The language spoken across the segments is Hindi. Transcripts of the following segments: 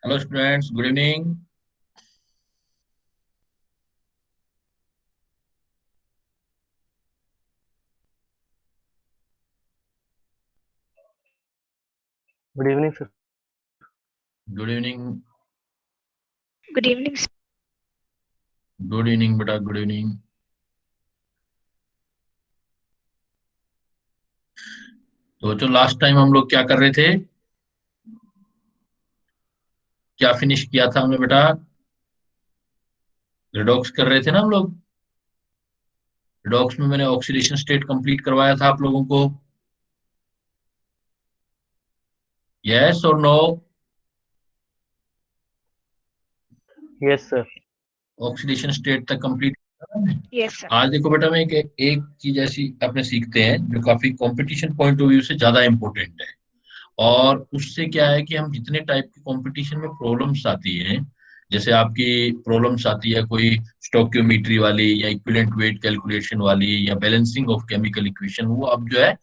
Hello students, good evening. Good evening, sir. Good evening. Good evening. Good evening बेटा, good evening. तो जो लास्ट टाइम हम लोग क्या कर रहे थे, क्या फिनिश किया था हमने बेटा? रिडॉक्स कर रहे थे ना हम लोग। रिडॉक्स में मैंने ऑक्सीडेशन स्टेट कंप्लीट करवाया था आप लोगों को। यस और no? Yes, sir. Oxidation state तक कंप्लीट। Yes, sir. आज देखो बेटा, मैं एक चीज ऐसी अपने सीखते हैं जो काफी कंपटीशन पॉइंट ऑफ व्यू से ज्यादा इंपॉर्टेंट है। और उससे क्या है कि हम जितने टाइप की कंपटीशन में प्रॉब्लम्स आती हैं, जैसे आपकी प्रॉब्लम्स आती है कोई स्टोक्योमेट्री वाली या इक्विवेलेंट वेट कैलकुलेशन वाली या बैलेंसिंग ऑफ केमिकल इक्वेशन, वो आप जो है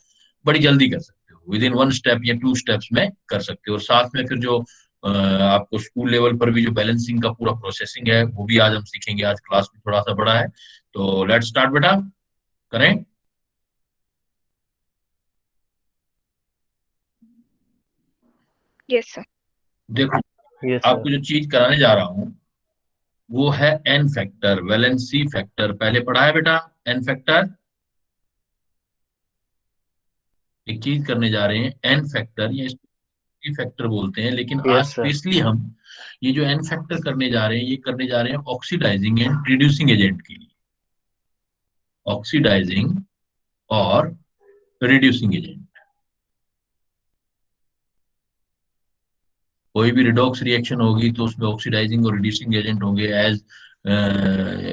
बड़ी जल्दी कर सकते हो, विद इन वन स्टेप या टू स्टेप्स में कर सकते हो। और साथ में फिर जो आपको स्कूल लेवल पर भी जो बैलेंसिंग का पूरा प्रोसेसिंग है वो भी आज हम सीखेंगे। आज क्लास भी थोड़ा सा बड़ा है, तो लेट्स स्टार्ट बेटा, करें। Yes, sir. देखो, Yes, sir. आपको जो चीज कराने जा रहा हूँ वो है एन फैक्टर, वैलेंसी फैक्टर। पहले पढ़ा है बेटा एन फैक्टर? एक चीज करने जा रहे हैं एन फैक्टर, या इसको फैक्टर बोलते हैं, लेकिन आज Yes, sir. स्पेशली हम ये जो एन फैक्टर करने जा रहे हैं, ये करने जा रहे हैं ऑक्सीडाइजिंग एंड रिड्यूसिंग एजेंट के लिए। ऑक्सीडाइजिंग और रिड्यूसिंग एजेंट, कोई भी रिडॉक्स रिएक्शन होगी तो उसमें ऑक्सीडाइजिंग और रिड्यूसिंग एजेंट होंगे, as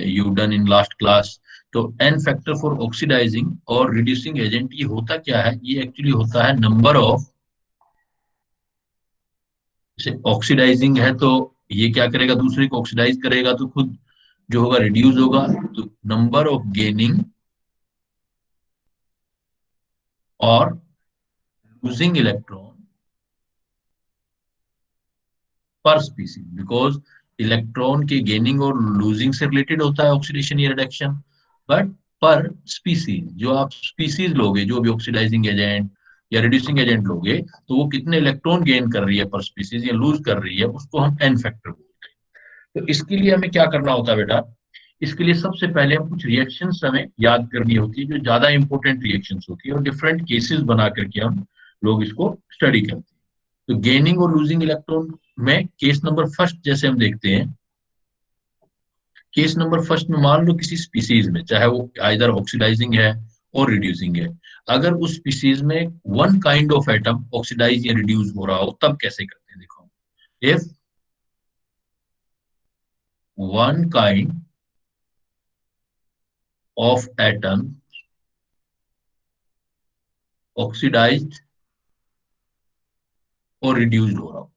you done in last class. तो एन फैक्टर फॉर ऑक्सीडाइजिंग और रिड्यूसिंग एजेंट ये होता क्या है? ये एक्चुअली होता है नंबर ऑफ, जैसे ऑक्सीडाइजिंग है तो ये क्या करेगा, दूसरे को ऑक्सीडाइज करेगा तो खुद जो होगा रिड्यूस होगा। तो नंबर ऑफ गेनिंग और लूजिंग इलेक्ट्रॉन पर स्पीसीज, बिकॉज इलेक्ट्रॉन के गेनिंग और लूजिंग से रिलेटेड होता है ऑक्सीडेशन या रिडक्शन। बट पर स्पीसीज, जो आप स्पीसीज लोगे, जो भी ऑक्सीडाइजिंग एजेंट या रिड्यूसिंग एजेंट लोगे, तो वो कितने इलेक्ट्रॉन गेन कर रही है पर स्पीसीज या लूज कर रही है, उसको हम एन फैक्टर बोलते हैं। तो इसके लिए हमें क्या करना होता है बेटा? इसके लिए सबसे पहले हम कुछ रिएक्शंस हमें याद करनी होती है जो ज्यादा इंपॉर्टेंट रिएक्शंस होती है, और डिफरेंट केसेस बना करके हम लोग इसको स्टडी करते हैं। तो गेनिंग और लूजिंग इलेक्ट्रॉन में केस नंबर फर्स्ट जैसे हम देखते हैं, केस नंबर फर्स्ट में मान लो किसी स्पीसीज में, चाहे वो आइदर ऑक्सीडाइजिंग है और रिड्यूसिंग है, अगर उस स्पीसीज में one kind of atom oxidise या रिड्यूस हो रहा हो, तब कैसे करते हैं देखो। If one kind of atom oxidised और रिड्यूस्ड हो रहा हो,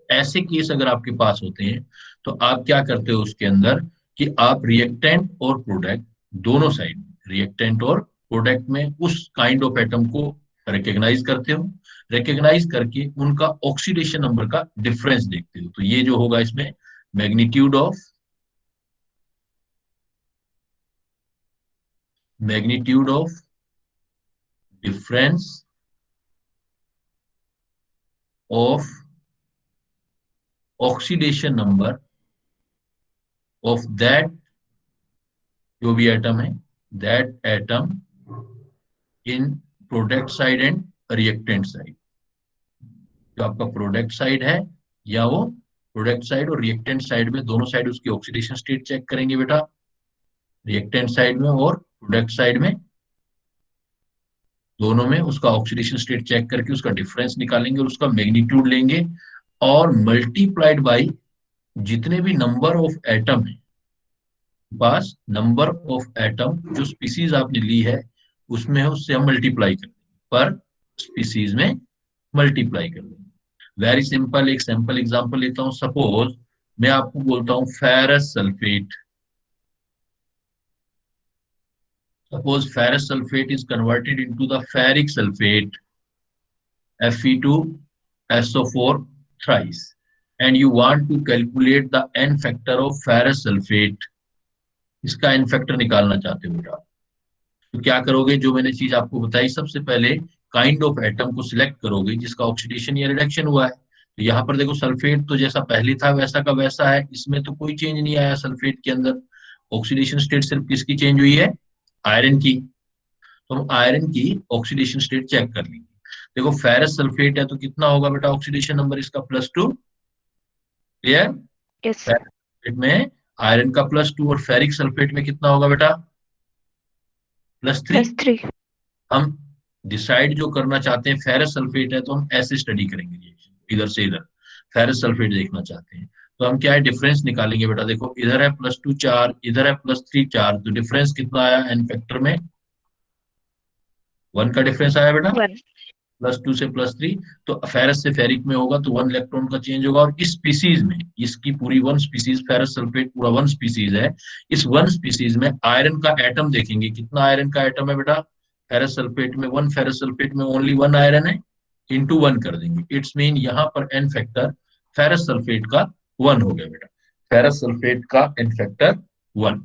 ऐसे केस अगर आपके पास होते हैं, तो आप क्या करते हो उसके अंदर कि आप रिएक्टेंट और प्रोडक्ट दोनों साइड, रिएक्टेंट और प्रोडक्ट में उस काइंड ऑफ एटम को रिकॉग्नाइज करते हो। रिकॉग्नाइज करके उनका ऑक्सीडेशन नंबर का डिफरेंस देखते हो। तो ये जो होगा इसमें magnitude of, magnitude of difference of oxidation number of that, जो भी एटम है, that atom in product side and reactant side. जो आपका प्रोडक्ट साइड है, या वो प्रोडक्ट साइड और रिएक्टेंट साइड में, दोनों साइड उसकी ऑक्सीडेशन स्टेट चेक करेंगे बेटा, रिएक्टेंट साइड में और प्रोडक्ट साइड में, दोनों में उसका ऑक्सीडेशन स्टेट चेक करके उसका डिफरेंस निकालेंगे और उसका मैग्नीट्यूड लेंगे, और मल्टीप्लाइड बाई जितने भी नंबर ऑफ एटम है पास, नंबर ऑफ एटम जो स्पीसीज आपने ली है उसमें है, उससे हम मल्टीप्लाई कर देंगे, पर स्पीसीज में मल्टीप्लाई कर देंगे। वेरी सिंपल, एक सिंपल एग्जांपल लेता हूं। सपोज मैं आपको बोलता हूं ferrous sulphate. Suppose ferrous sulphate is converted into the ferric sulphate, Fe2SO4 thrice. and you want to calculate the n factor of ferrous sulfate, इसका n factor निकालना चाहते हो बेटा, तो क्या करोगे? जो मैंने चीज आपको बताई, सबसे पहले काइंड ऑफ एटम को सिलेक्ट करोगे जिसका ऑक्सीडेशन या रिडक्शन हुआ है। तो यहाँ पर देखो सल्फेट तो जैसा पहले था वैसा का वैसा है, इसमें तो कोई चेंज नहीं आया सल्फेट के अंदर। ऑक्सीडेशन स्टेट सिर्फ किसकी चेंज हुई है? आयरन की। तो हम आयरन की ऑक्सीडेशन स्टेट चेक कर लेंगे। देखो फेरस सल्फेट है तो कितना होगा बेटा ऑक्सीडेशन नंबर इसका? +2। Clear? Yes, sir. Ferrous sulphate में आयरन का +2 और फेरिक सल्फेट में कितना होगा बेटा? +3। +3. हम डिसाइड जो करना चाहते हैं फेरस सल्फेट है तो हम ऐसे स्टडी करेंगे रिएक्शन, इधर से इधर फेरस सल्फेट देखना चाहते हैं तो हम क्या है डिफरेंस निकालेंगे बेटा। देखो इधर है +2 चार्ज, इधर है +3 चार्ज, तो डिफरेंस कितना आया एन फैक्टर में? 1 का डिफरेंस आया बेटा, 1. +2 से +3। तो फेरस से फेरिक में होगा तो 1 इलेक्ट्रॉन का चेंज होगा। और इस स्पीसीज में, इसकी पूरी 1 स्पीसीज, फेरस सल्फेट पूरा 1 स्पीसीज है, इस 1 स्पीसीज में आयरन का एटम देखेंगे, कितना आयरन का एटम है बेटा? फेरस सल्फेट में 1, फेरस सल्फेट में ओनली 1 आयरन है, इंटू 1 कर देंगे। इट्स मीन यहाँ पर एन फैक्टर फेरस सल्फेट का 1 हो गया बेटा, फेरस सल्फेट का एन फैक्टर 1।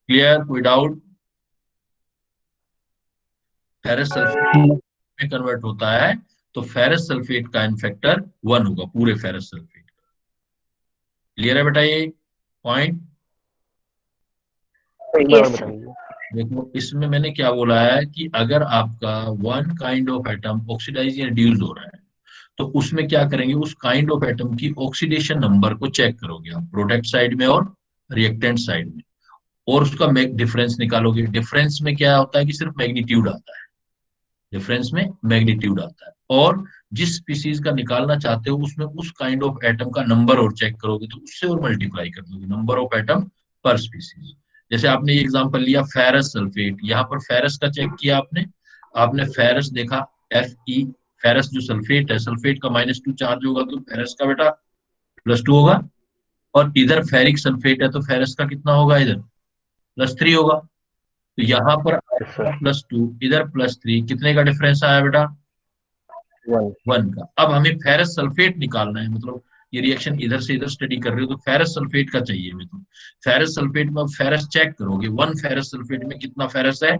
क्लियर? कोई डाउट? फेरस सल्फेट में कन्वर्ट होता है तो फेरस सल्फेट का एन फैक्टर 1 होगा पूरे फेरस सल्फेट का। क्लियर है बेटा ये पॉइंट? एक बार और Yes, sir. बताइए। देखो इसमें मैंने क्या बोला है कि अगर आपका 1 काइंड ऑफ एटम ऑक्सीडाइज या रिड्यूस हो रहा है तो उसमें क्या करेंगे, उस काइंड ऑफ एटम की ऑक्सीडेशन नंबर को चेक करोगे आप प्रोडक्ट साइड में और रिएक्टेंट साइड में, और उसका डिफरेंस निकालोगे। डिफरेंस में क्या होता है कि सिर्फ मैग्नीट्यूड आता है, डिफरेंस में मैग्नीट्यूड आता है। और जिस स्पीसीज का निकालना चाहते हो उसमें उस काइंड ऑफ एटम का नंबर और चेक करोगे तो उससे और मल्टीप्लाई कर दोगे, नंबर ऑफ एटम पर स्पीसीज। जैसे आपने ये एग्जांपल लिया फेरस सल्फेट, यहाँ पर फेरस का चेक किया आपने, आपने फेरस देखा Fe, फेरस जो सल्फेट है, सल्फेट का -2 चार्ज होगा तो फेरस का बेटा +2 होगा। और इधर फेरिक सल्फेट है तो फेरस का कितना होगा? इधर +3 होगा। तो यहाँ पर Yes, sir. +2, इधर +3, कितने का डिफरेंस आया बेटा? 1. 1 का। अब हमें फेरस सल्फेट निकालना है, मतलब ये रिएक्शन इधर से इधर स्टडी कर रहे हो तो फेरस सल्फेट का चाहिए हमें। तो फेरस सल्फेट में अब फेरस चेक करोगे, 1 फेरस सल्फेट में कितना फेरस है?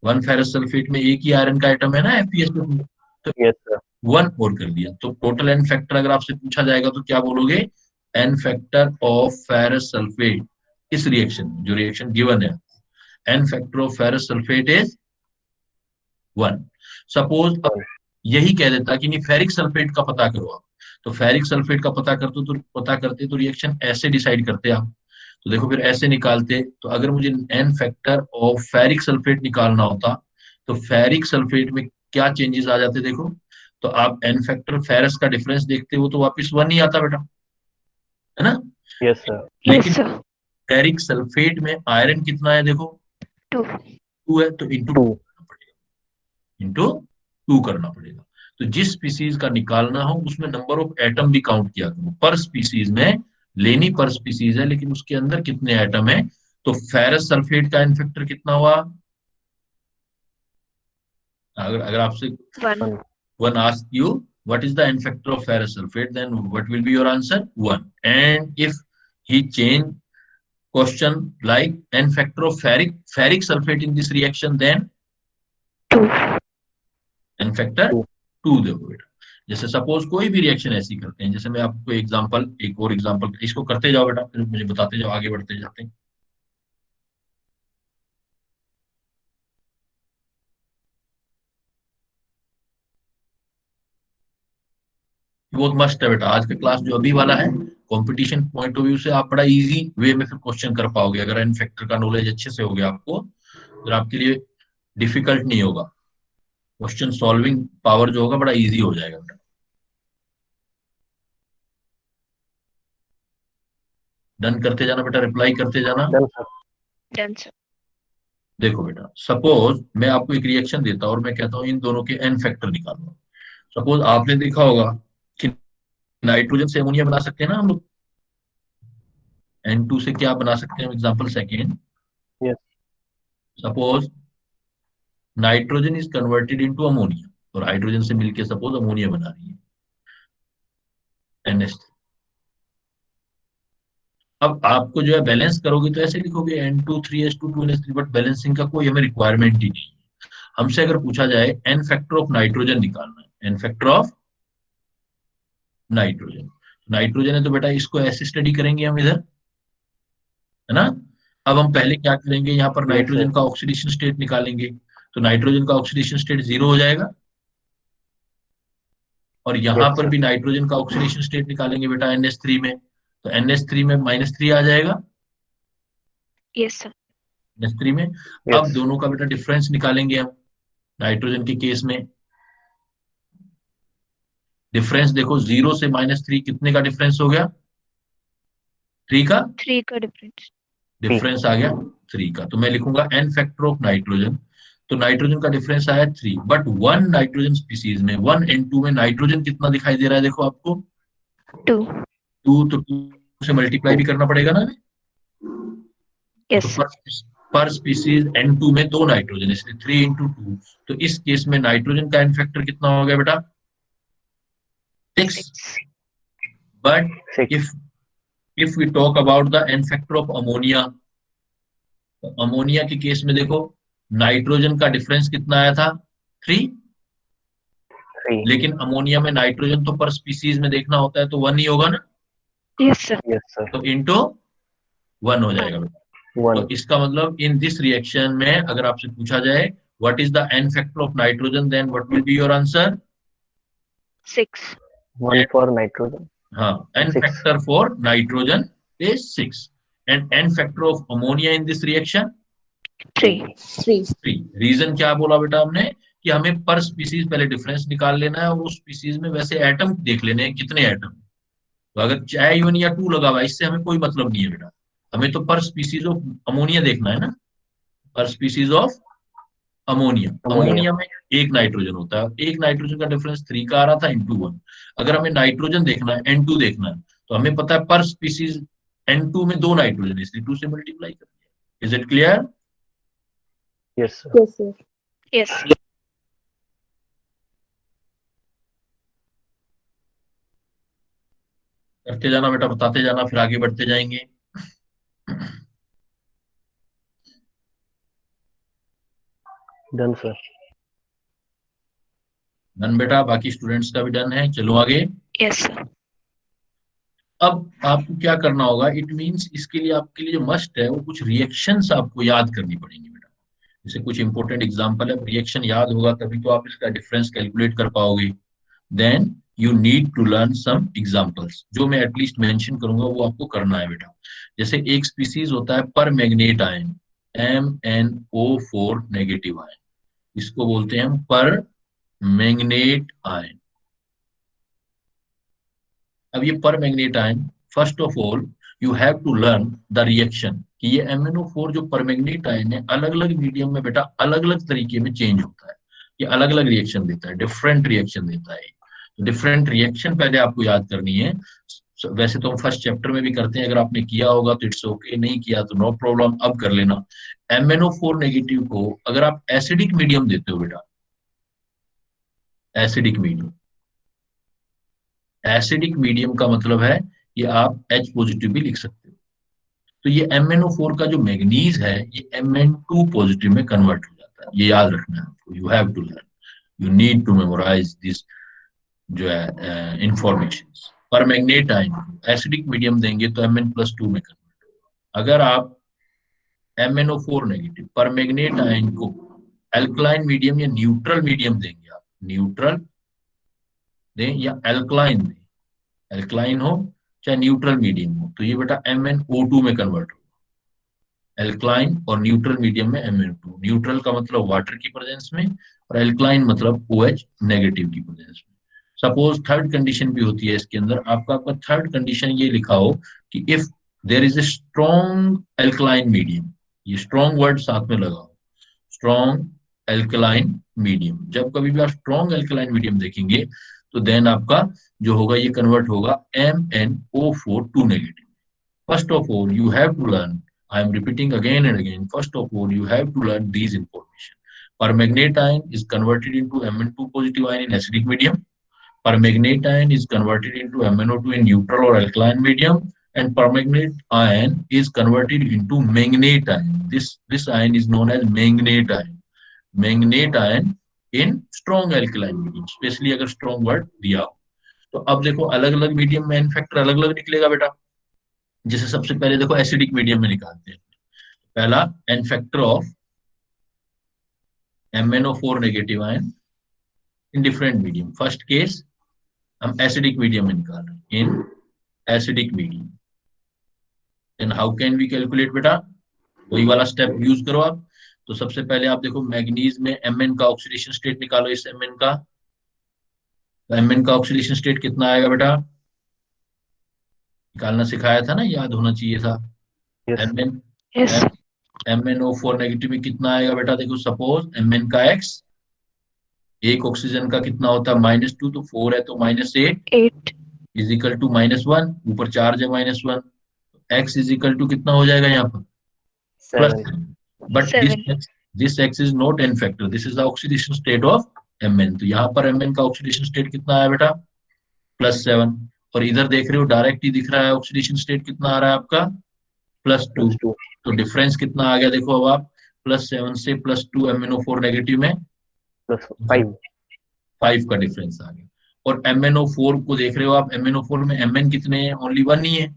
1 फेरस सल्फेट में एक ही आयरन का आइटम है ना, FeSO4, तो Yes, sir. 1 और कर दिया। तो टोटल एन फैक्टर अगर आपसे पूछा जाएगा तो क्या बोलोगे? N factor of ferrous sulphate, इस रिएक्शन में जो रिएक्शन गिवन है, N factor of ferrous sulphate is 1। Suppose यही कह देता कि नहीं फेरिक सल्फेट का पता करो आप, तो फेरिक सल्फेट का पता करते तो रिएक्शन ऐसे डिसाइड करते आप। तो देखो फिर ऐसे निकालते, तो अगर मुझे N factor of ferric sulphate निकालना होता तो फेरिक सल्फेट में क्या चेंजेस आ जाते देखो। तो आप एन फैक्टर फेरस का डिफरेंस देखते हो तो वापस 1 ही आता बेटा, है ना? Yes, sir. Yes, लेकिन sir. फेरिक सल्फेट में आयरन कितना है देखो? 2. 2 है, तो इंटू 2. इंटू 2 करना पड़ेगा। तो जिस स्पीसीज का निकालना हो उसमें नंबर ऑफ एटम भी काउंट किया करो, पर स्पीसीज में लेनी पर स्पीसीज है लेकिन उसके अंदर कितने एटम है। तो फेरस सल्फेट का इनफेक्टर कितना हुआ? अगर अगर आपसे 1. 1. one asks you what is the n factor of ferrous sulfate, then what will be your answer? 1. And if he change question like n factor of ferric sulfate in this reaction, then 2. n factor 2. 2 देखो बेटा। जैसे सपोज कोई भी रिएक्शन ऐसी करते हैं, जैसे मैं आपको एग्जांपल, एक और एग्जांपल, इसको करते जाओ बेटा फिर मुझे बताते जाओ, आगे बढ़ते जाते हैं। बहुत मस्त है बेटा आज का क्लास जो अभी वाला है, कंपटीशन पॉइंट ऑफ व्यू से आप बड़ा इजी वे में फिर क्वेश्चन कर पाओगे अगर एन फैक्टर का नॉलेज अच्छे से हो गया आपको, फिर आपके लिए डिफिकल्ट नहीं होगा, क्वेश्चन सॉल्विंग पावर जो होगा बड़ा इजी हो जाएगा बेटा। डन करते जाना बेटा, रिप्लाई करते जाना। Done, sir. Done, sir. देखो बेटा सपोज मैं आपको एक रिएक्शन देता हूँ और मैं कहता हूँ इन दोनों के एन फैक्टर निकालो। सपोज आपने देखा होगा कि नाइट्रोजन से अमोनिया बना सकते हैं ना हम लोग, N2 से क्या बना सकते हैं? Example second, Yes. Suppose nitrogen is converted into ammonia और हाइड्रोजन से मिलके सपोज अमोनिया बना रही है NH3। अब आपको जो है बैलेंस करोगे तो ऐसे लिखोगे N2 3H2 2NH3, but balancing का कोई हमें रिक्वायरमेंट ही नहीं है। हमसे अगर पूछा जाए एन फैक्टर ऑफ नाइट्रोजन निकालना है, N factor of nitrogen, nitrogen है तो बेटा इसको ऐसे स्टडी करेंगे हम इधर, है ना। अब हम पहले क्या करेंगे, यहाँ पर Yes, sir. नाइट्रोजन का ऑक्सीडेशन स्टेट निकालेंगे, तो नाइट्रोजन का ऑक्सीडेशन स्टेट 0 हो जाएगा, और यहाँ Yes, पर sir. भी नाइट्रोजन का ऑक्सीडेशन स्टेट निकालेंगे बेटा NH3 में, तो NH3 में -3 आ जाएगा, Yes, sir. NH3 में। अब Yes. दोनों का बेटा डिफरेंस निकालेंगे हम, नाइट्रोजन के केस में डिफरेंस देखो 0 से -3 कितने का डिफरेंस हो गया, 3 का 3 का difference. Three. डिफरेंस आ गया, 3 का, तो मैं लिखूंगा एन फैक्टर ऑफ नाइट्रोजन, तो नाइट्रोजन का डिफरेंस आया 3, बट वन नाइट्रोजन स्पीसीज में 1 N2 में नाइट्रोजन कितना दिखाई दे रहा है, देखो आपको 2. 2, तो 2 से मल्टीप्लाई भी Two. करना पड़ेगा ना, Yes, तो sir. पर स्पीसीज N2 में 2 नाइट्रोजन, इसलिए 3 × 2, तो इस केस में नाइट्रोजन का एन फैक्टर कितना हो गया बेटा, 6। 6. But 6. If we talk about the N factor of ammonia, तो अमोनिया के केस में देखो नाइट्रोजन का डिफरेंस कितना आया था, 3, 3. लेकिन अमोनिया में नाइट्रोजन तो पर स्पीसीज में देखना होता है तो 1 ही होगा ना, Yes, sir. Yes, sir. तो इंटू 1 हो जाएगा 1. बेटा। 1. तो इसका मतलब इन दिस रिएक्शन में अगर आपसे पूछा जाए what is the N factor of nitrogen, then what will be your answer, 6. 1 for nitrogen. हाँ, N 6. Factor for nitrogen is 6, and N factor of ammonia in this reaction 3. 3. 3। Reason क्या बोला बेटा हमने, कि हमें पर स्पीसीज पहले डिफरेंस निकाल लेना है, और उस स्पीसीज में वैसे एटम देख लेने हैं कितने एटम, तो अगर चाहे 1 या 2 लगा हुआ है इससे हमें कोई मतलब नहीं है बेटा, हमें तो पर स्पीसीज ऑफ अमोनिया देखना है ना, पर species of ammonia, Ammonia. Ammonia में एक नाइट्रोजन होता है, एक नाइट्रोजन का डिफरेंस 3 का आ रहा था × 1, अगर हमें नाइट्रोजन देखना है N2 देखना है, तो हमें पता है पर स्पीसीज N2 में 2 नाइट्रोजन, इसलिए 2 से मल्टीप्लाई कर दिया। Is it clear? Yes, sir. Yes, sir. Yes. करते जाना बेटा, बताते जाना, फिर आगे बढ़ते जाएंगे। Done, sir. डन बेटा, बाकी स्टूडेंट्स का भी डन है, चलो आगे। Yes, sir. अब आपको क्या करना होगा, इट मींस इसके लिए आपके लिए जो मस्ट है वो कुछ रिएक्शंस आपको याद करनी पड़ेंगी बेटा, जैसे कुछ इंपॉर्टेंट एग्जांपल है, रिएक्शन याद होगा तभी तो आप इसका डिफरेंस कैलकुलेट कर पाओगे। Then you need to learn some examples, जो मैं एटलीस्ट मेंशन करूंगा वो आपको करना है बेटा। जैसे एक स्पीसीज होता है पर magnet ion, MnO4 negative ion, इसको बोलते हैं हम पर मैग्नेट आयन। अब ये पर magnet ion, first of all you have to learn the reaction, कि ये MnO4 जो पर मैग्नेट आयन है अलग अलग मीडियम में बेटा अलग अलग तरीके में चेंज होता है, ये अलग अलग रिएक्शन देता है, डिफरेंट रिएक्शन देता है, तो डिफरेंट रिएक्शन पहले आपको याद करनी है। वैसे तो हम फर्स्ट चैप्टर में भी करते हैं, अगर आपने किया होगा तो इट्स ओके, नहीं किया तो नो प्रॉब्लम, अब कर लेना। MnO4 नेगेटिव को अगर आप एसिडिक मीडियम देते हो बेटा, एसिडिक मीडियम, एसिडिक मीडियम का मतलब है कि आप H पॉजिटिव भी लिख सकते हो, तो ये MnO4 का जो मैग्नीज है ये Mn2 पॉजिटिव में कन्वर्ट हो जाता है, ये याद रखना है आपको, you have to learn, you need to memorise this जो है इंफॉर्मेशन। पर मैग्नेट आयन एसिडिक मीडियम देंगे तो Mn+2 में कन्वर्ट होगा, अगर आप MnO4 नेगेटिव पर मैग्नेट आयन को एल्कलाइन मीडियम या न्यूट्रल मीडियम देंगे, आप न्यूट्रल दें या एल्कलाइन दें, एल्कलाइन हो चाहे न्यूट्रल मीडियम हो, तो ये बेटा MnO2 में कन्वर्ट होगा, एल्कलाइन और न्यूट्रल मीडियम में Mn2, न्यूट्रल का मतलब वाटर की प्रेजेंस में, और एल्कलाइन मतलब OH नेगेटिव की प्रेजेंस में। सपोज थर्ड कंडीशन भी होती है इसके अंदर, आपका थर्ड कंडीशन ये लिखा हो कि if there is a strong alkaline medium, ये स्ट्रॉन्ग वर्ड साथ में लगा हो, स्ट्रॉन्ग एल्कलाइन मीडियम, जब कभी भी आप स्ट्रॉन्ग एल्कलाइन मीडियम देखेंगे तो देन आपका जो होगा ये कन्वर्ट होगा MnO4 to negative. First of all, you have to learn, I am repeating again and again, first of all, you have to learn these information. Permanganate ion is converted into Mn2 positive ion in acidic medium. Permanganate ion is converted into MnO2 in neutral or alkaline medium. and permanganate ion is converted into manganate ion. This ion is known as manganate ion. Manganate ion in strong alkaline medium, specially अगर स्ट्रॉन्ग वर्ड दिया हो तो अब देखो अलग अलग मीडियम में एन फैक्टर अलग अलग निकलेगा बेटा। जैसे सबसे पहले देखो एसिडिक मीडियम में निकालते हैं। पहला N factor of MnO4 negative ion in different medium. First case हम एसिडिक मीडियम में निकाल रहे हैं, in acidic medium. Then how can we calculate बेटा, वही वाला स्टेप यूज करो आप। तो सबसे पहले आप देखो मैग्नीज में Mn का ऑक्सीडेशन स्टेट निकालो, इस Mn का। तो Mn का ऑक्सीडेशन स्टेट कितना आएगा बेटा, निकालना सिखाया था ना, याद होना चाहिए था। Yes. Mn Yes. MnO4 negative में कितना आएगा बेटा, देखो सपोज Mn का x, एक ऑक्सीजन का कितना होता है -2, तो 4 है तो -8 8. इज इक्वल टू -1, ऊपर चार्ज है -1, x इज इक्वल टू कितना हो जाएगा यहाँ पर 7. +7। But 7. This x is not an factor, this is the oxidation state of Mn। तो यहाँ पर Mn का ऑक्सीडेशन स्टेट कितना आया बेटा +7, और इधर देख रहे हो डायरेक्ट ही दिख रहा है ऑक्सीडेशन स्टेट कितना आ रहा है आपका +2। +2. तो डिफरेंस कितना आ गया देखो, अब आप +7 से +2 MnO4 नेगेटिव में +5. 5 का डिफरेंस आ गया। और MnO4 को देख रहे हो आप, MnO4 में Mn कितने हैं, ओनली 1 ही है,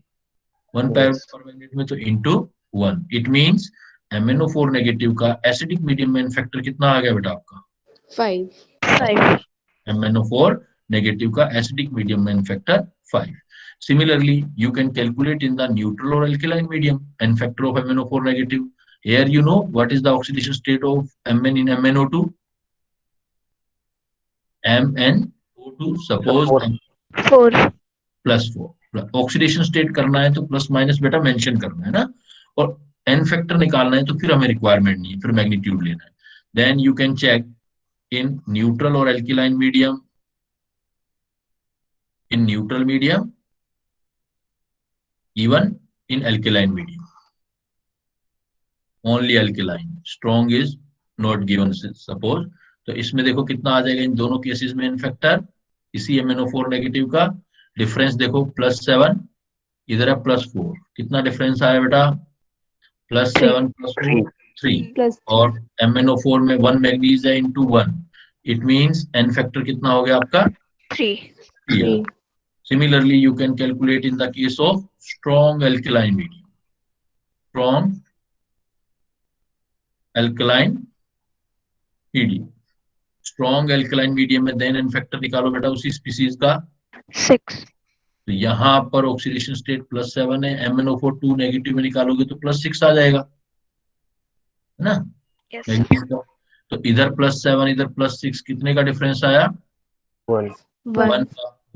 1 Yes. पर मैग्नेट में, तो into 1। It means MnO4 negative का एसिडिक मीडियम में फैक्टर कितना आ गया बेटा आपका 5. 5. MnO4 negative का acidic medium main factor 5. Similarly, you can calculate in the neutral or alkaline medium n factor of MnO4 negative. Here you know what is the oxidation state of Mn in MnO2. MnO2 suppose 4. +4 oxidation state करना है तो प्लस माइनस बेटा मेंशन करना है ना, और एन फैक्टर निकालना है तो फिर हमें रिक्वायरमेंट नहीं है, फिर मैग्नीट्यूड लेना है। Then you can check in neutral or alkaline medium, in neutral medium, even in alkaline medium, only alkaline, strong is not given suppose। तो इसमें देखो कितना आ जाएगा इन दोनों केसेस में इन फैक्टर, इसी MnO4 नेगेटिव का डिफरेंस देखो +7, इधर है +4, कितना डिफरेंस आया बेटा +7 +4 3, Plus और MnO4 में 1 मैग्नीज है into 1, it means N factor कितना हो गया आपका 3. 3. Similarly, you can calculate in the case of strong alkaline medium. Strong alkaline medium. Strong alkaline medium में then n factor निकालो बेटा उसी स्पीसीज का। 6. तो यहाँ पर ऑक्सीडेशन स्टेट +7 है, MnO4 2 नेगेटिव में निकालोगे तो +6 आ जाएगा, है ना Yes. मैग्नीज का। तो इधर +7 इधर +6, कितने का डिफरेंस आया 1. 1.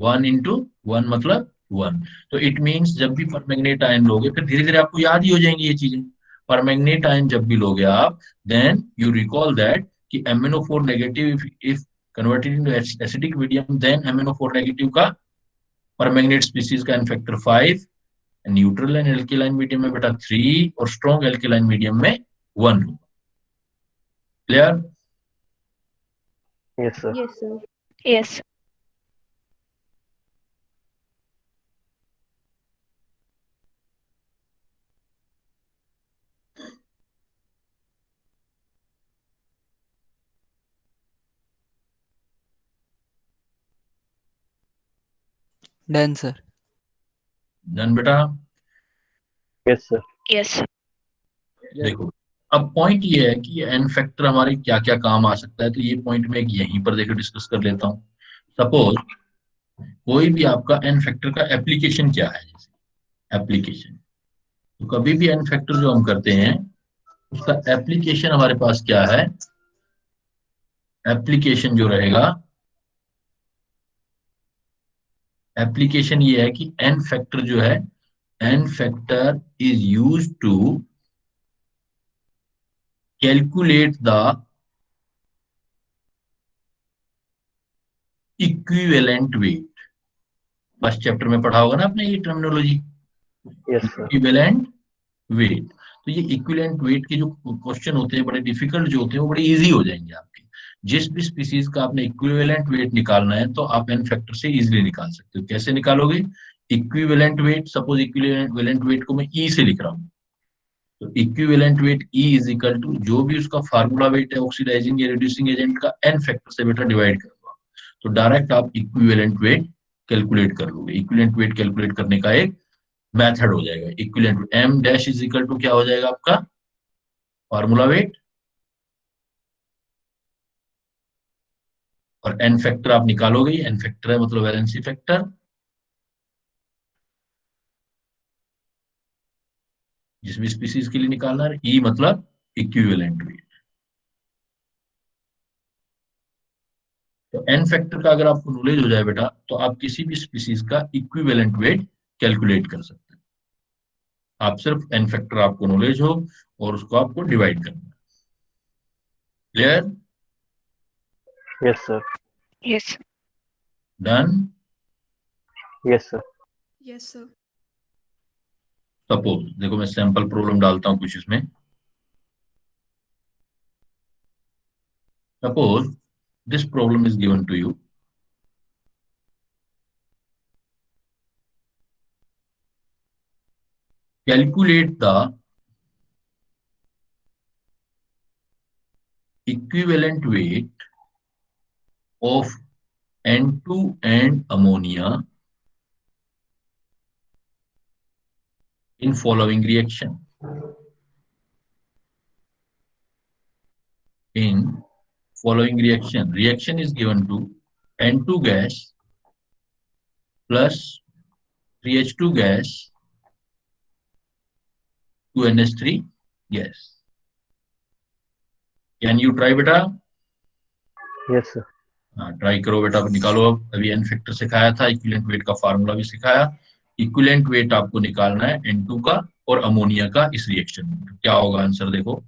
1 इंटू 1 मतलब 1। तो इट मींस जब भी परमैंगनेट आयन लोगे, फिर धीरे धीरे आपको याद ही हो जाएंगी ये चीजें। परमैंगनेट आयन जब भी लोगे आप, देन यू रिकॉल दैट कि MnO4 negative if converted into acidic medium, then MnO4 negative का परमैंगनेट स्पीसीज का N factor 5, neutral and alkaline medium में बेटा 3, और स्ट्रॉन्ग एल्केलाइन मीडियम में 1 होगा। Clear? Yes, sir. Yes, sir. Yes. Done sir. Done बेटा। Yes, sir. Yes. देखो अब पॉइंट ये है कि एन फैक्टर हमारे क्या क्या काम आ सकता है, तो ये पॉइंट मैं यहीं पर देखो डिस्कस कर लेता हूँ। सपोज कोई भी आपका एन फैक्टर का एप्लीकेशन क्या है, जैसे एप्लीकेशन, तो कभी भी एन फैक्टर जो हम करते हैं उसका एप्लीकेशन हमारे पास क्या है, एप्लीकेशन जो रहेगा, एप्लीकेशन ये है कि एन फैक्टर जो है, N factor is used to calculate the equivalent weight. First chapter में पढ़ा होगा ना आपने ये terminology, Yes, sir. Equivalent weight. तो ये इक्विवेलेंट वेट के जो क्वेश्चन होते हैं बड़े डिफिकल्ट जो होते हैं वो बड़े इजी हो जाएंगे आपके। जिस भी स्पीसीज का आपने इक्विवेलेंट वेट निकालना है तो आप एन फैक्टर से इजीली निकाल सकते हो। कैसे निकालोगे, equivalent weight, suppose equivalent weight को मैं ई से लिख रहा हूँ, तो equivalent weight E is equal to जो भी उसका फार्मूला वेट है ऑक्सीडाइजिंग या रिड्यूसिंग एजेंट का एन फैक्टर से बेटा डिवाइड करूंगा, तो डायरेक्ट आप इक्विवेलेंट वेट कैलकुलेट कर लोगे। इक्विवेलेंट वेट कैलकुलेट करने का एक मेथड हो जाएगा equivalent M dash is equal to क्या हो जाएगा आपका फार्मूला वेट, और एन फैक्टर आप निकालोगे, एन फैक्टर है मतलब वैलेंसी फैक्टर, जिस भी स्पीसीज के लिए निकालना है, ई मतलब इक्विवेलेंट वेट। तो एन फैक्टर का अगर आपको नॉलेज हो जाए बेटा, तो आप किसी भी स्पीसीज का इक्विवेलेंट वेट कैलकुलेट कर सकते हैं। आप सिर्फ एन फैक्टर आपको नॉलेज हो और उसको आपको डिवाइड करना है। Clear? Yes, sir. Yes. Done? Yes, sir. Yes, sir. Suppose देखो मैं सैंपल प्रॉब्लम डालता हूं कुछ इसमें। Suppose this problem is given to you, calculate the equivalent weight of N2 and ammonia in following reaction. In following reaction, reaction is given to N2 gas plus 3H2 gas to NH3 gas. Can you try बेटा? Yes, sir. हाँ ट्राई करो बेटा, निकालो। अब अभी एन फैक्टर सिखाया था, इक्विवेलेंट वेट का फार्मूला भी सिखाया। इक्विवेलेंट वेट आपको निकालना है N2 का और अमोनिया का इस रिएक्शन में। क्या होगा आंसर देखो।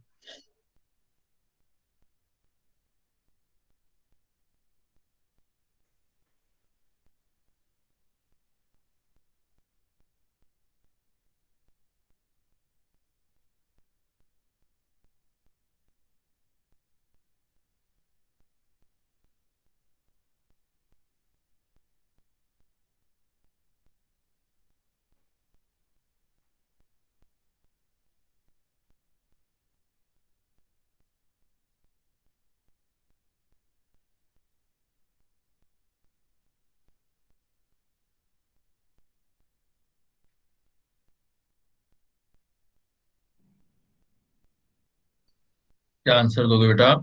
क्या आंसर दोगे बेटा?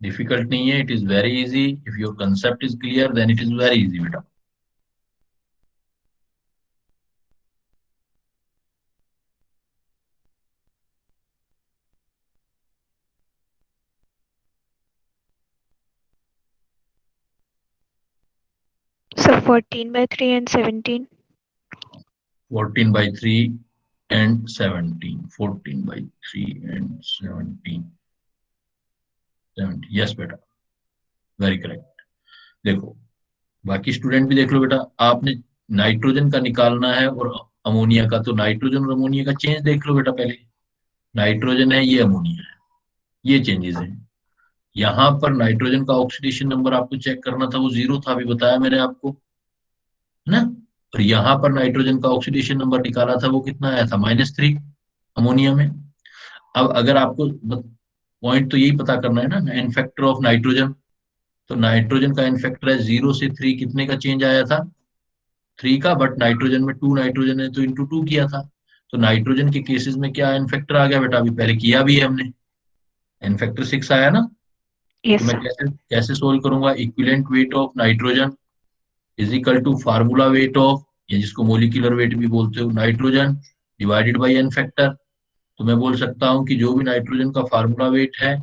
डिफिकल्ट नहीं है, it is very easy. If your concept is clear then it is very easy बेटा। So 14/3 and 17. 14/3 and 17, 14/3 and 17, 70, yes बेटा, वेरी करेक्ट। देखो बाकी स्टूडेंट भी देख लो बेटा, आपने नाइट्रोजन का निकालना है और अमोनिया का, तो नाइट्रोजन और अमोनिया का चेंज देख लो बेटा पहले। नाइट्रोजन है, ये अमोनिया है, ये चेंजेस हैं। यहाँ पर नाइट्रोजन का ऑक्सीडेशन नंबर आपको चेक करना था, वो 0 था, अभी बताया मैंने आपको, है ना। और यहाँ पर नाइट्रोजन का ऑक्सीडेशन नंबर निकाला था, वो कितना आया था -3 अमोनिया में। अब अगर आपको पॉइंट तो यही पता करना है ना, एन फैक्टर ऑफ नाइट्रोजन, तो नाइट्रोजन का एन फैक्टर है 0 से 3, कितने का चेंज आया था 3 का, बट नाइट्रोजन में 2 नाइट्रोजन है तो इंटू 2 किया था। तो नाइट्रोजन के केसेस में क्या एन फैक्टर आ गया बेटा, अभी पहले किया भी है हमने, एन फैक्टर 6 आया ना। Yes, तो मैं sir. कैसे कैसे सोल्व करूंगा, equivalent weight of nitrogen is equal to formula weight of, या जिसको मोलिकुलर वेट भी बोलते हो, nitrogen divided by N factor. तो मैं बोल सकता हूँ कि जो भी नाइट्रोजन का फार्मूला वेट है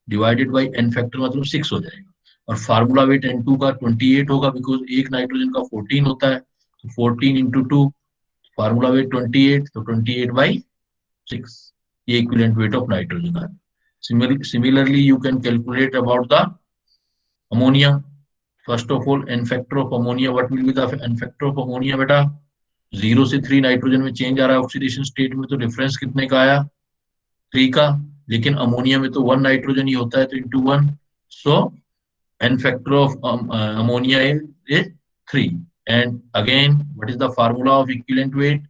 डिवाइडेड बाय एन फैक्टर मतलब 6 हो जाएगा, और फार्मूला वेट N2 का 28 होगा, बिकॉज एक नाइट्रोजन का 14 होता है, तो 14 इंटू 2, फार्मूला वेट 28, तो 28/6, ये इक्विवेलेंट वेट ऑफ नाइट्रोजन है। Similarly, you can calculate about the ammonia. First of all, n factor of ammonia. What will be the n factor of ammonia बेटा? 0 से 3 नाइट्रोजन में चेंज आ रहा है ऑक्सीडेशन स्टेट में, तो डिफरेंस कितने का आया 3 का, लेकिन अमोनिया में तो 1 नाइट्रोजन ही होता है, तो into 1, so n factor of ammonia is 3, And again, what is the formula of equivalent weight?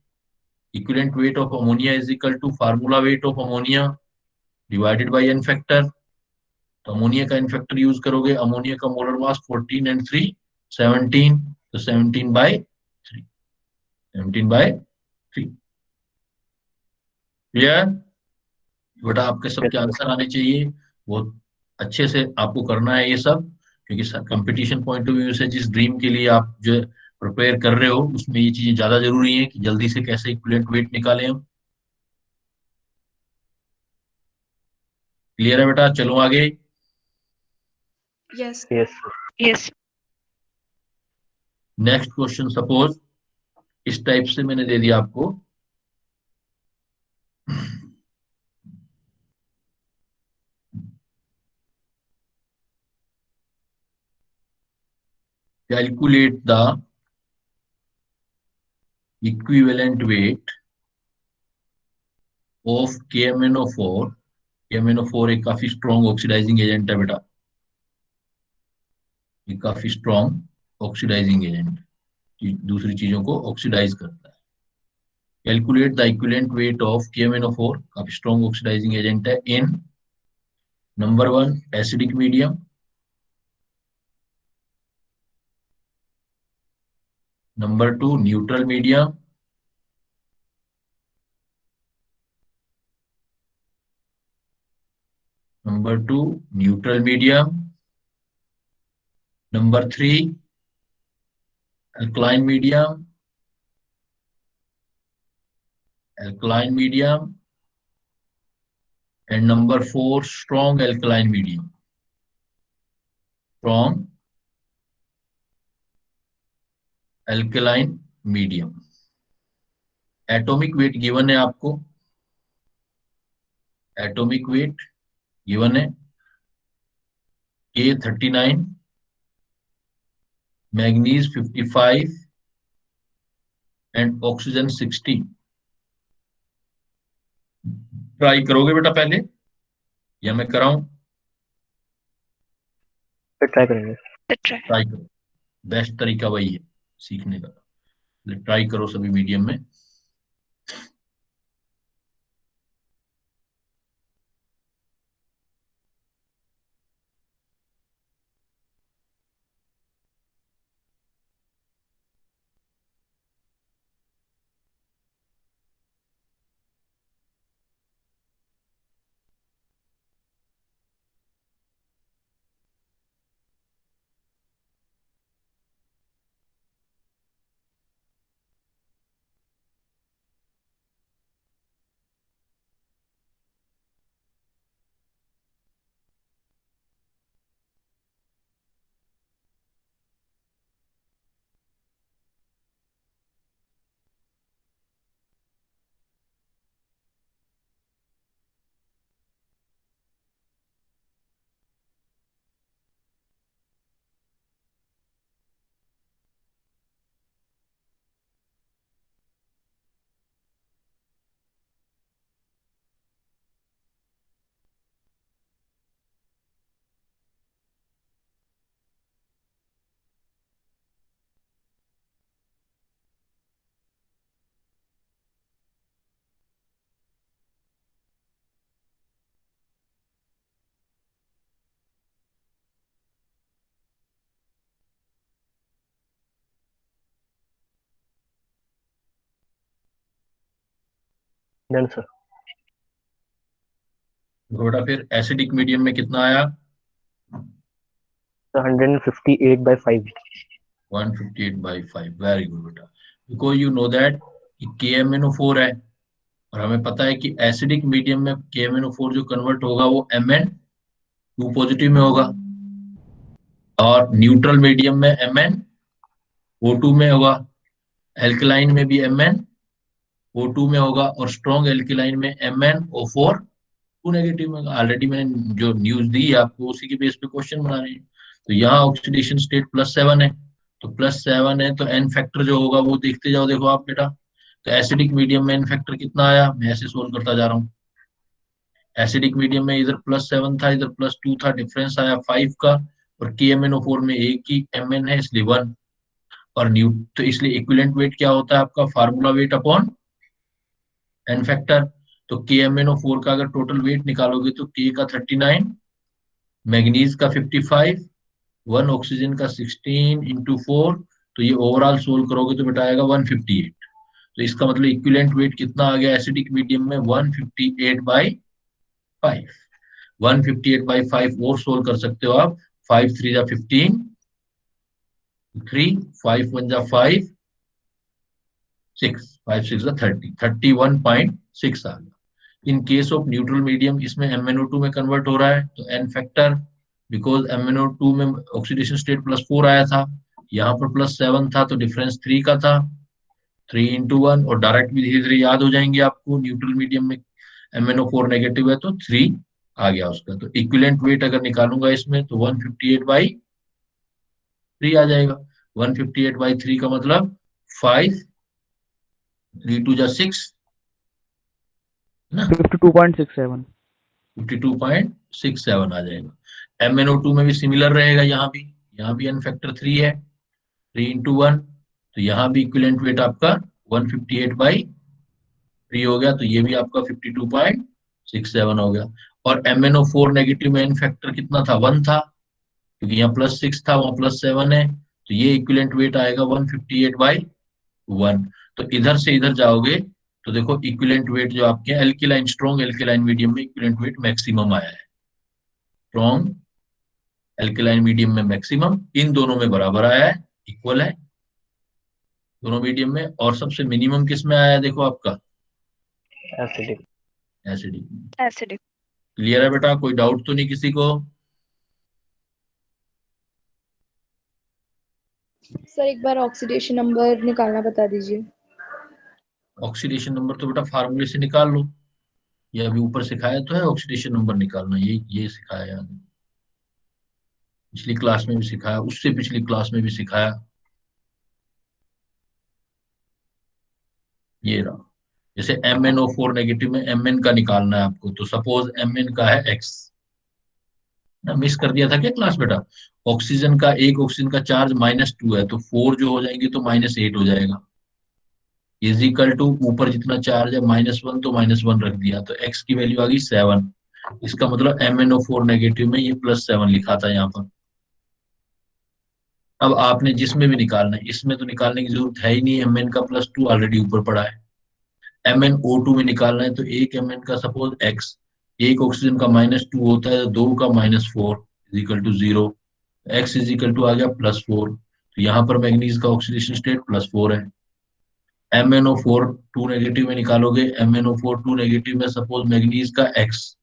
Equivalent weight of ammonia is equal to formula weight of ammonia divided by n factor. तो अमोनिया का n फैक्टर यूज करोगे, अमोनिया का मोलर मास 14 and 3 17, तो 17/3, 17/3। क्लियर बेटा? आपके सबके Yes, sir. आंसर आने चाहिए, बहुत अच्छे से आपको करना है ये सब, क्योंकि कंपटीशन पॉइंट ऑफ व्यू से जिस ड्रीम के लिए आप जो प्रिपेयर कर रहे हो उसमें ये चीजें ज्यादा जरूरी है कि जल्दी से कैसे इक्विवेलेंट वेट निकालें हम। क्लियर है बेटा? चलो आगे। Yes. Yes, sir. Yes. Next question suppose इस टाइप से मैंने दे दिया आपको, calculate the equivalent weight of KMnO4। KMnO4 एक काफी स्ट्रॉन्ग ऑक्सीडाइजिंग एजेंट है बेटा, ये काफी स्ट्रॉन्ग ऑक्सीडाइजिंग एजेंट, दूसरी चीजों को ऑक्सीडाइज करता है। Calculate the equivalent weight of KMnO4, काफी स्ट्रॉन्ग ऑक्सीडाइजिंग एजेंट है, in number 1 acidic medium, number 2 neutral medium, number 2 neutral medium, number 3 alkaline medium, alkaline medium, and number 4 strong alkaline medium, strong alkaline medium। Atomic weight given है आपको, एटॉमिक वेट गिवन है K39, manganese 55 and oxygen 60। Try करोगे बेटा पहले या मैं कराऊं? फिर ट्राई करेंगे। Try. ट्राई करो, बेस्ट तरीका वही है सीखने का। ट्राई करो सभी मीडियम में। Done sir. बेटा फिर एसिडिक मीडियम में कितना आया? 158/5। 158/5। वेरी गुड बेटा, because you know that KMnO4 है और हमें पता है कि एसिडिक मीडियम में KMnO4 जो कन्वर्ट होगा वो Mn2 पॉजिटिव में होगा, और न्यूट्रल मीडियम में MnO2 में होगा, एल्कलाइन में भी MnO2 में होगा, और स्ट्रॉन्ग एल्कलाइन में MnO4 टू नेगेटिव में। ऑलरेडी मैंने जो न्यूज दी है आपको उसी के बेस पे क्वेश्चन बना रहे हैं। तो यहाँ ऑक्सीडेशन स्टेट +7 है, तो +7 है तो n फैक्टर जो होगा वो देखते जाओ। देखो आप बेटा, तो एसिडिक मीडियम में n फैक्टर कितना आया, मैं ऐसे सोल्व करता जा रहा हूँ। एसिडिक मीडियम में इधर +7 था, इधर +2 था, डिफरेंस आया 5 का, और KMnO4 में एक ही Mn है इसलिए 1। और तो इसलिए इक्विवेलेंट वेट क्या होता है आपका, formula weight upon N factor. तो KMnO4 का अगर टोटल वेट निकालोगे तो K का 39, मैग्नीज का 55, वन ऑक्सीजन का 16 इंटू 4, तो ये ओवरऑल सोल्व करोगे तो बेटा आएगा 158। तो इसका मतलब इक्विवेलेंट वेट कितना आ गया एसिडिक मीडियम में, 158/5। 158/5 और सोल्व कर सकते हो आप। 5 3 जा 15, 3 5 1 जा 5, 6 5 6 जा 30, 31.6 आ गया। In case of neutral medium इसमें MnO2 में कन्वर्ट हो रहा है तो एन फैक्टर, बिकॉज MnO2 में ऑक्सीडेशन स्टेट +4 आया था, यहाँ पर +7 था, तो डिफरेंस 3 का था। 3 इंटू 1, और डायरेक्ट भी धीरे धीरे याद हो जाएंगे आपको, न्यूट्रल मीडियम में MnO4 नेगेटिव है तो 3 आ गया उसका। तो इक्विवेलेंट वेट अगर निकालूंगा इसमें तो 158/3 आ जाएगा। 158/3 का मतलब 5, 3 2 जा 6 है ना, 52.67। 52.67 आ जाएगा। MnO2 में भी सिमिलर रहेगा, यहाँ भी एन फैक्टर 3 है, 3 इंटू 1, तो यहाँ भी इक्विवेलेंट वेट आपका 158/3 हो गया, तो ये भी आपका 52.67 हो गया। और MnO4 नेगेटिव में एन फैक्टर कितना था, 1 था, क्योंकि यहाँ +6 था वहां +7 है, तो ये इक्विवेलेंट वेट आएगा 158/1। तो इधर से इधर जाओगे तो देखो इक्विवेलेंट वेट जो आपके एल्किलाइन, स्ट्रॉन्ग एल्किलाइन मीडियम में इक्विवेलेंट वेट मैक्सिमम आया है। स्ट्रॉन्ग एल्किलाइन मीडियम में मैक्सिमम, इन दोनों में बराबर आया है, इक्वल है दोनों मीडियम में। और सबसे मिनिमम किस में आया है देखो आपका, एसिडिक। एसिडिक। एसिडिक। क्लियर है बेटा, कोई डाउट तो नहीं किसी को? सर एक बार ऑक्सीडेशन नंबर निकालना बता दीजिए। ऑक्सीडेशन नंबर तो बेटा फार्मूले से निकाल लो, ये अभी ऊपर सिखाया तो है ऑक्सीडेशन नंबर निकालना, ये सिखाया है, पिछली क्लास में भी सिखाया, उससे पिछली क्लास में भी सिखाया। ये रहा, जैसे MnO4 नेगेटिव में Mn का निकालना है आपको, तो सपोज Mn का है x ना, मिस कर दिया था क्या क्लास बेटा? ऑक्सीजन का, एक ऑक्सीजन का चार्ज -2 है, तो 4 जो हो जाएंगे तो -8 हो जाएगा, इजिकल टू ऊपर जितना चार्ज है -1 तो -1 रख दिया, तो x की वैल्यू आ गई 7। इसका मतलब MnO4 नेगेटिव में ये +7 लिखा था यहाँ पर। अब आपने जिसमें भी निकालना है, इसमें तो निकालने की जरूरत है ही नहीं, Mn का +2 ऑलरेडी ऊपर पड़ा है। MnO2 में निकालना है तो एक Mn का सपोज x, एक ऑक्सीजन का -2 होता है तो दो का -4 is equal to 0, x is equal to आ गया +4, तो यहाँ पर मैग्नीज का ऑक्सीडेशन स्टेट +4 है। MnO4 2 नेगेटिव में निकालोगे, MnO4 2 नेगेटिव में सपोज मैग्नीज का x,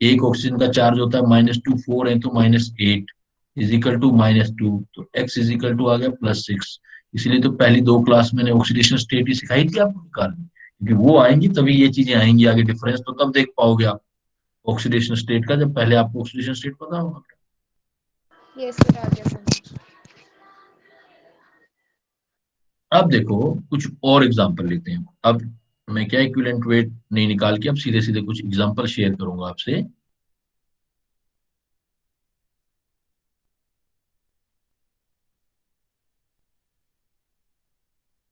एक ऑक्सीजन का चार्ज होता है -2, 4 है तो -8 इजिकल टू -2, तो x इजिकल टू आ गया +6। इसलिए तो पहली दो क्लास मैंने ऑक्सीडेशन स्टेट ही सिखाई थी आपको निकालनी, क्योंकि वो आएंगी तभी ये चीजें आएंगी आगे, डिफरेंस तो तब देख पाओगे आप ऑक्सीडेशन स्टेट का, जब पहले आपको ऑक्सीडेशन स्टेट पता होगा। यस सर, आ गया समझ। अब देखो कुछ और एग्जांपल लेते हैं। अब मैं क्या इक्विवेलेंट वेट नहीं निकाल के अब सीधे सीधे कुछ एग्जांपल शेयर करूंगा आपसे।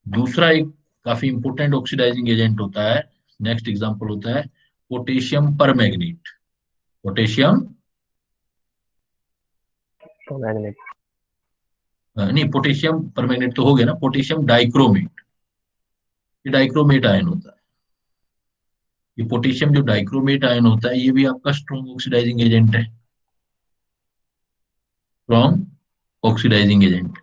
दूसरा एक काफी इंपोर्टेंट ऑक्सीडाइजिंग एजेंट होता है, नेक्स्ट एग्जांपल होता है पोटेशियम परमैंगनेट। पोटेशियम तो मैग्नेट। नहीं, पोटेशियम परमैंगनेट तो हो गया ना, पोटेशियम डाइक्रोमेट, ये डाइक्रोमेट आयन होता है। ये पोटेशियम जो डाइक्रोमेट आयन होता है ये भी आपका स्ट्रॉन्ग ऑक्सीडाइजिंग एजेंट है, स्ट्रॉन्ग ऑक्सीडाइजिंग एजेंट।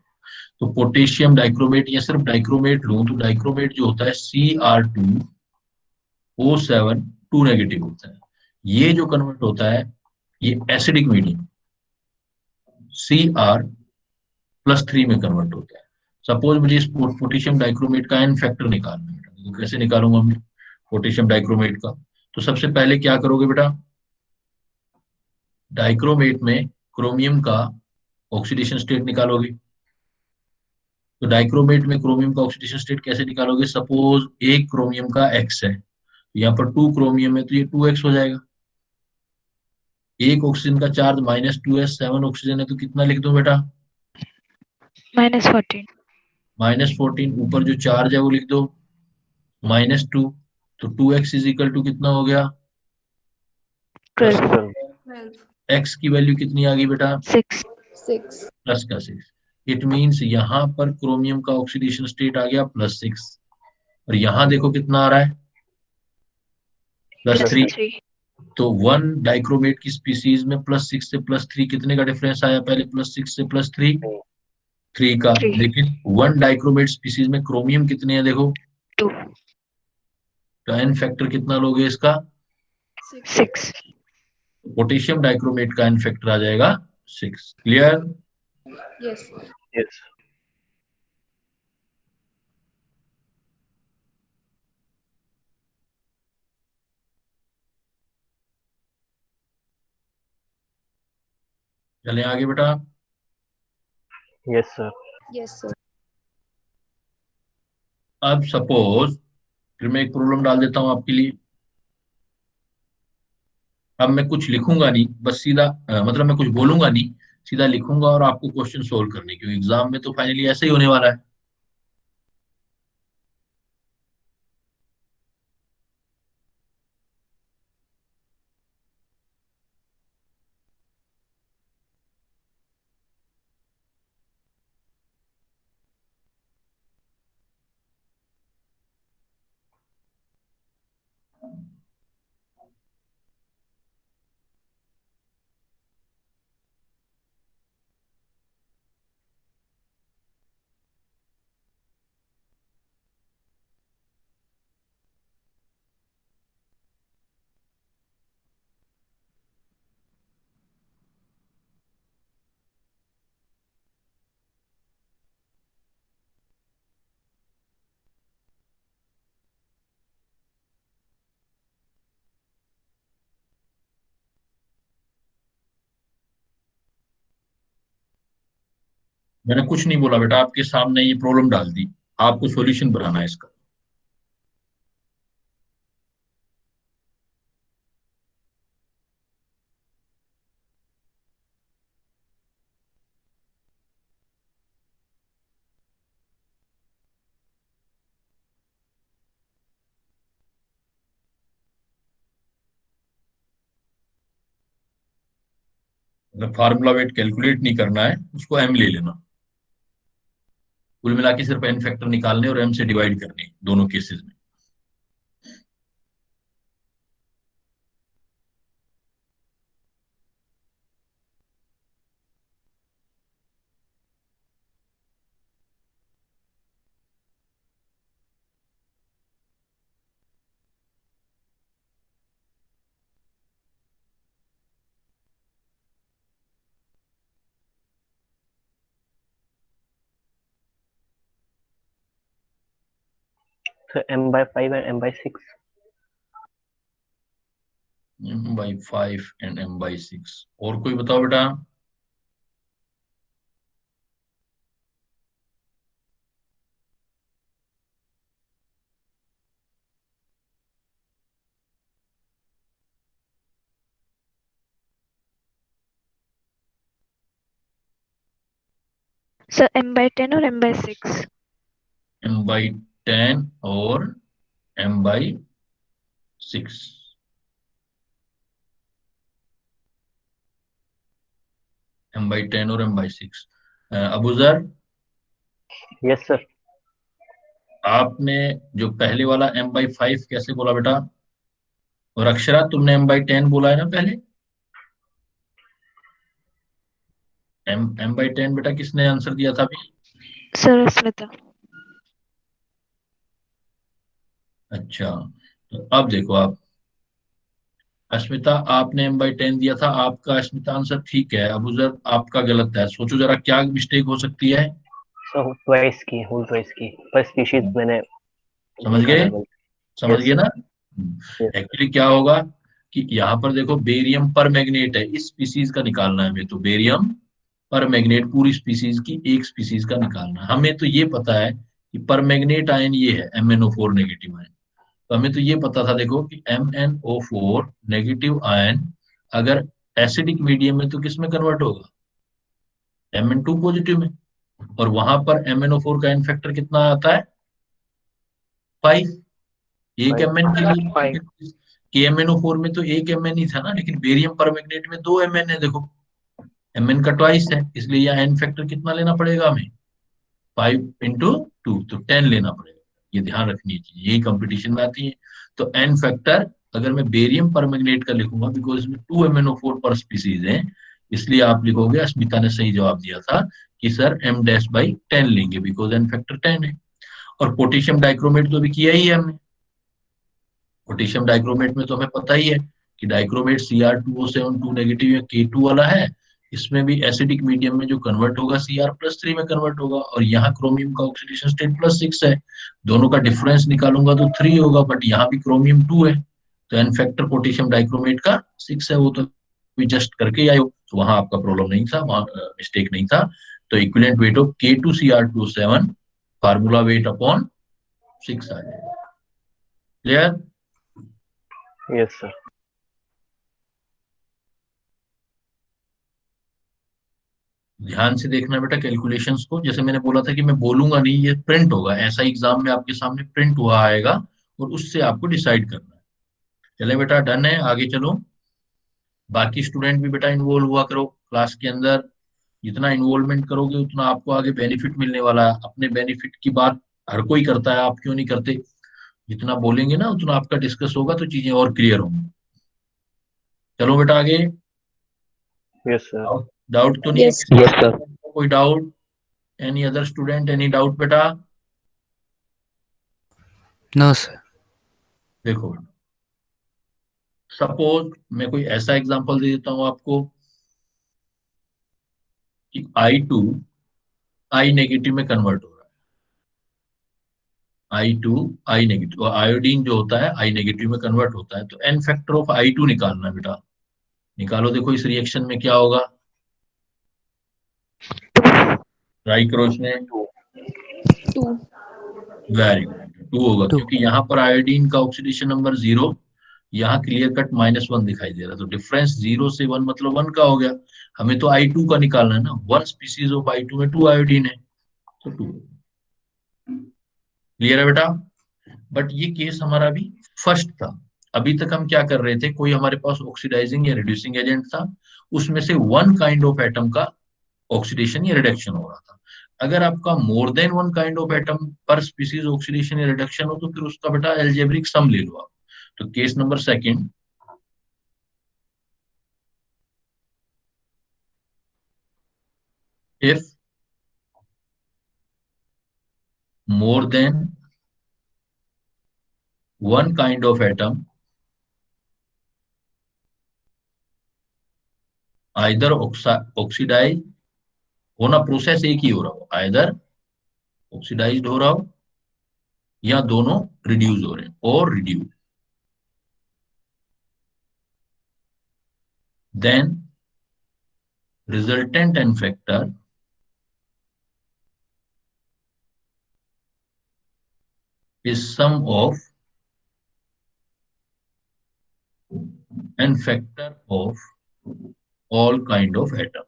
तो पोटेशियम डाइक्रोमेट, या सिर्फ डाइक्रोमेट लूं तो डाइक्रोमेट जो होता है Cr2O7 2 नेगेटिव होता है, ये जो कन्वर्ट होता है ये एसिडिक मीडियम Cr+3 में कन्वर्ट होता है। सपोज मुझे इस पोटेशियम डाइक्रोमेट का एन फैक्टर निकालना है, तो कैसे निकालूंगा मैं पोटेशियम डाइक्रोमेट का? तो सबसे पहले क्या करोगे बेटा, डाइक्रोमेट में क्रोमियम का ऑक्सीडेशन स्टेट निकालोगे। तो डाइक्रोमेट में क्रोमियम का ऑक्सीडेशन स्टेट कैसे निकालोगे, सपोज एक क्रोमियम का x है, तो यहाँ पर 2 क्रोमियम है तो ये 2x हो जाएगा। एक ऑक्सीजन का चार्ज -2 है, 7 ऑक्सीजन है, तो कितना लिख दूं बेटा, -14। -14, ऊपर जो चार्ज है वो लिख दो -2, तो 2x इज इक्वल टू कितना हो गया? 12, 12. x की वैल्यू कितनी आ गई बेटा? 6. 6. +6। इट मीन्स यहाँ पर क्रोमियम का ऑक्सीडेशन स्टेट आ गया +6, और यहाँ देखो कितना आ रहा है, +3। +3. तो वन डाइक्रोमेट की स्पीसीज में +6 से +3 कितने का डिफरेंस आया? पहले +6 से +3, 3 का। 3. लेकिन वन डाइक्रोमेट स्पीसीज में क्रोमियम कितने हैं देखो, 2. तो एन फैक्टर कितना लोगे इसका? 6. पोटेशियम डाइक्रोमेट का एन फैक्टर आ जाएगा 6। क्लियर? Yes. Yes. चले आगे बेटा। Yes, sir. Yes, sir. अब सपोज फिर मैं एक प्रॉब्लम डाल देता हूं आपके लिए। अब मैं कुछ लिखूंगा नहीं, बस सीधा मतलब मैं कुछ बोलूंगा नहीं, सीधा लिखूंगा और आपको क्वेश्चन सोल्व करने, क्योंकि एग्जाम में तो फाइनली ऐसे ही होने वाला है। मैंने कुछ नहीं बोला बेटा, आपके सामने ये प्रॉब्लम डाल दी, आपको सॉल्यूशन बनाना है इसका। अगर फार्मूला वेट कैलकुलेट नहीं करना है, उसको एम ले लेना। कुल मिला के सिर्फ एन फैक्टर निकालने और एम से डिवाइड करने दोनों केसेस में। So M/5 and M/6. m/5 and m/6। और कोई बताओ बेटा। सर M/10 और M/6. m/10 और m/6। m/10 और m/6। Abuzar, Yes, sir. आपने जो पहले वाला m/5 कैसे बोला बेटा? और अक्षरा, तुमने m/10 बोला है ना पहले? m/10 बेटा किसने आंसर दिया था अभी? सर स्मिता. अच्छा, तो अब देखो आप, अस्मिता आपने m/10 दिया था, आपका अस्मिता आंसर ठीक है, अबूजर आपका गलत है। सोचो जरा क्या मिस्टेक हो सकती है। So twice की, whole twice की, पर species मैंने समझ निकाला गए? गलत. समझ Yes, गए sir. ना? Yes. एक्चुअली क्या होगा कि यहाँ पर देखो बेरियम पर मैग्नेट है, इस स्पीसीज का निकालना है हमें, तो बेरियम पर मैग्नेट पूरी स्पीसीज की एक स्पीसीज का निकालना है हमें। तो ये पता है कि पर मैग्नेट आयन ये है MnO4 नेगेटिव आयन। तो हमें तो ये पता था देखो कि MnO4 नेगेटिव आयन अगर एसिडिक मीडियम में तो किस में कन्वर्ट होगा? Mn2 पॉजिटिव में। और वहां पर MnO4 का एन फैक्टर कितना आता है 5। एक Mn के लिए KMnO4 में तो एक Mn ही था ना, लेकिन बेरियम परमैंगनेट में 2 Mn है, देखो Mn का ट्वाइस है, इसलिए यहाँ एन फैक्टर कितना लेना पड़ेगा हमें 5 × 2 तो 10 लेना पड़ेगा। ये ध्यान रखनी चाहिए, यही कंपटीशन में आती है। तो एन फैक्टर अगर मैं बेरियम परमैंगनेट का लिखूंगा, बिकॉज इसमें 2 MnO4 पर स्पीसीज है, इसलिए आप लिखोगे, अस्मिता ने सही जवाब दिया था कि सर M-10 लेंगे, बिकॉज एन फैक्टर 10 है। और पोटेशियम डाइक्रोमेट तो भी किया ही है हमने। पोटेशियम डाइक्रोमेट में तो हमें पता ही है कि डाइक्रोमेट Cr2O7 2 नेगेटिव या K2 वाला है, इसमें भी एसिडिक मीडियम में जो कन्वर्ट होगा Cr+3 में कन्वर्ट होगा, और यहाँ क्रोमियम का ऑक्सीडेशन स्टेट +6 है, दोनों का डिफरेंस निकालूंगा तो 3 होगा, बट यहाँ भी क्रोमियम 2 है, तो एन फैक्टर पोटेशियम डाइक्रोमेट का 6 है, वो तो जस्ट करके ही आए हो, तो वहां आपका प्रॉब्लम नहीं था, वहां मिस्टेक नहीं था। तो equivalent weight of K2Cr2O7 formula weight upon 6 आ जाएगा। क्लियर? Yes sir. ध्यान से देखना बेटा कैलकुलेशंस को, जैसे मैंने बोला था कि मैं बोलूंगा नहीं, ये प्रिंट होगा, ऐसा एग्जाम में आपके सामने प्रिंट हुआ आएगा और उससे आपको डिसाइड करना है। चले बेटा, डन है, आगे चलो। बाकी स्टूडेंट भी बेटा इन्वॉल्व हुआ करो क्लास के अंदर, जितना इन्वॉल्वमेंट करोगे उतना आपको आगे बेनिफिट मिलने वाला है। अपने बेनिफिट की बात हर कोई करता है, आप क्यों नहीं करते? जितना बोलेंगे ना उतना आपका डिस्कस होगा तो चीजें और क्लियर होंगी। चलो बेटा आगे। Yes sir. डाउट तो नहीं है यस किसी यस सर। को? कोई doubt? Any other student, any doubt बेटा? No sir. देखो, सपोज मैं कोई ऐसा एग्जांपल दे देता हूं आपको कि I2 I नेगेटिव में कन्वर्ट हो रहा है, I2 I नेगेटिव, और आयोडीन जो होता है I नेगेटिव में कन्वर्ट होता है, तो एन फैक्टर ऑफ I2 निकालना है बेटा। निकालो, देखो इस रिएक्शन में क्या होगा। ट्राई करो इसमें। 2। वेरी गुड, 2 होगा, 2। क्योंकि यहाँ पर आयोडीन का ऑक्सीडेशन नंबर 0, यहाँ क्लियर कट -1 दिखाई दे रहा है, तो डिफरेंस 0 से 1 मतलब 1 का हो गया। हमें तो I2 का निकालना है ना, 1 स्पीसीज ऑफ I2 में 2 आयोडीन है, तो 2। क्लियर है बेटा? बट ये केस हमारा भी फर्स्ट था। अभी तक हम क्या कर रहे थे, कोई हमारे पास ऑक्सीडाइजिंग या रिड्यूसिंग एजेंट था, उसमें से वन काइंड ऑफ एटम का ऑक्सीडेशन या रिडक्शन हो रहा था। अगर आपका मोर than one kind of atom पर स्पीसीज ऑक्सीडेशन या रिडक्शन हो, तो फिर उसका बेटा एल्जेब्रिक सम ले लो आप। तो case number second, if more than one kind of atom either oxidize, होना प्रोसेस एक ही हो रहा हो, आइदर ऑक्सीडाइज्ड हो रहा हो या दोनों रिड्यूस हो रहे हैं, और reduce, then resultant n factor is sum of n factor of all kind of atom।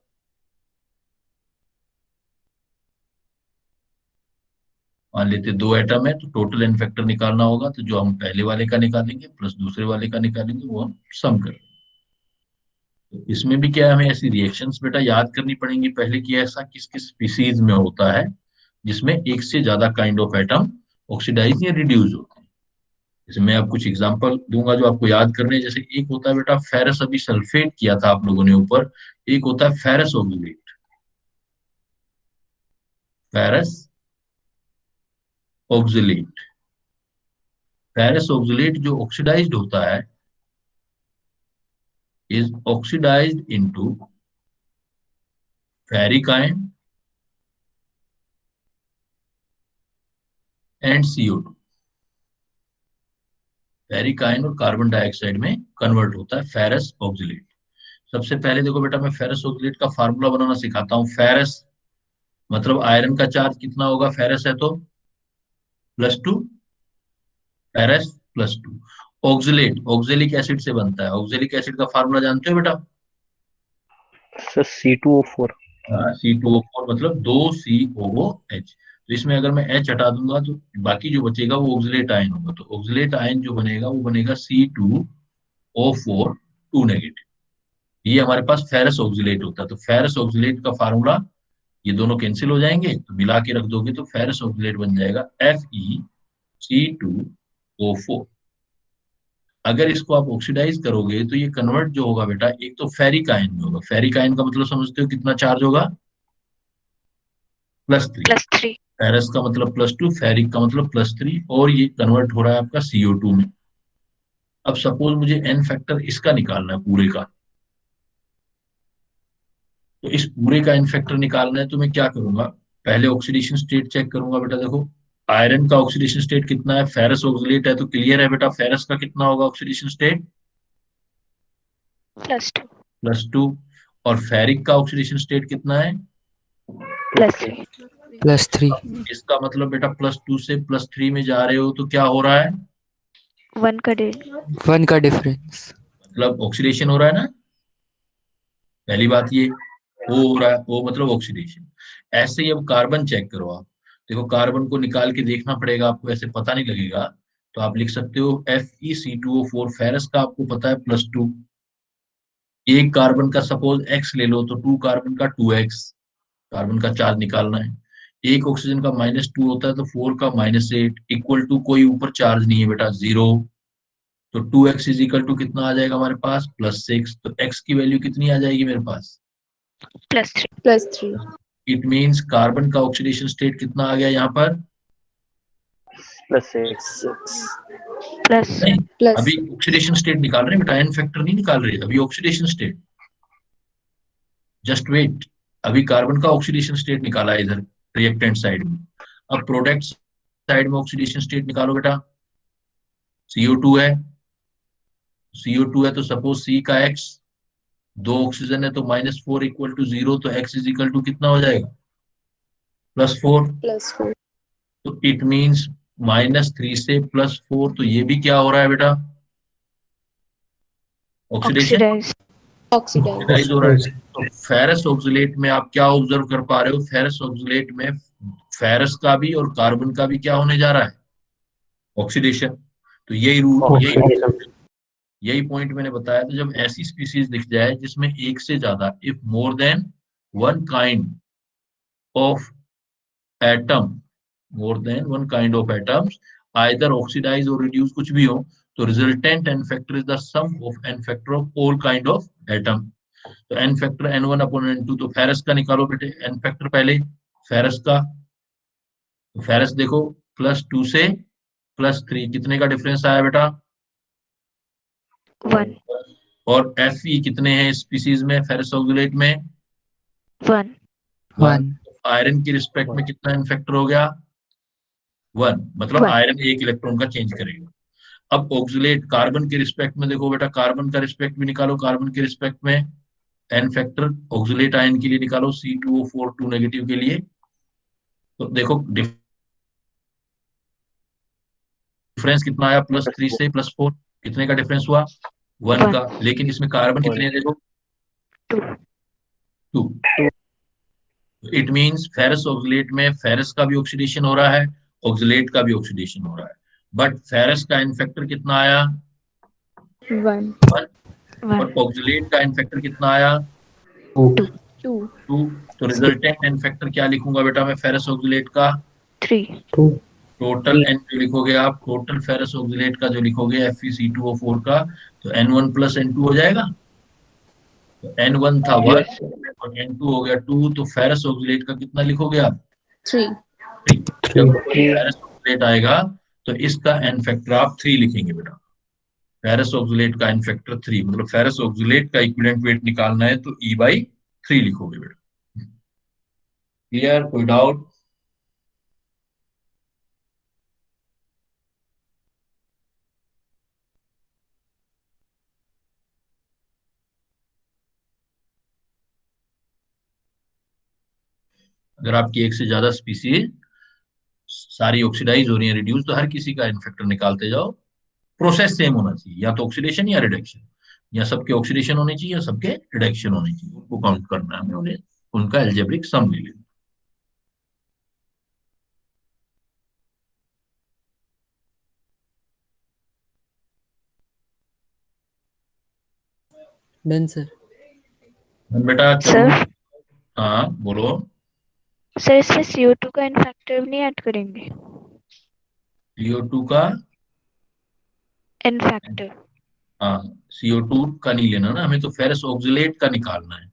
मान लेते दो एटम है, तो टोटल एन फैक्टर निकालना होगा, तो जो हम पहले वाले का निकालेंगे प्लस दूसरे वाले का निकालेंगे, वो हम सम करेंगे। तो इसमें भी क्या है, हमें ऐसी रिएक्शंस बेटा याद करनी पड़ेंगी पहले कि ऐसा किस किस स्पीसीज में होता है जिसमें एक से ज्यादा काइंड ऑफ एटम ऑक्सीडाइज या रिड्यूस होते हैं। जैसे मैं आप कुछ एग्जांपल दूंगा जो आपको याद करने हैं। जैसे एक होता है बेटा फेरस, अभी सल्फेट किया था आप लोगों ने ऊपर, एक होता है ferrous oxalate. Ferrous oxalate, ferrous oxalate जो ऑक्सीडाइज्ड होता है is oxidised into ferric ion and CO2। Ferric ion और कार्बन डाइऑक्साइड में कन्वर्ट होता है फेरस ऑक्सलेट। सबसे पहले देखो बेटा, मैं फेरस ऑक्सलेट का फार्मूला बनाना सिखाता हूँ। फेरस मतलब आयरन का चार्ज कितना होगा, फेरस है तो +2, फेरस +2। ऑक्सलेट ऑक्जेलिक एसिड से बनता है, ऑक्जेलिक एसिड का फार्मूला जानते हो बेटा? Sir C2O4। C2O4 मतलब 2 COOH। तो इसमें अगर मैं H हटा दूंगा तो बाकी जो बचेगा वो ऑक्सीलेट आयन होगा, तो ऑक्सीलेट आयन जो बनेगा वो बनेगा C2O4 2 नेगेटिव। ये हमारे पास फेरस ऑक्सीलेट होता है। तो फेरस ऑक्सीलेट का फार्मूला, ये दोनों कैंसिल हो जाएंगे तो मिला के रख दोगे तो फेरस ऑक्सीलेट बन जाएगा FeC2O4। अगर इसको आप ऑक्सीडाइज करोगे तो ये कन्वर्ट जो होगा बेटा, एक तो फेरिक आयन में होगा। फेरिक आयन का मतलब समझते हो कितना चार्ज होगा? +3। +3। फेरस का मतलब +2, फेरिक का मतलब +3, और ये कन्वर्ट हो रहा है आपका CO2 में। अब सपोज मुझे एन फैक्टर इसका निकालना है पूरे का, तो इस पूरे का एन फैक्टर निकालना है तो मैं क्या करूंगा? पहले ऑक्सीडेशन स्टेट चेक करूंगा बेटा। देखो आयरन का ऑक्सीडेशन स्टेट कितना है? फेरस ऑक्सीलेट है तो क्लियर है बेटा, फेरस का कितना होगा ऑक्सीडेशन स्टेट? +2। +2। और फेरिक का ऑक्सीडेशन स्टेट कितना है? +3। +3। इसका मतलब बेटा +2 से +3 में जा रहे हो तो क्या हो रहा है? 1 का डेल। 1 का डिफरेंस। मतलब ऑक्सीडेशन हो रहा है ना, पहली बात ये। O हो रहा है, O मतलब ऑक्सीडेशन। ऐसे ही अब कार्बन चेक करो आप। देखो कार्बन को निकाल के देखना पड़ेगा आपको, ऐसे पता नहीं लगेगा। तो आप लिख सकते हो FeC2O4। फेरस का आपको पता है +2। एक कार्बन का सपोज X ले लो तो 2 कार्बन का 2X, कार्बन का चार्ज निकालना है। एक ऑक्सीजन का -2 होता है तो 4 का -8 इक्वल टू कोई ऊपर चार्ज नहीं है बेटा, 0। तो 2X इज इक्वल टू कितना आ जाएगा हमारे पास? +6। तो X की वैल्यू कितनी आ जाएगी मेरे पास? +3। +3। इट मीन्स कार्बन का ऑक्सीडेशन स्टेट कितना आ गया यहाँ पर? +6। 6 प्लस। नहीं, प्लस अभी ऑक्सीडेशन स्टेट निकाल रहे हैं बेटा, एन फैक्टर नहीं निकाल रहे, अभी ऑक्सीडेशन स्टेट। जस्ट वेट, अभी कार्बन का ऑक्सीडेशन स्टेट निकाला है इधर रिएक्टेंट साइड में। अब प्रोडक्ट साइड में ऑक्सीडेशन स्टेट निकालो बेटा। CO2 है, CO2 है तो सपोज C का X, 2 ऑक्सीजन है तो -4 इक्वल टू 0, तो X इज इक्वल टू कितना हो जाएगा? +4। +4 तो इट मीन्स -3 से +4, तो ये भी क्या हो रहा है बेटा? Oxidation oxidise. ऑक्सीडाइज। ऑक्सीडाइज हो रहा है। तो फेरस ऑक्सीलेट में आप क्या ऑब्जर्व कर पा रहे हो? फेरस ऑक्सीलेट में फेरस का भी और कार्बन का भी क्या होने जा रहा है? ऑक्सीडेशन। तो यही रूल, यही पॉइंट मैंने बताया था। जब ऐसी स्पीसीज दिख जाए जिसमें एक से ज्यादा, if more than one kind of atom, more than one kind of atoms either oxidise और रिड्यूस, कुछ भी हो, तो resultant n factor is the sum of N factor of all kind of atom. तो N factor N1 upon N2। तो फेरस का निकालो बेटे एन फैक्टर पहले, फेरस का। तो फेरस देखो +2 से +3 कितने का डिफरेंस आया बेटा? 1। और Fe कितने हैं स्पीसीज में फेरस ऑक्सीलेट में? 1। 1। 1। आयरन की रिस्पेक्ट में कितना एन फैक्टर हो गया? 1। मतलब 1। आयरन एक इलेक्ट्रॉन का चेंज करेगा। अब ऑक्सीलेट कार्बन के रिस्पेक्ट में देखो बेटा, कार्बन का रिस्पेक्ट भी निकालो। कार्बन के रिस्पेक्ट में एन फैक्टर ऑक्सीलेट आयन के लिए निकालो, C2O4 2 नेगेटिव के लिए। तो देखो डिफरेंस कितना आया? +3 से +4, कितने का डिफरेंस हुआ? 1 का। लेकिन इसमें कार्बन कितने हैं देखो? 2। 2। इट मींस फेरस ऑक्सीलेट में फेरस का भी ऑक्सीडेशन हो रहा है, ऑक्सीलेट का भी ऑक्सीडेशन हो रहा है। बट फेरस का एन फैक्टर कितना आया? 1 1। 1। और ऑक्सीलेट का एन फैक्टर कितना आया? 2। 2 2। तो रिजल्टेंट एन फैक्टर क्या लिखूंगा बेटा मैं फेरस ऑक्सीलेट का? 3। टोटल एन जो लिखोगे आप, टोटल फेरस ऑक्सीलेट का जो लिखोगे FeC2O4 का, तो N1 + N2 हो जाएगा। तो N1 था 1 और N2 हो गया 2, तो फेरस ऑक्सीलेट का कितना लिखोगे आप? 3 3। जब फेरस ऑक्सीलेट आएगा तो इसका एन फैक्टर आप 3 लिखेंगे बेटा। फेरस ऑक्सीलेट का एन फैक्टर 3, मतलब फेरस ऑक्सीलेट का इक्विवेलेंट वेट निकालना है तो E/3 लिखोगे बेटा। क्लियर? कोई डाउट? अगर आपकी एक से ज्यादा स्पीसीज सारी ऑक्सीडाइज हो रही है, रिड्यूस, तो हर किसी का एन फैक्टर निकालते जाओ। प्रोसेस सेम होना चाहिए, या तो ऑक्सीडेशन या रिडक्शन, या सबके ऑक्सीडेशन होने चाहिए या सबके रिडक्शन होने चाहिए, उनको काउंट करना है हमें उन्हें। उनका एल्जेब्रिक सम ले लेना। Done sir. बेटा चलो। सर हाँ बोलो। सर इसमें CO2 का n फैक्टर नहीं ऐड करेंगे? CO2 का n फैक्टर। हाँ CO2 का नहीं लेना ना, हमें तो फेरस ऑक्सलेट का निकालना है।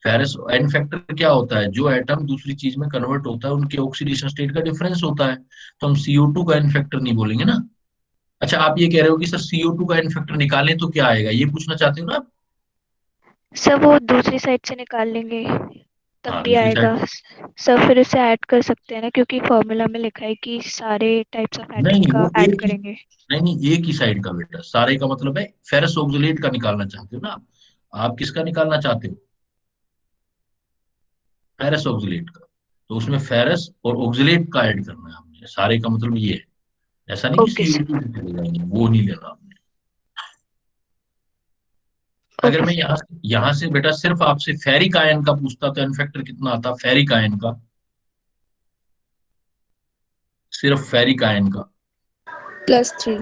फेरस एन फैक्टर क्या होता है, जो एटम दूसरी चीज में कन्वर्ट होता है उनके ऑक्सीडेशन स्टेट का डिफरेंस होता है। तो हम CO2 का एन फैक्टर नहीं बोलेंगे ना। अच्छा आप ये कह रहे हो कि सर CO2 का एन फैक्टर निकालें तो क्या आएगा, ये पूछना चाहते हो ना आप? सर वो दूसरी साइड से निकाल लेंगे तब हाँ भी दूसरी आएगा। साइड। सर फिर उसे ऐड कर सकते हैं ना, क्योंकि फॉर्मूला में लिखा है कि सारे टाइप्स ऑफ एटम नहीं का वो ऐड एक ही, करेंगे। नहीं नहीं एक ही साइड का बेटा, सारे का मतलब है फेरस ऑक्सलेट का निकालना चाहते हो ना आप किसका निकालना चाहते हो? फेरस ऑक्सलेट का। तो उसमें फेरस और ऑक्सलेट का ऐड करना है हमने, सारे का मतलब ये है। ऐसा नहीं कि ओके CO2 सर। से चले जाएंगे, वो नहीं लेना हमने। अगर ओके मैं सर। यहाँ से बेटा सिर्फ आपसे फेरिक आयन का पूछता तो एन फैक्टर कितना आता, फेरिक आयन का, सिर्फ फेरिक आयन का? +3।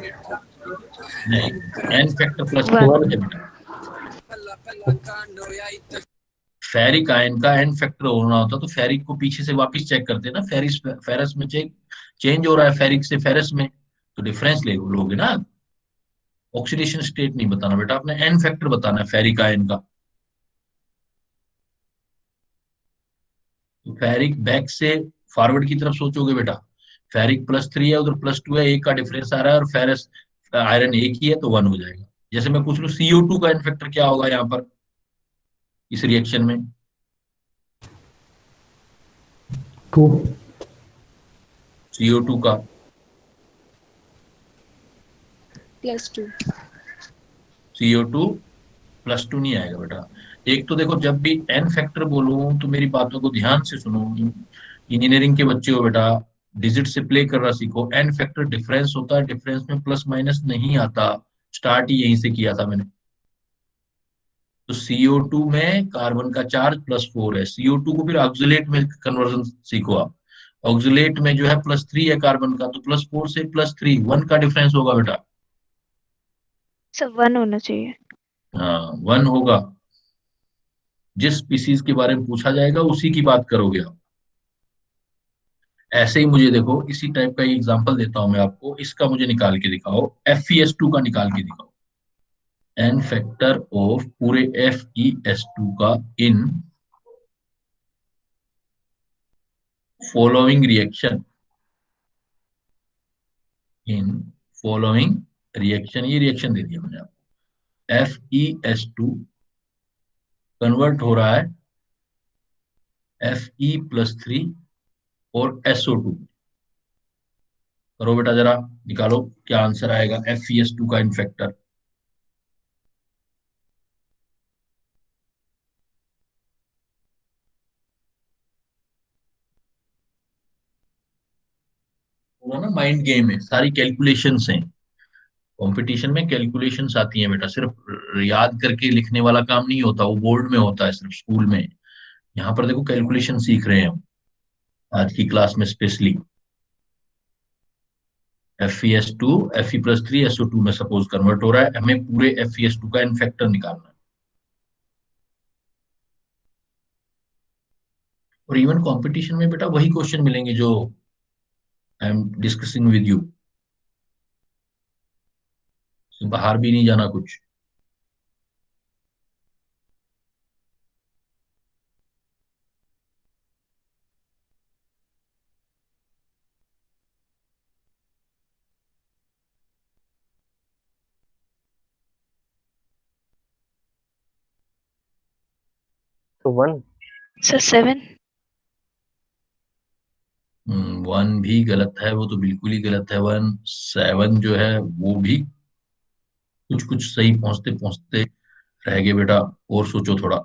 नहीं, एन फैक्टर प्लस थ्री 1। है बेटा। फेरिक आयन का एन फैक्टर होना होता तो फेरिक को पीछे से वापस चेक करते ना, फेरिस फेरस में चेंज हो रहा है फेरिक से फेरस में, तो डिफरेंस ले लोगे ना। ऑक्सीडेशन स्टेट नहीं बताना बेटा, आपने एन फैक्टर बताना है फेरिक आयन का। तो फेरिक बैक से फॉरवर्ड की तरफ सोचोगे बेटा, फेरिक +3 है, उधर +2 है, एक का डिफरेंस आ रहा है, और फेरस आयरन एक ही है तो 1 हो जाएगा। जैसे मैं पूछ लूं CO2 का एन फैक्टर क्या होगा यहाँ पर इस रिएक्शन में? 2। CO2 का +2। CO2 +2 नहीं आएगा बेटा। एक तो देखो, जब भी एन फैक्टर बोलूं तो मेरी बातों को ध्यान से सुनो। इंजीनियरिंग के बच्चे हो बेटा, डिजिट से प्ले करना सीखो। एन फैक्टर डिफरेंस होता है, डिफरेंस में प्लस माइनस नहीं आता। स्टार्ट ही यहीं से किया था मैंने। तो CO2 में कार्बन का चार्ज +4 है, CO2 को फिर ऑक्सलेट में कन्वर्जन सीखो आप। ऑक्सलेट में जो है +3 है कार्बन का, तो +4 से +3 1 का डिफरेंस होगा बेटा। सर 1 होना चाहिए। हाँ 1 होगा। जिस स्पीसीज के बारे में पूछा जाएगा उसी की बात करोगे आप। ऐसे ही मुझे देखो, इसी टाइप का एग्जांपल देता हूं मैं आपको, इसका मुझे निकाल के दिखाओ, FeS2 का निकाल के दिखाओ। एन फैक्टर ऑफ पूरे FeS2 का in following reaction, in following reaction, ये रिएक्शन दे दिया मैंने आपको। FeS2 कन्वर्ट हो रहा है Fe+3 और SO2। करो बेटा जरा, निकालो क्या आंसर आएगा FeS2 का इन फैक्टर। पूरा ना माइंड गेम है, सारी कैलकुलेशंस हैं। कंपटीशन में कैलकुलेशंस आती हैं बेटा, सिर्फ याद करके लिखने वाला काम नहीं होता, वो बोर्ड में होता है सिर्फ, स्कूल में। यहाँ पर देखो कैलकुलेशन सीख रहे हैं हम आज की क्लास में स्पेशली। FeS2 Fe+3 SO2 में सपोज कन्वर्ट हो रहा है, हमें पूरे FeS2 का इन फैक्टर निकालना है। और इवन कंपटीशन में बेटा वही क्वेश्चन मिलेंगे जो I am discussing with you, बाहर भी नहीं जाना कुछ। तो 1। सर 7। 1 भी गलत है, वो तो बिल्कुल ही गलत है। 7 जो है वो भी कुछ कुछ सही पहुंचते पहुंचते रह गए बेटा। और सोचो थोड़ा,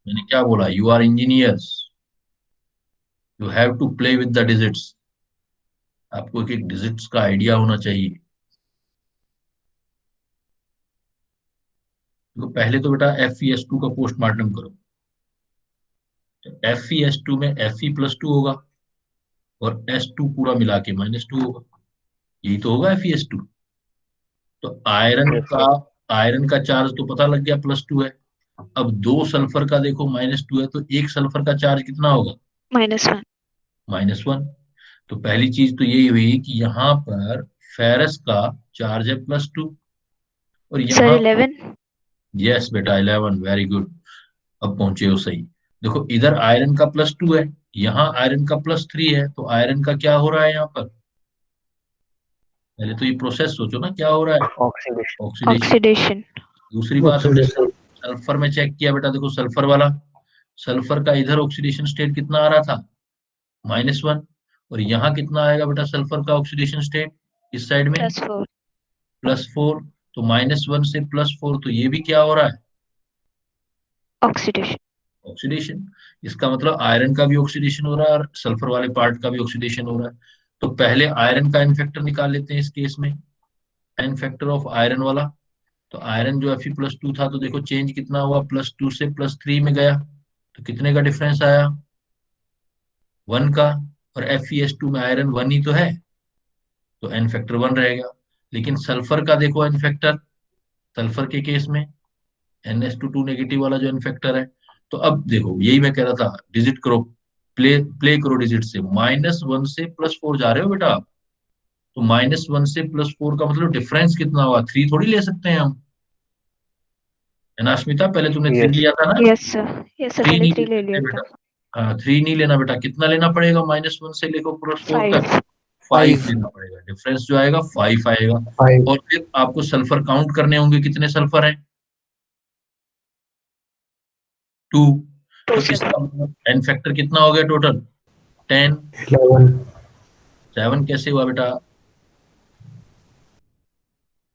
मैंने क्या बोला, you are engineers, you have to play with the digits. आपको एक एक डिजिट्स का आइडिया होना चाहिए। तो पहले तो बेटा FeS2 का पोस्टमार्टम करो। FeS2 में Fe+2 होगा और S2 पूरा मिला के -2 होगा, यही तो होगा FeS2। तो Yes, sir. आयरन का चार्ज तो पता लग गया +2 है। अब 2 सल्फर का देखो -2 है, तो एक सल्फर का चार्ज कितना होगा? -1 -1। तो पहली चीज तो यही हुई कि यहाँ पर फेरस का चार्ज है +2 और सर यहाँ 11 यस बेटा 11, वेरी गुड, अब पहुंचे हो सही। देखो इधर आयरन का +2 है, यहाँ आयरन का +3 है, तो आयरन का क्या हो रहा है यहाँ पर? पहले तो ये प्रोसेस सोचो ना, क्या हो रहा है? Oxidation. ऑक्सीडेशन। ऑक्सीडेशन दूसरी बात हमने सल्फर में चेक किया बेटा, देखो सल्फर वाला, सल्फर का इधर ऑक्सीडेशन स्टेट कितना आ रहा था? -1। और यहाँ कितना आएगा बेटा सल्फर का ऑक्सीडेशन स्टेट इस साइड में? +4 +4। तो -1 से +4, तो ये भी क्या हो रहा है? ऑक्सीडेशन। ऑक्सीडेशन। इसका मतलब आयरन का भी ऑक्सीडेशन हो रहा है और सल्फर वाले पार्ट का भी ऑक्सीडेशन हो रहा है। तो पहले आयरन का एन फैक्टर निकाल लेते हैं इस केस में, एन फैक्टर ऑफ आयरन वाला। तो आयरन जो Fe+2 था, तो देखो चेंज कितना हुआ, +2 से +3 में गया, तो कितने का डिफरेंस आया? 1 का। और FeS2 में आयरन 1 ही तो है, तो एन फैक्टर 1 रहेगा। लेकिन सल्फर का देखो एन फैक्टर, सल्फर के केस में NH2 नेगेटिव वाला जो एन फैक्टर है। तो अब देखो यही मैं कह रहा था, डिजिट करो, प्ले करो डिजिट से, -1 से +4 जा रहे हो बेटा आप। तो -1 से +4 का मतलब डिफरेंस कितना हुआ? 3 थोड़ी ले सकते हैं हम, है ना अस्मिता? पहले तुमने 3 Yes. लिया था ना? यस सर 3 मैंने नहीं ले 3 ले लिया सकते था। बेटा। हाँ 3 नहीं लेना बेटा, कितना लेना पड़ेगा -1 से लेकर +4 तक? 5 5 5 लेना पड़ेगा, डिफरेंस जो आएगा 5 आएगा। 5 और फिर आपको सल्फर काउंट करने होंगे, कितने सल्फर हैं? 2। टू तो सर इसका मतलब एन फैक्टर कितना हो गया टोटल? 10। 11 7 कैसे हुआ बेटा?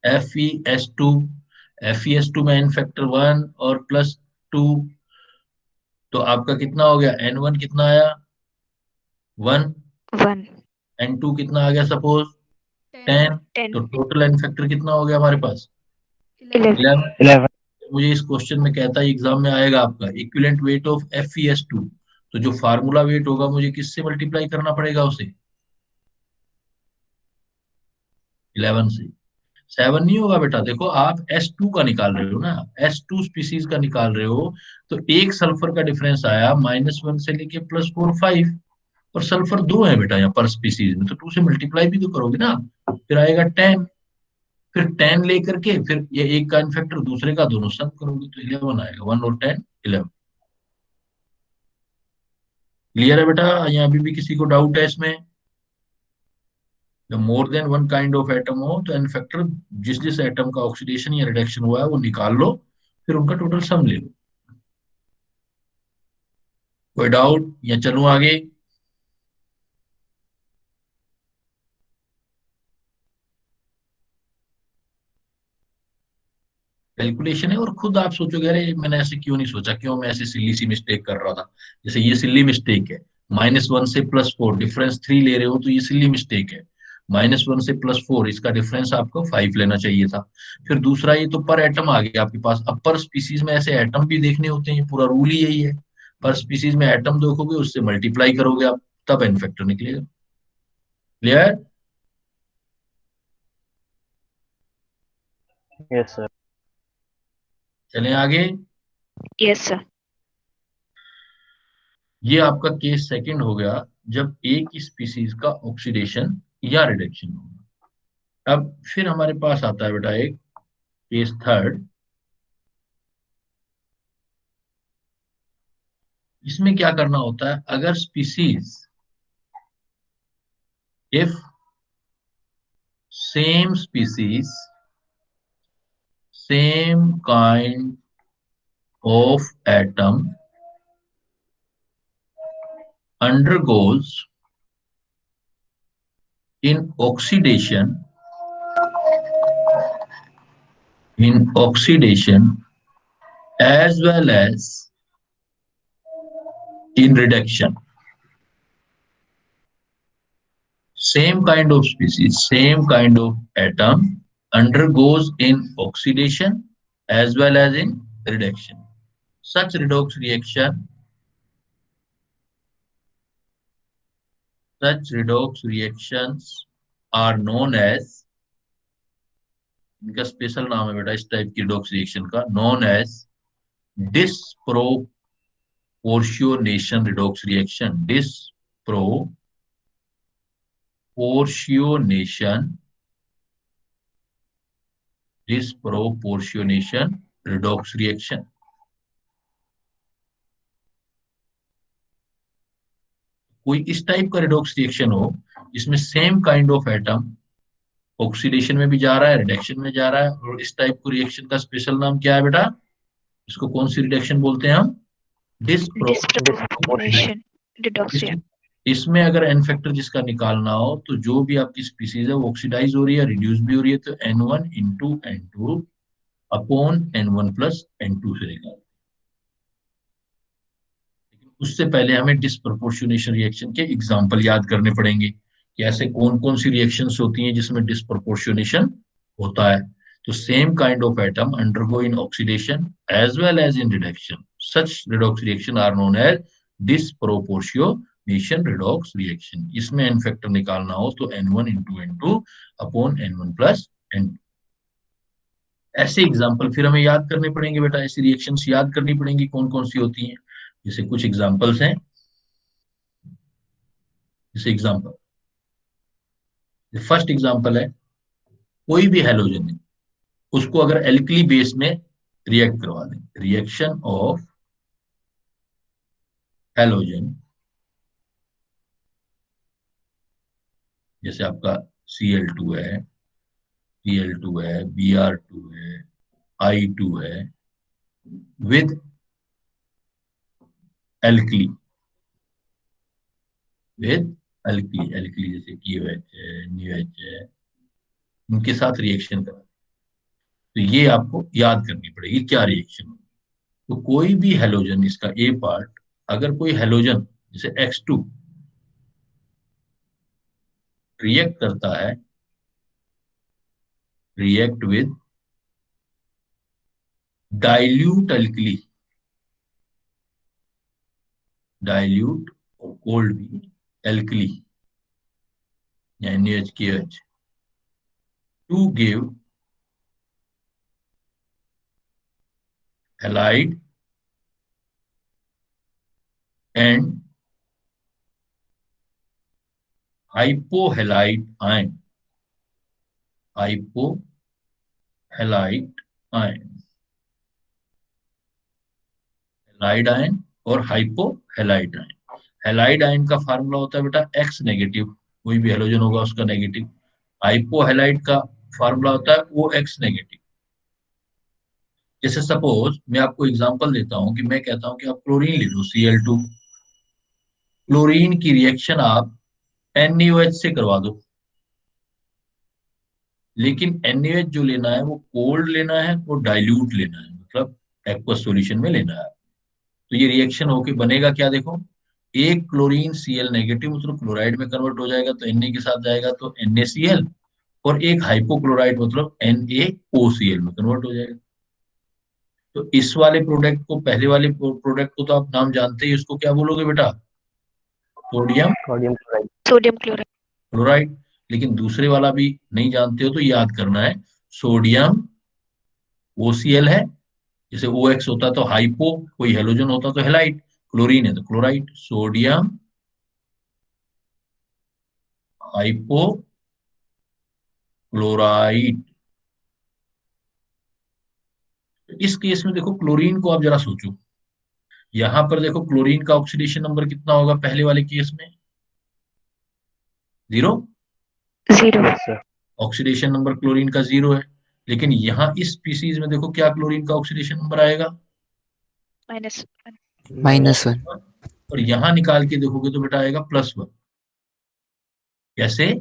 FeS2 में एन फैक्टर 1 और +2, तो आपका कितना हो गया? N1 कितना आया? 1। 1 N2 कितना आ गया सपोज? 10। 10 तो टोटल एन फैक्टर कितना हो गया हमारे पास? 11 11। 11. मुझे इस क्वेश्चन में कहता है एग्जाम में आएगा आपका इक्विवेलेंट वेट ऑफ FeS2, तो जो फार्मूला वेट होगा मुझे किससे मल्टीप्लाई करना पड़ेगा उसे? 11 से। 7 नहीं होगा बेटा, देखो आप S2 का निकाल रहे हो ना, S2 स्पीसीज का निकाल रहे हो, तो एक सल्फर का डिफरेंस आया -1 से लेके +4 5, और सल्फर 2 है बेटा यहाँ पर स्पीसीज में, तो 2 से मल्टीप्लाई भी तो करोगे ना, फिर आएगा 10। फिर 10 लेकर के फिर ये एक का इनफैक्टर दूसरे का, दोनों सम करोगे तो 11 आएगा, 1 और 10 11। क्लियर है बेटा? यहाँ अभी भी किसी को डाउट है इसमें? जब मोर than one kind of atom हो तो एन फैक्टर जिस जिस एटम का ऑक्सीडेशन या रिडक्शन हुआ है वो निकाल लो, फिर उनका टोटल सम ले लो। कोई डाउट या चलूं आगे? कैलकुलेशन है, और खुद आप सोचोगे अरे मैंने ऐसे क्यों नहीं सोचा, क्यों मैं ऐसे सिल्ली सी मिस्टेक कर रहा था। जैसे ये सिल्ली मिस्टेक है, -1 से +4 डिफरेंस 3 ले रहे हो, तो ये सिल्ली मिस्टेक है। -1 से +4 इसका डिफरेंस आपको 5 लेना चाहिए था। फिर दूसरा, ये तो पर एटम आ गया आपके पास, अब पर स्पीसीज में ऐसे एटम भी देखने होते हैं, पूरा रूल ही यही है। पर स्पीसीज में एटम देखोगे, उससे मल्टीप्लाई करोगे आप, तब एन फैक्टर निकलेगा। क्लियर? Yes, sir. चलें आगे। यस सर ये आपका केस सेकंड हो गया, जब एक ही स्पीसीज का ऑक्सीडेशन या रिडक्शन होगा। अब फिर हमारे पास आता है बेटा एक केस थर्ड। इसमें क्या करना होता है, अगर species if same species same kind of atom undergoes in oxidation as well as in reduction. Same kind of species, same kind of atom undergoes in oxidation as well as in reduction. Such redox reactions are known as, इनका स्पेशल नाम है बेटा इस टाइप की रिडॉक्स रिएक्शन का, known as disproportionation redox reaction. Disproportionation redox reaction. कोई इस टाइप का रिडॉक्स रिएक्शन हो जिसमें same kind of atom oxidation में भी जा रहा है, रिडक्शन में जा रहा है, और इस टाइप को रिएक्शन का स्पेशल नाम क्या है बेटा? इसको कौन सी रिडक्शन बोलते हैं हम? Disproportion redox reaction. इसमें अगर एन फैक्टर जिसका निकालना हो तो जो भी आपकी स्पीसीज है वो ऑक्सीडाइज हो रही है, रिड्यूस भी हो रही है, तो N1 into N2 upon N1 plus N2 से निकाल. लेकिन उससे पहले हमें डिस्प्रोपोर्शनेशन रिएक्शन के एग्जाम्पल याद करने पड़ेंगे कि ऐसे कौन कौन सी रिएक्शंस होती हैं जिसमें डिस्प्रोपोर्शनेशन होता है. तो same kind of atom undergo in oxidation as well as in reduction. Such redox reaction are known as disproportionation redox reaction. इसमें एन फैक्टर निकालना हो तो N1 into N2 upon N1 plus N2. ऐसे एग्जाम्पल फिर हमें याद करने पड़ेंगे बेटा, ऐसी रिएक्शंस याद करनी पड़ेंगी कौन कौन सी होती हैं. जैसे कुछ एग्जाम्पल्स हैं. जैसे एग्जाम्पल, फर्स्ट एग्जाम्पल है, कोई भी हैलोजन है उसको अगर एल्कली बेस में रिएक्ट करवा दें, रिएक्शन ऑफ हैलोजन, जैसे आपका Cl2 है, Cl2 है, Br2 है, I2 है, विद एल्कली, एल्कली जैसे KOH है, NiOH है, उनके साथ रिएक्शन करा. तो ये आपको याद करनी पड़ेगी क्या रिएक्शन. तो कोई भी हैलोजन, इसका ए पार्ट, अगर कोई हैलोजन जैसे X2 रिएक्ट करता है, react with dilute alkali, dilute और कोल्ड भी एल्कली या NaHKH to give halide and hypohalite ion, hypohalite ion, halide ion और hypohalite ion. हैलाइड आयन का फार्मूला होता है बेटा X नेगेटिव, कोई भी हेलोजन होगा उसका नेगेटिव. हाइपोहैलाइड का फार्मूला होता है OX नेगेटिव. जैसे सपोज मैं आपको एग्जांपल देता हूं कि मैं कहता हूं कि आप क्लोरीन ले लो, Cl2. क्लोरीन की रिएक्शन आप NaOH से करवा दो, लेकिन NaOH जो लेना है वो कोल्ड लेना है, वो डाइल्यूट लेना है, मतलब एक्वस सॉल्यूशन में लेना है. तो ये रिएक्शन होके बनेगा क्या, देखो, एक क्लोरीन Cl नेगेटिव मतलब क्लोराइड में कन्वर्ट हो जाएगा तो Na के साथ जाएगा तो NaCl, और एक हाइपोक्लोराइड मतलब NaOCl में कन्वर्ट हो जाएगा. तो इस वाले प्रोडक्ट को, पहले वाले प्रोडक्ट को तो आप नाम जानते ही, उसको क्या बोलोगे बेटा? Sodium chloride. लेकिन दूसरे वाला भी नहीं जानते हो तो याद करना है, सोडियम OCl है, जैसे OX होता तो हाइपो, कोई हेलोजन होता तो हेलाइड, क्लोरीन है तो क्लोराइड. Sodium hypo chloride. इस केस में देखो क्लोरीन को आप जरा सोचो, यहां पर देखो क्लोरीन का ऑक्सीडेशन नंबर कितना होगा पहले वाले केस में? 0. ऑक्सीडेशन नंबर क्लोरीन का 0 है. लेकिन यहाँ इस स्पीसीज में देखो क्या क्लोरीन का ऑक्सीडेशन नंबर आएगा? -1. और यहाँ निकाल के देखोगे तो बेटा आएगा +1. कैसे?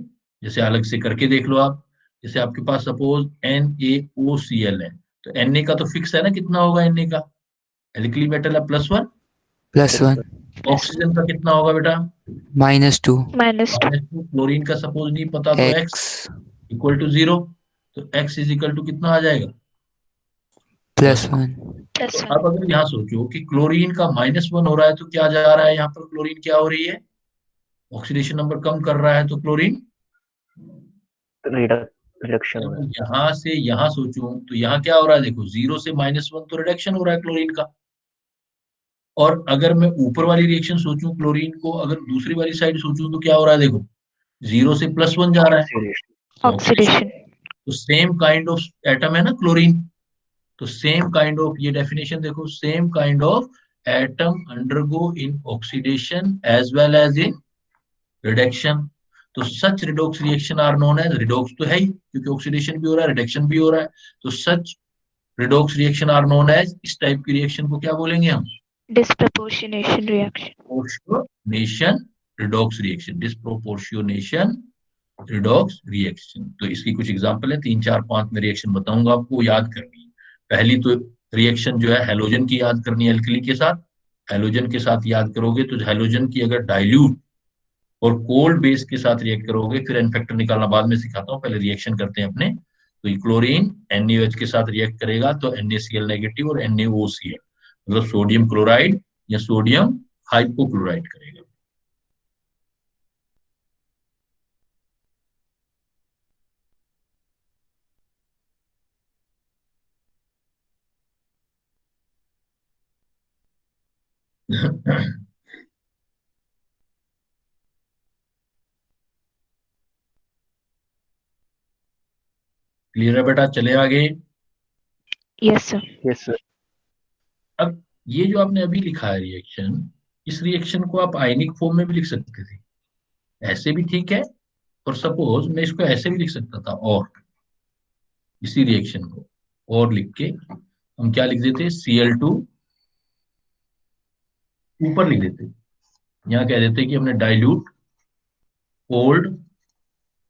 जैसे अलग से करके देख लो आप. जैसे आपके पास सपोज NaOCl है, तो Na का तो फिक्स है ना, कितना होगा Na का? एल्कली मेटल है +1. +1. ऑक्सीजन का कितना होगा बेटा? -2. -2. क्लोरीन का सपोज नहीं पता तो X X. Equal to 0. तो X इज इक्वल टू कितना आ जाएगा? +1. +1. अब अगर यहाँ सोचो कि क्लोरीन का -1 हो रहा है तो क्या जा रहा है यहाँ पर, क्लोरीन क्या हो रही है, ऑक्सीडेशन नंबर कम कर रहा है, तो क्लोरीन रिडक्शन हो रहा है। यहाँ से यहाँ सोचूं तो यहाँ क्या हो रहा है, देखो 0 से -1 तो रिडक्शन हो रहा है क्लोरीन का। और अगर मैं ऊपर वाली रिएक्शन सोचूं क्लोरीन को, अगर दूसरी वाली साइड सोचूं तो क्या हो रहा है, देखो 0 से +1 जा रहा है, ऑक्सीडेशन। तो ऑक्सीडेशन. तो सेम काइंड ऑफ एटम है ना क्लोरीन, तो सेम काइंड ऑफ, ये डेफिनेशन देखो, same kind of atom undergo in oxidation as well as in reduction. तो such redox reaction are known as, redox तो है ही क्योंकि ऑक्सीडेशन भी हो रहा है रिडक्शन भी हो रहा है, तो such redox reaction are known as, इस टाइप की रिएक्शन को क्या बोलेंगे हम, disproportionation reaction. Disproportionation redox reaction, disproportionation redox reaction. तो इसकी कुछ एग्जांपल है, 3 4 5 में रिएक्शन बताऊंगा आपको, याद करनी है। पहली तो रिएक्शन जो है हेलोजन की याद करनी है, एल्कली के साथ, हेलोजन के साथ याद करोगे तो हेलोजन की अगर डाइल्यूट और कोल्ड बेस के साथ रिएक्ट करोगे, फिर एन फैक्टर निकालना बाद में सिखाता हूँ, पहले रिएक्शन करते हैं अपने। तो ये क्लोरीन NaOH के साथ रिएक्ट करेगा तो NaCl नेगेटिव और NaOCl, मतलब सोडियम क्लोराइड या सोडियम हाइपोक्लोराइड करेगा। क्लियर है बेटा, चले आगे। Yes sir. Yes sir. अब ये जो आपने अभी लिखा है रिएक्शन, इस रिएक्शन को आप आयनिक फॉर्म में भी लिख सकते थे, ऐसे भी ठीक है, और सपोज मैं इसको ऐसे भी लिख सकता था, और इसी रिएक्शन को और लिख के हम क्या लिख देते, Cl2 ऊपर लिख देते, यहाँ कह देते कि हमने डाइल्यूट कोल्ड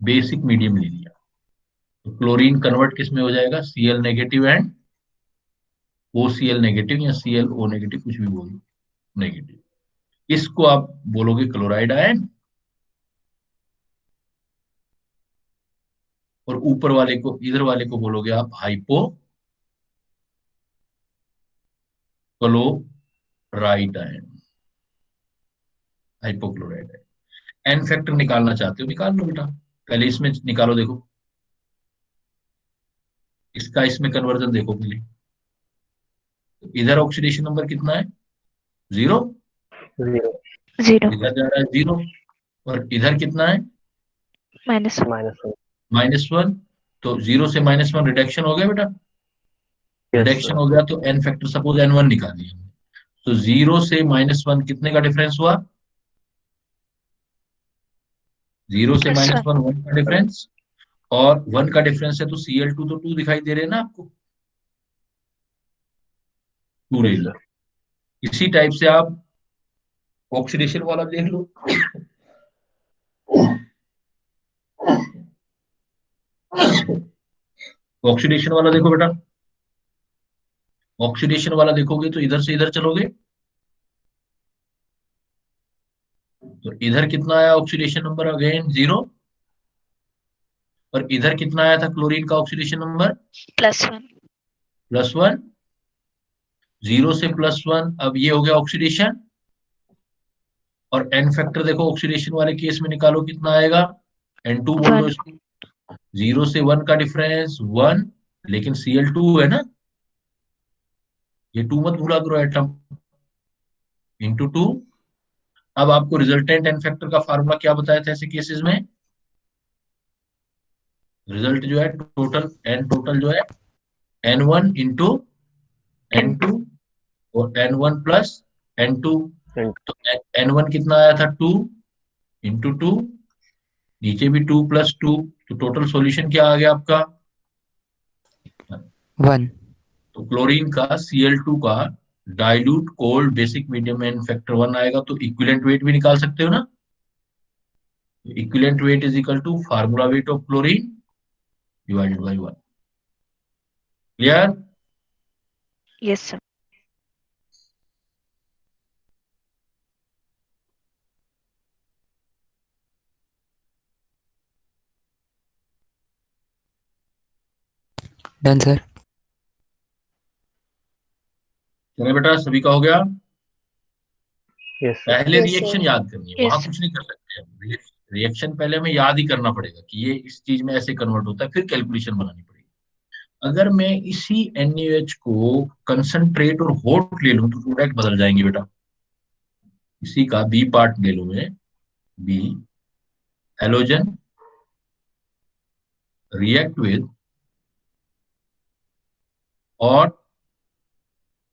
बेसिक मीडियम ले लिया, तो क्लोरीन कन्वर्ट किस में हो जाएगा, Cl negative and OCl negative, या ClO नेगेटिव, कुछ भी बोलो, नेगेटिव। इसको आप बोलोगे क्लोराइड आयन, और ऊपर वाले को, इधर वाले को बोलोगे आप hypo chloride ion, hypochloride ion. N factor निकालना चाहते हो निकाल लो बेटा, पहले इसमें निकालो, देखो इसका इसमें कन्वर्जन देखो पहले, तो इधर ऑक्सीडेशन नंबर कितना है, 0, 0 0. इधर जा रहा है 0, और इधर कितना है, -1. -1। -1, तो 0 से -1 रिडक्शन हो गया बेटा, यस रिडक्शन सर। हो गया तो एन फैक्टर सपोज N1 निकाल लिया, तो 0 से -1 कितने का डिफरेंस हुआ, 0 से +1. -1 1 का डिफरेंस, और 1 का डिफरेंस है तो Cl2 तो 2 दिखाई दे रहे हैं ना आपको, 2 ले यस लिया। सर। इसी टाइप से आप ऑक्सीडेशन वाला देख लो, ऑक्सीडेशन वाला देखो बेटा, ऑक्सीडेशन वाला देखोगे तो इधर से इधर चलोगे, तो इधर कितना आया ऑक्सीडेशन नंबर, अगेन 0, और इधर कितना आया था क्लोरीन का ऑक्सीडेशन नंबर, +1. +1, 0 से +1, अब ये हो गया ऑक्सीडेशन, और एन फैक्टर देखो ऑक्सीडेशन वाले केस में निकालो कितना आएगा, N2 बोल दो 1. इसको, 0 से 1 का डिफरेंस 1, लेकिन Cl2 है ना, ये 2 मत भूला करो, एटम इंटू 2। अब आपको रिजल्टेंट एन फैक्टर का फार्मूला क्या बताया था ऐसे केसेस में, रिजल्ट जो है टोटल, एन टोटल जो है N1 इंटू N2 और N1 प्लस N2, तो N1 कितना आया था 2 इंटू 2, नीचे भी 2 + 2, तो टोटल सॉल्यूशन क्या आ गया आपका, 1. तो क्लोरीन का Cl2 का dilute cold basic medium N factor 1 आएगा, तो इक्विवेलेंट वेट भी निकाल सकते हो ना, equivalent weight is equal to formula weight of chlorine divided by 1। Clear. Yes sir. Done, sir. चलो बेटा, सभी का हो गया। Yes sir. पहले Yes, रिएक्शन sir. याद करनी है, वहां यस कुछ नहीं कर सकते हम। रिएक्शन पहले हमें याद ही करना पड़ेगा कि ये इस चीज में ऐसे कन्वर्ट होता है, फिर कैलकुलेशन बनानी पड़ेगी। अगर मैं इसी NaOH को कंसंट्रेट और हॉट ले लूं तो प्रोडक्ट बदल जाएंगे बेटा। इसी का बी पार्ट ले लूं मैं, B halogen react with or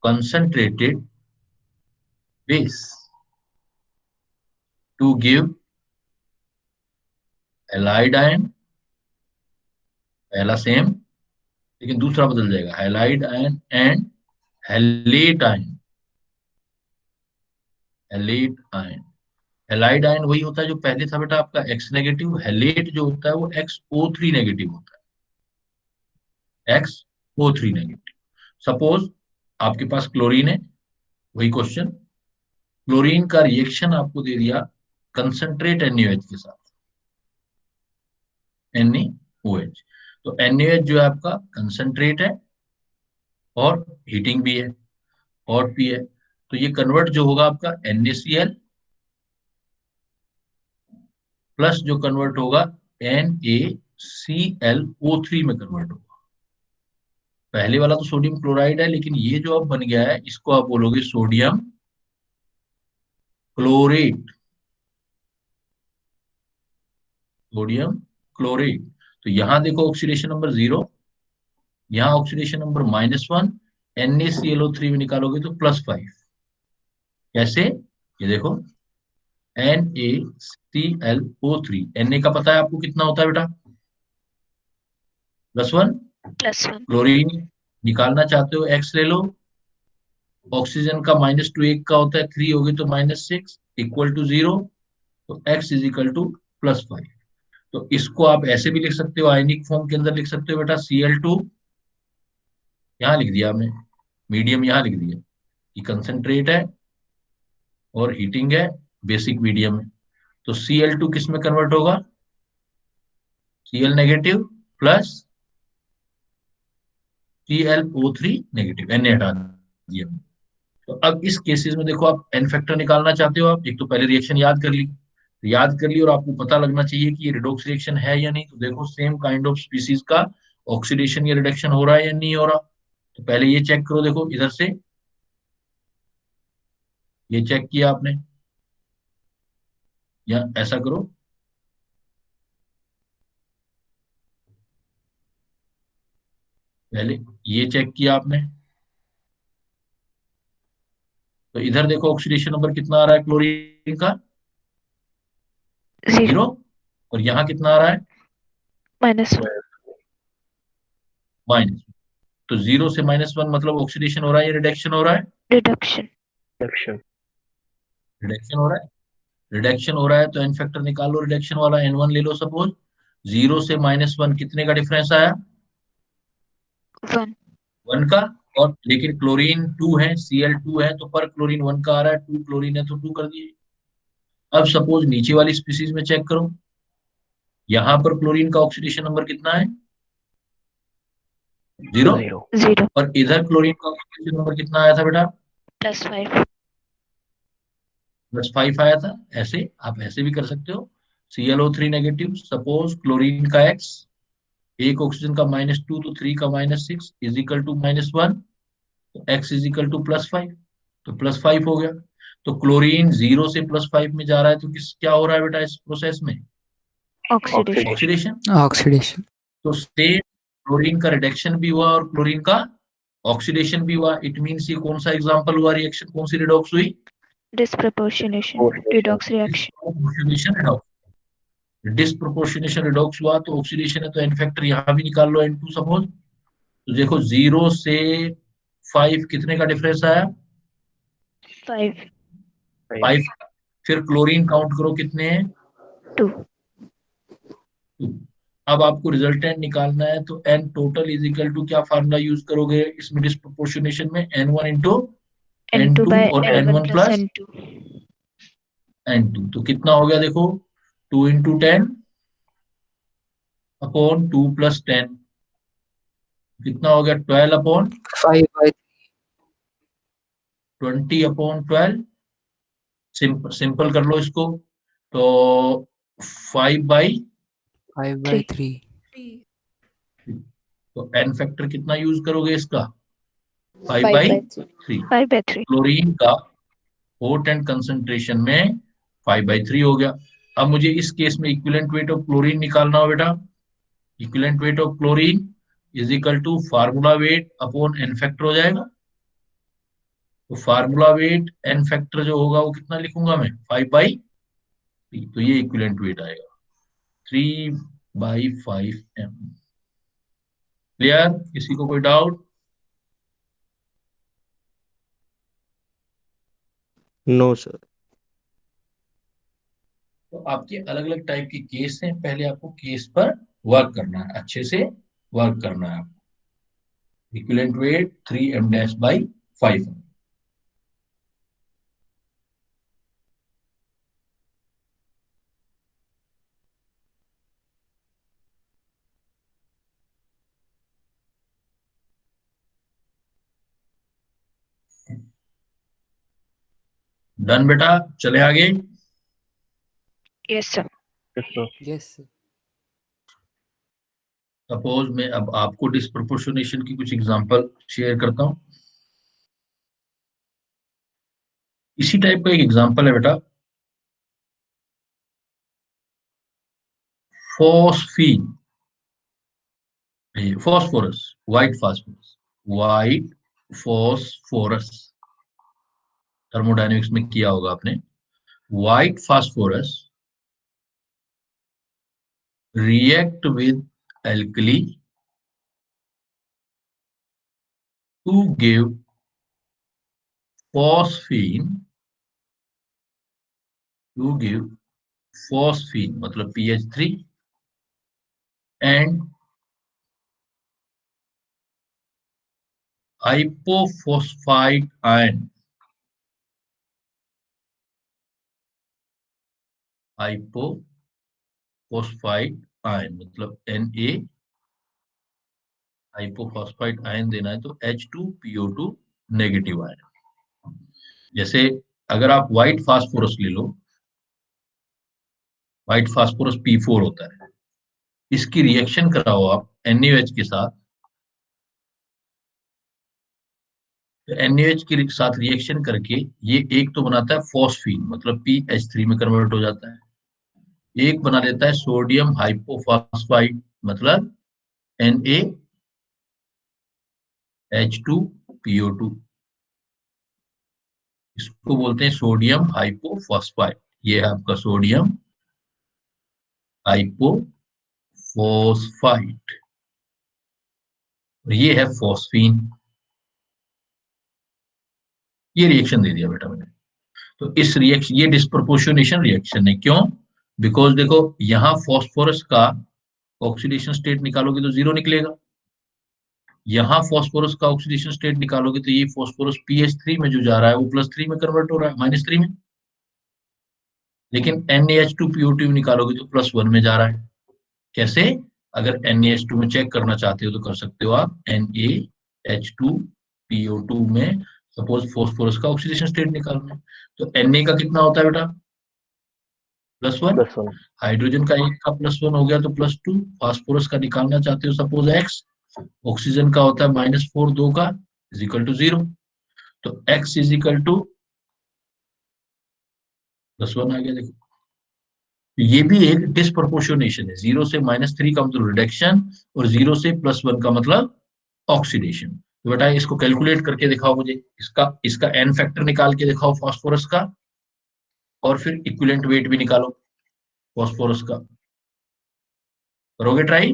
concentrated base to give halide ion, पहला सेम लेकिन दूसरा बदल जाएगा, halide ion and halate ion। halate ion, halide ion वही होता है जो पहले था बेटा आपका X नेगेटिव, halate जो होता है वो XO3 नेगेटिव होता है, XO3 नेगेटिव। सपोज आपके पास क्लोरीन है, वही क्वेश्चन, क्लोरीन का रिएक्शन आपको दे दिया कंसंट्रेट NaOH के साथ, NaOH। तो NaOH जो है आपका कंसंट्रेट है और हीटिंग भी है, हॉट भी है। तो ये कन्वर्ट जो होगा आपका NaCl प्लस जो कन्वर्ट होगा NaClO3 में कन्वर्ट होगा। पहले वाला तो सोडियम क्लोराइड है, लेकिन ये जो अब बन गया है इसको आप बोलोगे सोडियम क्लोरेट, सोडियम क्लोरेट। तो यहां देखो ऑक्सीडेशन नंबर 0, यहाँ ऑक्सीडेशन नंबर -1, NaClO3 में निकालोगे तो +5। कैसे? ये देखो NaClO3, Na का पता है आपको कितना होता है बेटा, +1। +1 क्लोरीन निकालना चाहते हो, X ले लो, ऑक्सीजन का -2 1 का होता है, 3 होगी तो -6 इक्वल टू 0, तो X इज इक्वल टू +5। तो इसको आप ऐसे भी लिख सकते हो, आयनिक फॉर्म के अंदर लिख सकते हो बेटा, Cl2 यहाँ लिख दिया हमने, मीडियम यहाँ लिख दिया, ये कंसंट्रेट है और हीटिंग है, बेसिक मीडियम है। तो Cl2 किस में कन्वर्ट होगा, Cl negative plus ClO3 negative, Na हटा दिया। तो अब इस केसेस में देखो, आप एन फैक्टर निकालना चाहते हो, आप एक तो पहले रिएक्शन याद कर ली और आपको पता लगना चाहिए कि ये रिडॉक्स रिएक्शन है या नहीं। तो देखो सेम काइंड ऑफ स्पीसीज का ऑक्सीडेशन या रिडक्शन हो रहा है या नहीं हो रहा। तो पहले ये चेक करो, देखो इधर से ये चेक किया आपने, या ऐसा करो, पहले ये चेक किया आपने। तो इधर देखो ऑक्सीडेशन नंबर कितना आ रहा है क्लोरीन का, 0 0, और यहाँ कितना आ रहा है, -1 माइनस। तो 0 से -1 मतलब ऑक्सीडेशन हो रहा है या रिडक्शन हो रहा है, रिडक्शन रिडक्शन। रिडक्शन हो रहा है। रिडक्शन हो रहा है तो एन फैक्टर निकाल लो, रिडक्शन वाला N1 ले लो सपोज। 0 से -1 कितने का डिफरेंस आया, 1 1 का। और लेकिन क्लोरीन 2 है, Cl2 है, तो पर क्लोरीन 1 का आ रहा है, 2 क्लोरीन है तो 2 कर दिए। अब सपोज नीचे वाली स्पीसीज में चेक करो, यहाँ पर क्लोरीन का ऑक्सीडेशन नंबर कितना है, 0। 0 और इधर क्लोरीन का ऑक्सीडेशन नंबर कितना आया था बेटा, +5 +5 आया था। ऐसे आप ऐसे भी कर सकते हो, ClO3 नेगेटिव, सपोज क्लोरीन का X, एक ऑक्सीजन का -2 तो 3 का -6 इज इक्वल टू -1, तो X इज इक्वल टू +5, तो +5 हो गया। तो क्लोरीन 0 से +5 में जा रहा है तो किस क्या हो रहा है बेटा इस प्रोसेस में, ऑक्सीडेशन ऑक्सीडेशन। Oxidation. तो सेम क्लोरीन का रिडक्शन भी हुआ और क्लोरीन का ऑक्सीडेशन भी हुआ। इट मींस ये कौन सा एग्जांपल हुआ, रिएक्शन कौन सी रिडॉक्स हुई, disproportionation redox reaction disproportionation redox. Disproportionation redox हुआ तो ऑक्सीडेशन है, तो एन फैक्टर यहाँ भी निकाल लो, N2 सपोज। तो देखो 0 से 5 कितने का डिफरेंस आया, 5 5। फिर क्लोरीन काउंट करो कितने हैं, 2 2। अब आपको रिजल्टेंट निकालना है तो N total is equal to क्या फार्मूला यूज करोगे इसमें डिस्प्रोपोर्शनेशन में, N1 into N2 N2 by और N1 N1 plus plus N2 N2। तो कितना हो गया देखो, 2 इंटू 10 अपॉन 2 प्लस 10, कितना हो गया 12 अपॉन 5 by 20/12, सिंपल कर लो इसको, तो 5/3। 5/3. तो एन फैक्टर कितना यूज करोगे इसका? 5 5 बाई by 3. थ्री। 5/3. क्लोरीन का होट एंड कंसंट्रेशन में 5/3 हो गया। अब मुझे इस केस में इक्विवेलेंट वेट ऑफ क्लोरीन निकालना हो बेटा। Equivalent weight of chlorine is equal to formula weight upon N factor हो जाएगा। तो फार्मूला वेट एन फैक्टर जो होगा वो कितना लिखूंगा मैं? 5/3। तो ये इक्विवेलेंट वेट आएगा 3/5 m। क्लियर? किसी को कोई डाउट? No sir. तो आपके अलग अलग टाइप के केस हैं, पहले आपको केस पर वर्क करना है, अच्छे से वर्क करना है आपको। Equivalent weight 3m-5। डन बेटा, चले आगे। Yes sir. Yes, sir. Yes, sir. Suppose मैं अब आपको डिस्प्रोपोर्शनेशन की कुछ एग्जांपल शेयर करता हूं। इसी टाइप का एक एग्जांपल है बेटा, phosphine, phosphorus, white phosphorus, white phosphorus. Thermodynamics में किया होगा आपने। White phosphorus react with alkali to give phosphine, मतलब pH 3 and hypophosphite ion, मतलब Na, हाइपोफॉस्फाइड आयन देना है तो H2PO2 नेगेटिव आयन। जैसे अगर आप व्हाइट फास्फोरस ले लो, व्हाइट फास्फोरस P4 होता है, इसकी रिएक्शन कराओ आप NaOH के साथ, तो NaOH के साथ रिएक्शन करके ये एक तो बनाता है फॉस्फीन, मतलब PH3 में कन्वर्ट हो जाता है। एक बना देता है सोडियम हाइपोफॉस्फाइड, मतलब NaH2PO2। इसको बोलते हैं सोडियम हाइपोफॉस्फाइड। ये है आपका सोडियम हाइपोफॉस्फाइड, ये है फॉस्फीन। ये रिएक्शन दे दिया बेटा मैंने। तो इस रिएक्शन, ये डिस्प्रोपोर्शनेशन रिएक्शन है। क्यों? बिकॉज देखो यहाँ फॉस्फोरस का ऑक्सीडेशन स्टेट निकालोगे तो 0 निकलेगा, यहाँ फॉस्फोरस का ऑक्सीडेशन स्टेट निकालोगे तो ये फॉस्फोरस pH3 में जो जा रहा है वो +3 में कन्वर्ट हो रहा है, -3 में। लेकिन NaH2PO2 निकालोगे तो +1 में जा रहा है। कैसे? अगर NaH2 में चेक करना चाहते हो तो कर सकते हो आप। NaH2PO2 में सपोज फॉस्फोरस का ऑक्सीडेशन स्टेट निकालना है, तो Na का कितना होता है बेटा? +1। +1. हाइड्रोजन का एक का +1 हो गया तो +2। फास्फोरस का निकालना चाहते हो सपोज X, ऑक्सीजन का होता है -4, 2 का इज इक्वल टू 0। तो X इज इक्वल टू +1 आ गया। देखो ये भी एक डिस्प्रोपोर्शनेशन है। 0 से -3 का मतलब रिडक्शन, और 0 से +1 का मतलब ऑक्सीडेशन। तो बेटा इसको कैलकुलेट करके दिखाओ मुझे, इसका इसका एन फैक्टर निकाल के दिखाओ फॉस्फोरस का, और फिर इक्विवेलेंट वेट भी निकालो फॉस्फोरस का। करोगे ट्राई?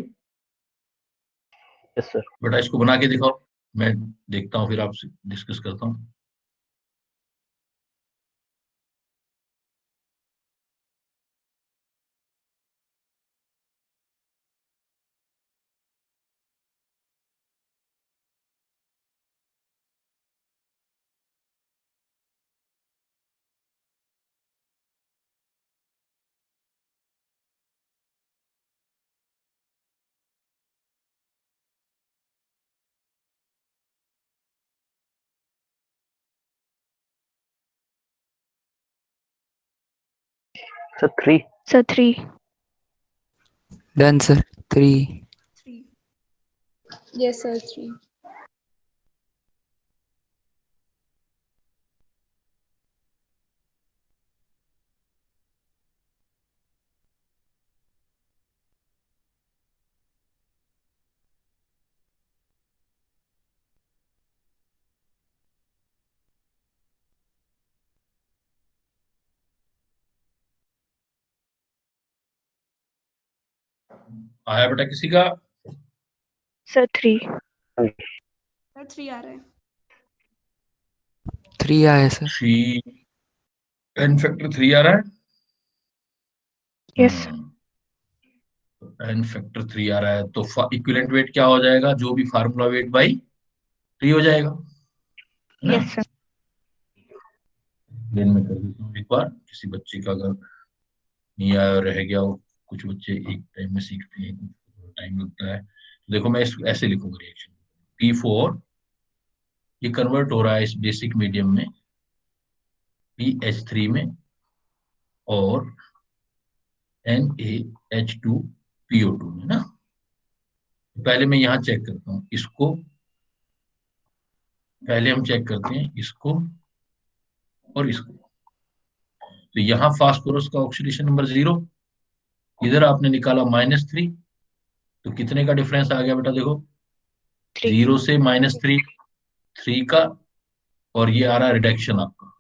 Yes, sir. बेटा इसको बना के दिखाओ, मैं देखता हूँ फिर आपसे डिस्कस करता हूँ। Sir 3. Sir, 3. Done, sir. 3. Yes, sir. 3. आया बेटा किसी का? Sir, 3. सर 3 आ रहा है. 3 आया सर. 3 n फैक्टर 3 आ रहा है। Yes, sir. n फैक्टर 3 आ रहा है तो इक्विवेलेंट वेट क्या हो जाएगा? जो भी फार्मूला वेट बाई 3 हो जाएगा, है ना? Yes, sir. दिन में कर देता हूँ एक बार, किसी बच्चे का अगर नहीं आया और रह गया हो। कुछ बच्चे एक टाइम में सीखते हैं, कुछ टाइम लगता है। देखो मैं ऐसे लिखूंगा रिएक्शन। P4 ये कन्वर्ट हो रहा है इस बेसिक मीडियम में PH3 में और NaH2PO2 में ना। पहले मैं यहाँ चेक करता हूँ इसको, पहले हम चेक करते हैं इसको और इसको। तो यहाँ फास्फोरस का ऑक्सीडेशन नंबर 0, इधर आपने निकाला -3, तो कितने का डिफरेंस आ गया बेटा? देखो 3. 0 से -3, 3 का, और ये आ रहा है रिडक्शन आपका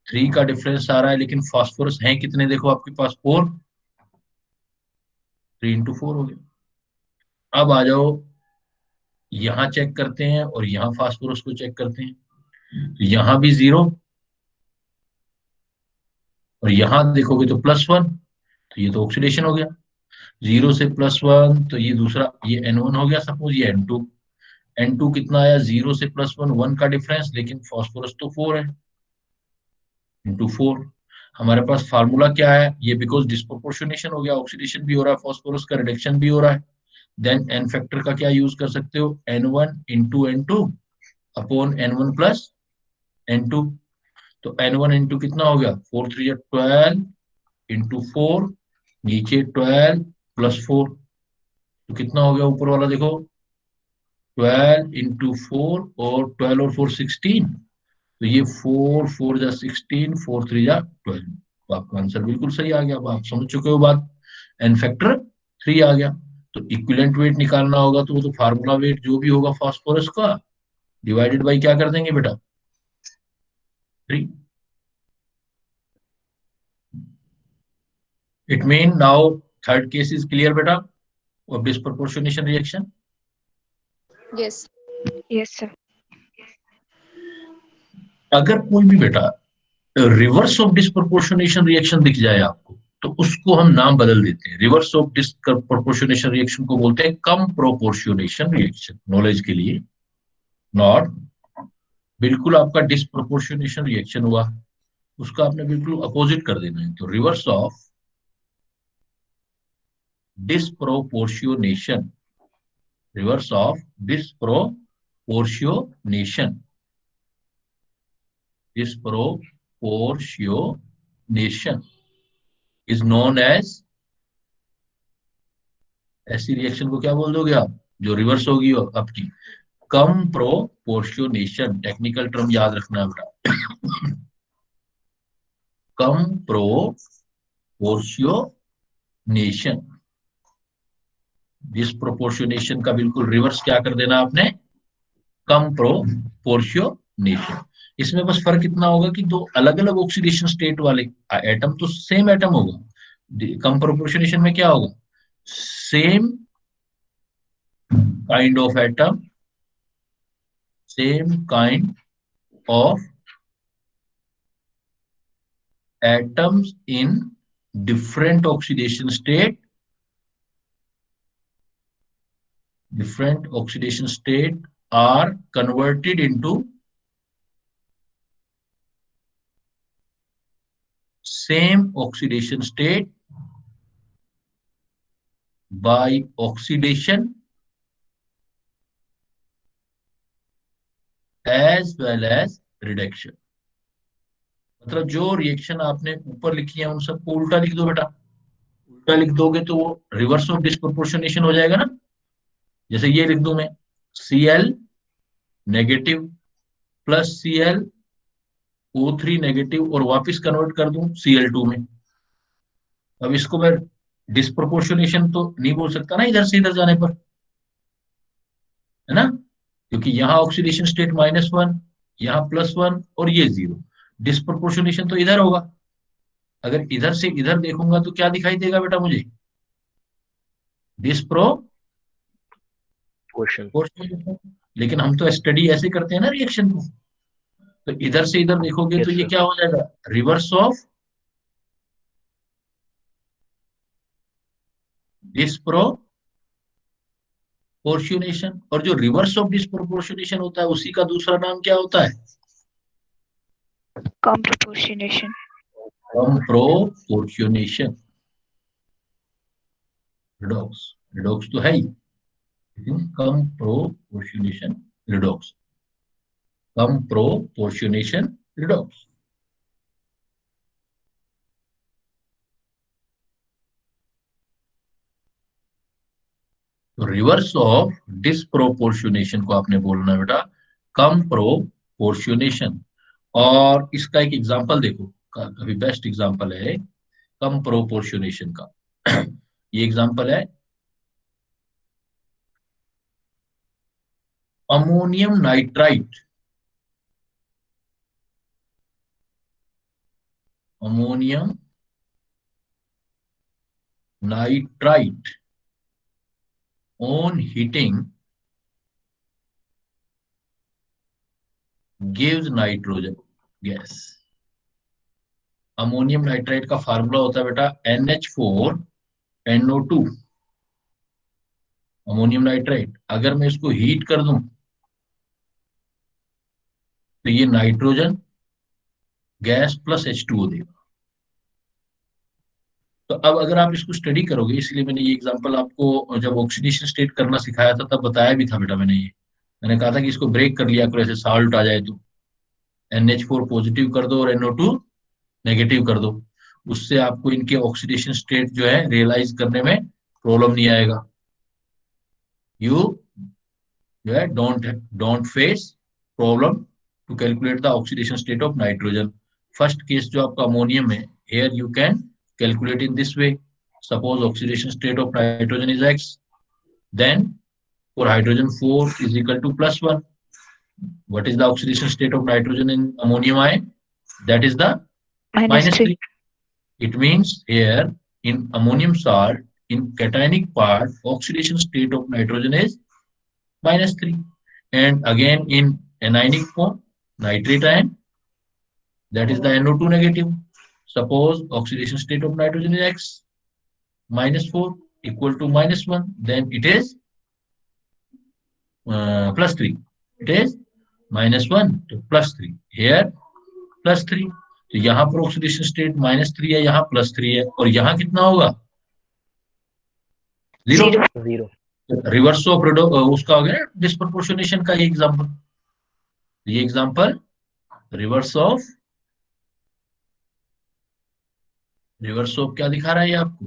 3 का डिफरेंस आ रहा है। लेकिन फास्फोरस है कितने? देखो आपके पास 4, 3 × 4 हो गया। अब आ जाओ यहाँ चेक करते हैं और यहाँ फास्फोरस को चेक करते हैं। तो यहाँ भी 0 और यहाँ देखोगे तो +1, तो ये तो ऑक्सीडेशन हो गया। 0 से +1 तो ये दूसरा, ये N1 हो गया सपोज, ये N2। N2 कितना आया? 0 से +1, 1 का डिफरेंस, लेकिन फास्फोरस तो 4 है, × 4। हमारे पास फार्मूला क्या है? ये बिकॉज डिस्प्रोपोर्शनेशन हो गया, ऑक्सीडेशन भी हो रहा है फास्फोरस का, रिडक्शन भी हो रहा है। देन एन फैक्टर का क्या यूज कर सकते हो? N1 × N2 upon N1 + N2। तो N1 × कितना हो गया? 4 × 3 = 12 × 4, नीचे 12 + 4, तो कितना हो गया ऊपर वाला? देखो 12 × 4 और 12 और 4 16, तो ये 4 4 जा 16, 4 3 जा 12। तो आपका आंसर बिल्कुल सही आ गया। अब आप समझ चुके हो बात, एन फैक्टर 3 आ गया। तो इक्विवेलेंट वेट निकालना होगा तो वो तो फार्मूला वेट जो भी होगा फास्फोरस का डिवाइडेड बाई क्या कर देंगे बेटा? 3। It mean now third case is clear बेटा of disproportionation reaction. Yes. Yes, sir. अगर कोई भी बेटा रिवर्स ऑफ डिस्प्रोपोर्शनेशन रिएक्शन दिख जाए आपको, तो उसको हम नाम बदल देते हैं। रिवर्स ऑफ डिस्प्रोपोर्शनेशन रिएक्शन को बोलते हैं कम प्रोपोर्शनेशन रिएक्शन। नॉलेज के लिए, नॉट बिल्कुल आपका डिस्प्रोपोर्शनेशन रिएक्शन हुआ, उसका आपने बिल्कुल अपोजिट कर देना है। तो reverse of disproportionation, reverse of disproportionation, disproportionation is known as, ऐसी रिएक्शन को क्या बोल दोगे आप जो रिवर्स होगी आपकी? कम प्रोपोर्शनेशन। टेक्निकल टर्म याद रखना है बेटा, कम प्रोपोर्शनेशन। डिस्प्रोपोर्शनेशन का बिल्कुल रिवर्स क्या कर देना आपने? कम प्रोपोर्शनेशन। इसमें बस फर्क इतना होगा कि दो अलग अलग ऑक्सीडेशन स्टेट वाले एटम तो सेम एटम होगा। कम प्रोपोर्शनेशन में क्या होगा? Same kind of atom, same kind of atoms in different oxidation state, different oxidation state are converted into same oxidation state by oxidation as well as reduction. मतलब जो रिएक्शन आपने ऊपर लिखी है उन सबको उल्टा लिख दो बेटा। उल्टा लिख दोगे तो वो रिवर्स ऑफ डिस्प्रोपोर्शनेशन हो जाएगा ना। जैसे ये लिख दूं मैं, Cl negative plus ClO3 negative और वापस कन्वर्ट कर दूं Cl2 में। अब इसको मैं डिस्प्रोपोर्शनेशन तो नहीं बोल सकता ना इधर से इधर जाने पर, है ना, क्योंकि यहाँ ऑक्सीडेशन स्टेट -1, यहाँ +1 और ये 0। डिस्प्रोपोर्शनेशन तो इधर होगा। अगर इधर से इधर देखूंगा तो क्या दिखाई देगा बेटा मुझे? पोर्शन। डिस्प्रोपोर्शनेशन। लेकिन हम तो स्टडी ऐसे करते हैं ना रिएक्शन को, तो इधर से इधर देखोगे तो यस ये सर। क्या हो जाएगा? Reverse of disproportionation. और जो रिवर्स ऑफ डिस्प्रोपोर्शनेशन होता है उसी का दूसरा नाम क्या होता है? कॉम्प्रोपोर्शनेशन। कॉम्प्रोपोर्शनेशन। रिडॉक्स, रिडॉक्स तो है ही, लेकिन कॉम्प्रोपोर्शनेशन रिडॉक्स, कॉम्प्रोपोर्शनेशन रिडॉक्स। तो रिवर्स ऑफ डिस्प्रोपोर्शनेशन को आपने बोलना है बेटा कॉम्प्रोपोर्शनेशन। और इसका एक एग्जांपल देखो, काफी बेस्ट एग्जांपल है कॉम्प्रोपोर्शनेशन का। ये एग्जांपल है ammonium nitrite. Ammonium nitrite on heating gives nitrogen gas। Ammonium nitrite का फार्मूला होता है बेटा NH4NO2। अमोनियम नाइट्राइट अगर मैं इसको हीट कर दूं तो ये नाइट्रोजन गैस प्लस H2O देगा। तो अब अगर आप इसको स्टडी करोगे, इसलिए मैंने ये एग्जांपल आपको जब ऑक्सीडेशन स्टेट करना सिखाया था तब बताया भी था बेटा मैंने। ये मैंने कहा था कि इसको ब्रेक कर लिया करो, ऐसे साल्ट आ जाए तो NH4 पॉजिटिव कर दो और NO2 नेगेटिव कर दो। उससे आपको इनके ऑक्सीडेशन स्टेट जो है रियलाइज करने में प्रॉब्लम नहीं आएगा। यू जो है don't face problem to calculate the oxidation state of nitrogen. First case जो आपका अमोनियम है, here you can calculate in this way। suppose oxidation state of nitrogen is X, then for hydrogen 4 is equal to +1, what is the oxidation state of nitrogen in ammonium ion? That is the -3. -3. It means here in ammonium salt, in cationic part, oxidation state of nitrogen is -3. And again in anionic form, nitrate ion, that is the NO2 negative. Suppose oxidation state of nitrogen is X, -4 equal to -1, then it is +3. It is -1 to +3. Here +3। तो यहाँ पर ऑक्सीडेशन स्टेट -3 है, यहाँ +3 है, और यहाँ कितना होगा? 0। 0। रिवर्स ऑफ उसका हो गया डिस्प्रोपोर्शनेशन का ये एग्जांपल। ये एग्जांपल रिवर्स ऑफ क्या दिखा रहा है ये आपको?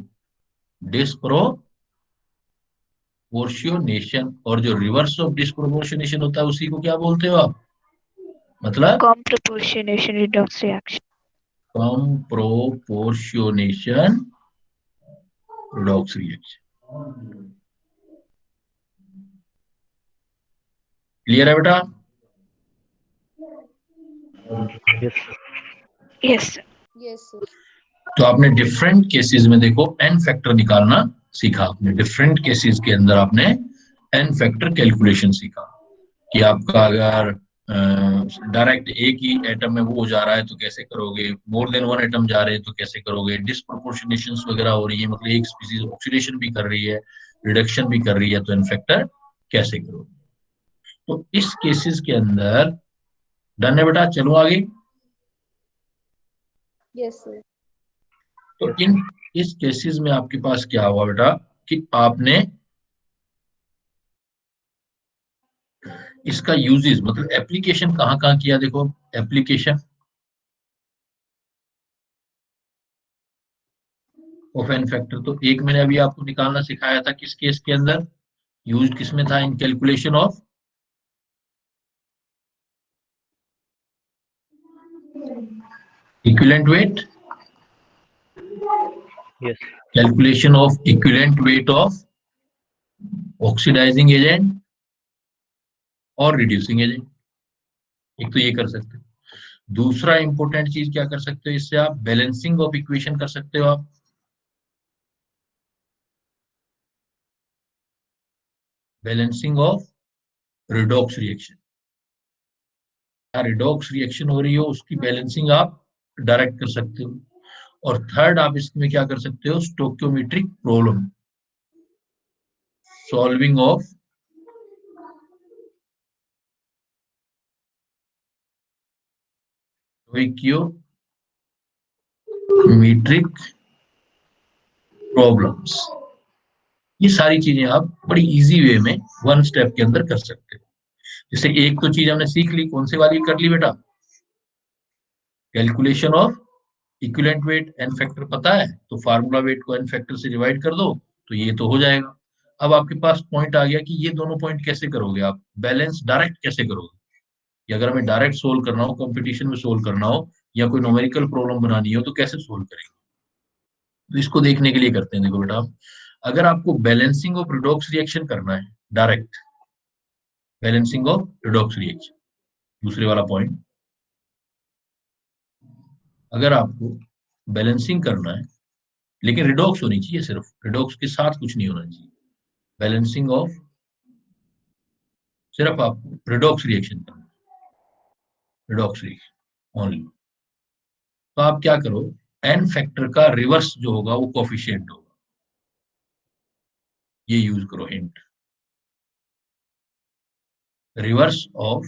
डिस्प्रोपोर्शनेशन। और जो रिवर्स ऑफ डिस्प्रोपोर्शनेशन होता है उसी को क्या बोलते हो आप? मतलब comproportionation redox reaction. Comproportionation redox reaction. Clear है बेटा? Yes yes sir. Yes sir. तो आपने डिफरेंट केसेस में देखो एन फैक्टर निकालना सीखा। आपने डिफरेंट केसेस के अंदर आपने एन फैक्टर कैलकुलेशन सीखा कि आपका अगर डायरेक्ट एक ही एटम में वो हो जा रहा है तो कैसे करोगे, मोर देन वन एटम जा रहे हैं तो कैसे करोगे, डिस्प्रोपोर्शनेशंस वगैरह हो रही है, मतलब एक स्पीसीज ऑक्सीडेशन भी कर रही है रिडक्शन भी कर रही है, तो एन फैक्टर कैसे करोगे। तो इस केसेस के अंदर डन है बेटा? चलो आगे। Yes sir. तो इस केसेस में आपके पास क्या हुआ बेटा कि आपने इसका यूजेस मतलब एप्लीकेशन कहाँ कहाँ किया। देखो एप्लीकेशन ऑफ एन फैक्टर, तो एक मैंने अभी आपको निकालना सिखाया था किस केस के अंदर, यूज किसमें था, in calculation of equivalent weight, Yes. Calculation of equivalent weight of oxidising agent और रिड्यूसिंग एजेंट। एक तो ये कर सकते हो। दूसरा इंपॉर्टेंट चीज क्या कर सकते हो, इससे आप बैलेंसिंग ऑफ इक्वेशन कर सकते हो। आप balancing of redox reaction, redox reaction हो रही हो उसकी बैलेंसिंग आप डायरेक्ट कर सकते हो। और थर्ड आप इसमें क्या कर सकते हो, stoichiometric problem solving of stoichiometric problems. ये सारी चीजें आप बड़ी इजी वे में वन स्टेप के अंदर कर सकते हो। जैसे एक तो चीज हमने सीख ली, कौन सी वाली कर ली बेटा, calculation of equivalent weight, N factor पता है तो फार्मूला वेट को एन फैक्टर से डिवाइड कर दो तो ये तो हो जाएगा। अब आपके पास पॉइंट आ गया कि ये दोनों पॉइंट कैसे करोगे आप, बैलेंस डायरेक्ट कैसे करोगे। कि अगर हमें डायरेक्ट सोल्व करना हो, कंपटीशन में सोल्व करना हो, या कोई न्यूमेरिकल प्रॉब्लम बनानी हो तो कैसे सोल्व करेंगे। तो इसको देखने के लिए करते हैं, देखो बेटा, अगर आपको बैलेंसिंग ऑफ रिडॉक्स रिएक्शन करना है, direct balancing of redox reaction, दूसरे वाला पॉइंट, अगर आपको बैलेंसिंग करना है, लेकिन रिडॉक्स होनी चाहिए, सिर्फ रिडॉक्स के साथ कुछ नहीं होना चाहिए, बैलेंसिंग ऑफ सिर्फ आपको रिडॉक्स रिएक्शन करना है, रिडॉक्स रिएक्शन ओनली। तो आप क्या करो, एन फैक्टर का रिवर्स जो होगा वो कोफिशिएंट होगा, ये यूज करो hint, reverse of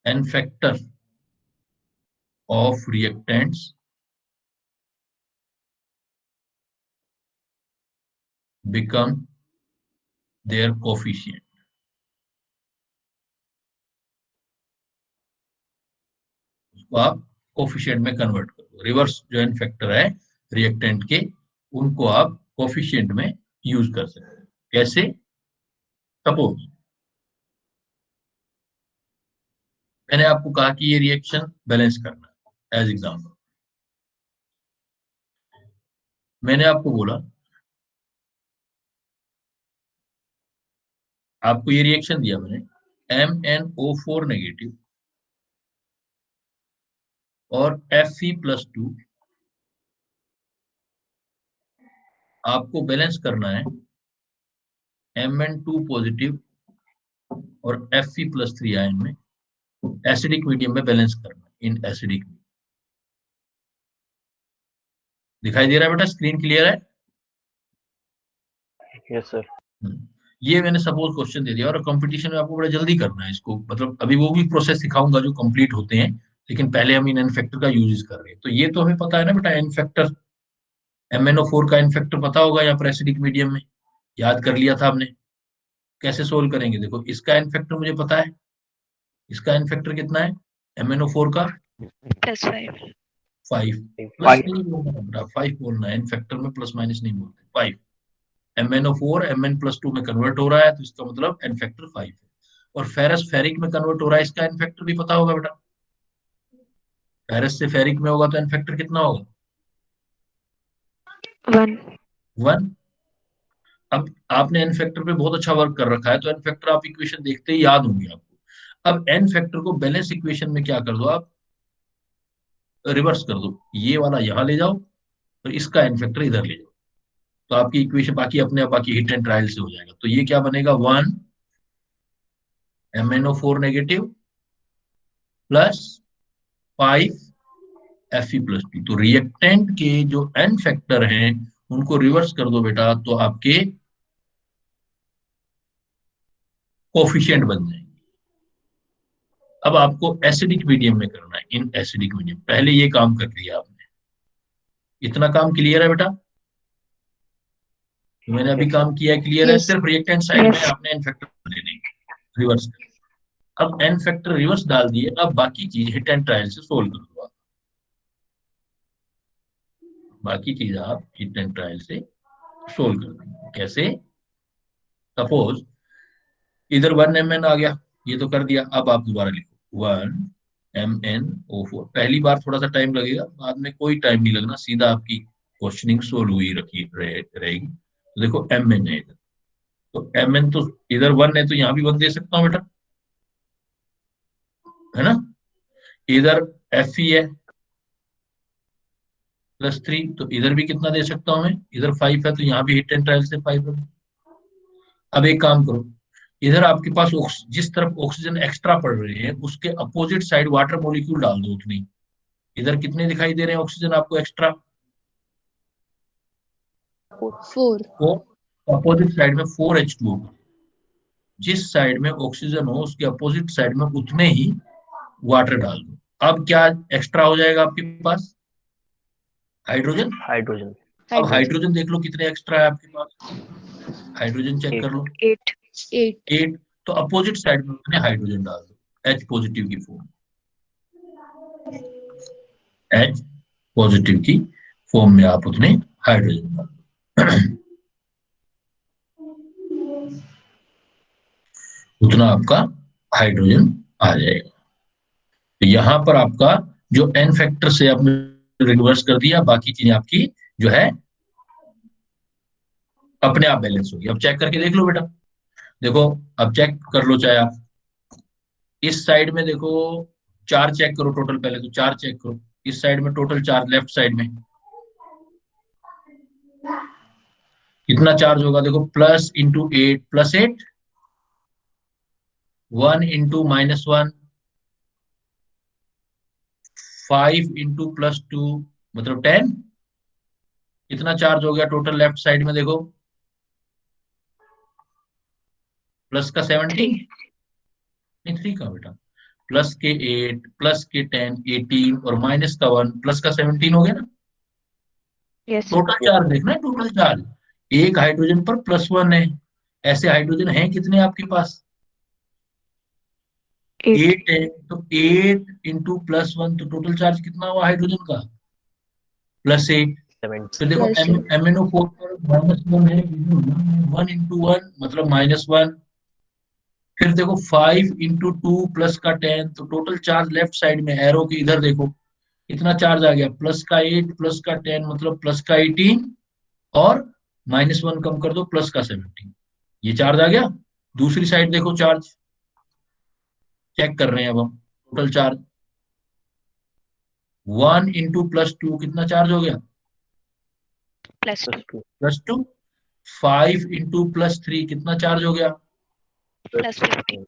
N factor of reactants become their coefficient। उसको आप कोफिशिएंट में कन्वर्ट करो, रिवर्स जो एन फैक्टर है रिएक्टेंट के, उनको आप कोफिशिएंट में यूज कर सकते हैं। कैसे, सपोज मैंने आपको कहा कि ये रिएक्शन बैलेंस करना है, एज एग्जाम्पल मैंने आपको बोला, आपको ये रिएक्शन दिया मैंने, MnO4 नेगेटिव और Fe+2, आपको बैलेंस करना है Mn2 पॉजिटिव और Fe+3 आयन में, एसिडिक मीडियम में बैलेंस करना है, इन एसिडिक। दिखाई दे रहा है बेटा, स्क्रीन क्लियर है। Yes, sir. ये मैंने सपोज क्वेश्चन दे दिया, और कंपटीशन में आपको बड़ा जल्दी करना है इसको, मतलब अभी वो भी प्रोसेस सिखाऊंगा जो कंप्लीट होते हैं, लेकिन पहले हम इन एन फैक्टर का यूज कर रहे हैं। तो ये तो हमें पता है ना बेटा, एन फैक्टर MnO4 का एन फैक्टर पता होगा, या फिर एसिडिक मीडियम में याद कर लिया था हमने। कैसे सोल्व करेंगे, देखो इसका एन फैक्टर मुझे पता है, इसका एन फैक्टर कितना है MnO4 का, +5। 5, प्लस नहीं बोलना बेटा, 5 बोलना है, एन फैक्टर में प्लस माइनस नहीं बोलते, 5। MnO4 Mn+2 में कन्वर्ट हो रहा है, तो इसका मतलब एन फैक्टर 5 है। और फेरस फेरिक में कन्वर्ट हो रहा है, इसका एन फैक्टर भी पता होगा बेटा, फेरस से फेरिक में होगा तो एन फैक्टर कितना होगा, 1। 1। अब आपने एन फैक्टर पे बहुत अच्छा वर्क कर रखा है, तो एन फैक्टर आप इक्वेशन देखते ही याद होंगी आपको। अब एन फैक्टर को बैलेंस इक्वेशन में क्या कर दो आप, रिवर्स कर दो, ये वाला यहां ले जाओ और इसका एन फैक्टर इधर ले जाओ, तो आपकी इक्वेशन बाकी अपने आप बाकी हिट एंड ट्रायल से हो जाएगा। तो ये क्या बनेगा, 1 MnO4 नेगेटिव प्लस 5 Fe+2। तो रिएक्टेंट के जो एन फैक्टर हैं उनको रिवर्स कर दो बेटा, तो आपके कोफिशिएंट बन जाएंगे। अब आपको एसिडिक मीडियम में करना है, इन एसिडिक मीडियम, पहले ये काम कर लिया आपने, इतना काम क्लियर है बेटा, तो मैंने अभी काम किया है, क्लियर है। Yes. सिर्फ रिएक्टेंट साइड में Yes. आपने एन फैक्टर दे देंगे रिवर्स। अब एन फैक्टर रिवर्स डाल दिए, अब बाकी चीज हिट एंड ट्रायल से सोल्व कर दो। बाकी चीज आप हिट एंड ट्रायल से सोल्व कर देंगे। कैसे? सपोज इधर 1 mn आ गया, ये तो कर दिया। अब आप दोबारा लिखो 1 MnO4। पहली बार थोड़ा सा टाइम लगेगा, बाद में कोई टाइम नहीं लगना, सीधा आपकी क्वेश्चनिंग सोल्व हुई रहेगी। तो देखो Mn है इधर, तो Mn तो इधर 1 है तो यहाँ भी 1 दे सकता हूँ बेटा, है ना। इधर Fe है +3, तो इधर भी कितना दे सकता हूँ मैं, इधर 5 है तो यहाँ भी हिट एंड ट्रायल से 5 है। अब एक काम करो, इधर आपके पास जिस तरफ ऑक्सीजन एक्स्ट्रा पड़ रहे हैं उसके अपोजिट साइड वाटर मॉलिक्यूल डाल दो उतनी। इधर कितने दिखाई दे रहे हैं ऑक्सीजन आपको एक्स्ट्रा? 4। अपोजिट साइड में 4H2O। जिस साइड में ऑक्सीजन हो उसके अपोजिट साइड में उतने ही वाटर डाल दो। अब क्या एक्स्ट्रा हो जाएगा आपके पास? हाइड्रोजन। हाइड्रोजन। अब हाइड्रोजन देख लो कितने एक्स्ट्रा है आपके पास, हाइड्रोजन चेक कर लो। 8। 8। तो अपोजिट साइड में उतने हाइड्रोजन डाल दो H पॉजिटिव की फॉर्म, H पॉजिटिव की फॉर्म में आप उतने हाइड्रोजन डाल दो। उतना आपका हाइड्रोजन आ जाएगा। तो यहां पर आपका जो एन फैक्टर से आपने रिवर्स कर दिया, बाकी चीजें आपकी जो है अपने आप बैलेंस होगी। अब चेक करके देख लो बेटा, देखो अब चेक कर लो, चाहे आप इस साइड में देखो, चार चेक करो टोटल, पहले तो चार चेक करो इस साइड में, टोटल चार्ज लेफ्ट साइड में कितना चार्ज होगा, देखो +8 +8, 1 × -1, 5 × +2 मतलब 10। कितना चार्ज हो गया टोटल लेफ्ट साइड में, देखो प्लस का 17, 3। नहीं 3 का बेटा, प्लस के 8 प्लस के 10 18 और माइनस का 1 प्लस का 17 हो गया ना। यस। टोटल चार्ज देखना है, टोटल चार्ज एक हाइड्रोजन पर +1 है। ऐसे हाइड्रोजन है कितने आपके पास? 8। 8 है, तो 8 × +1, तो टोटल चार्ज कितना हुआ हाइड्रोजन का? +8। 7। फिर देखो MnO4 पर -1 है, 1 × 1 मतलब -1। फिर देखो 5 × 2 प्लस का 10, तो टोटल चार्ज लेफ्ट साइड में एरो के इधर देखो कितना चार्ज आ गया, प्लस का 8 प्लस का 10 मतलब प्लस का 18, और -1 कम कर दो प्लस का 17, ये चार्ज आ गया। दूसरी साइड देखो चार्ज चेक कर रहे हैं अब हम, टोटल चार्ज 1 × +2 कितना चार्ज हो गया, +2। +2। 5 × +3 कितना चार्ज हो गया, +15।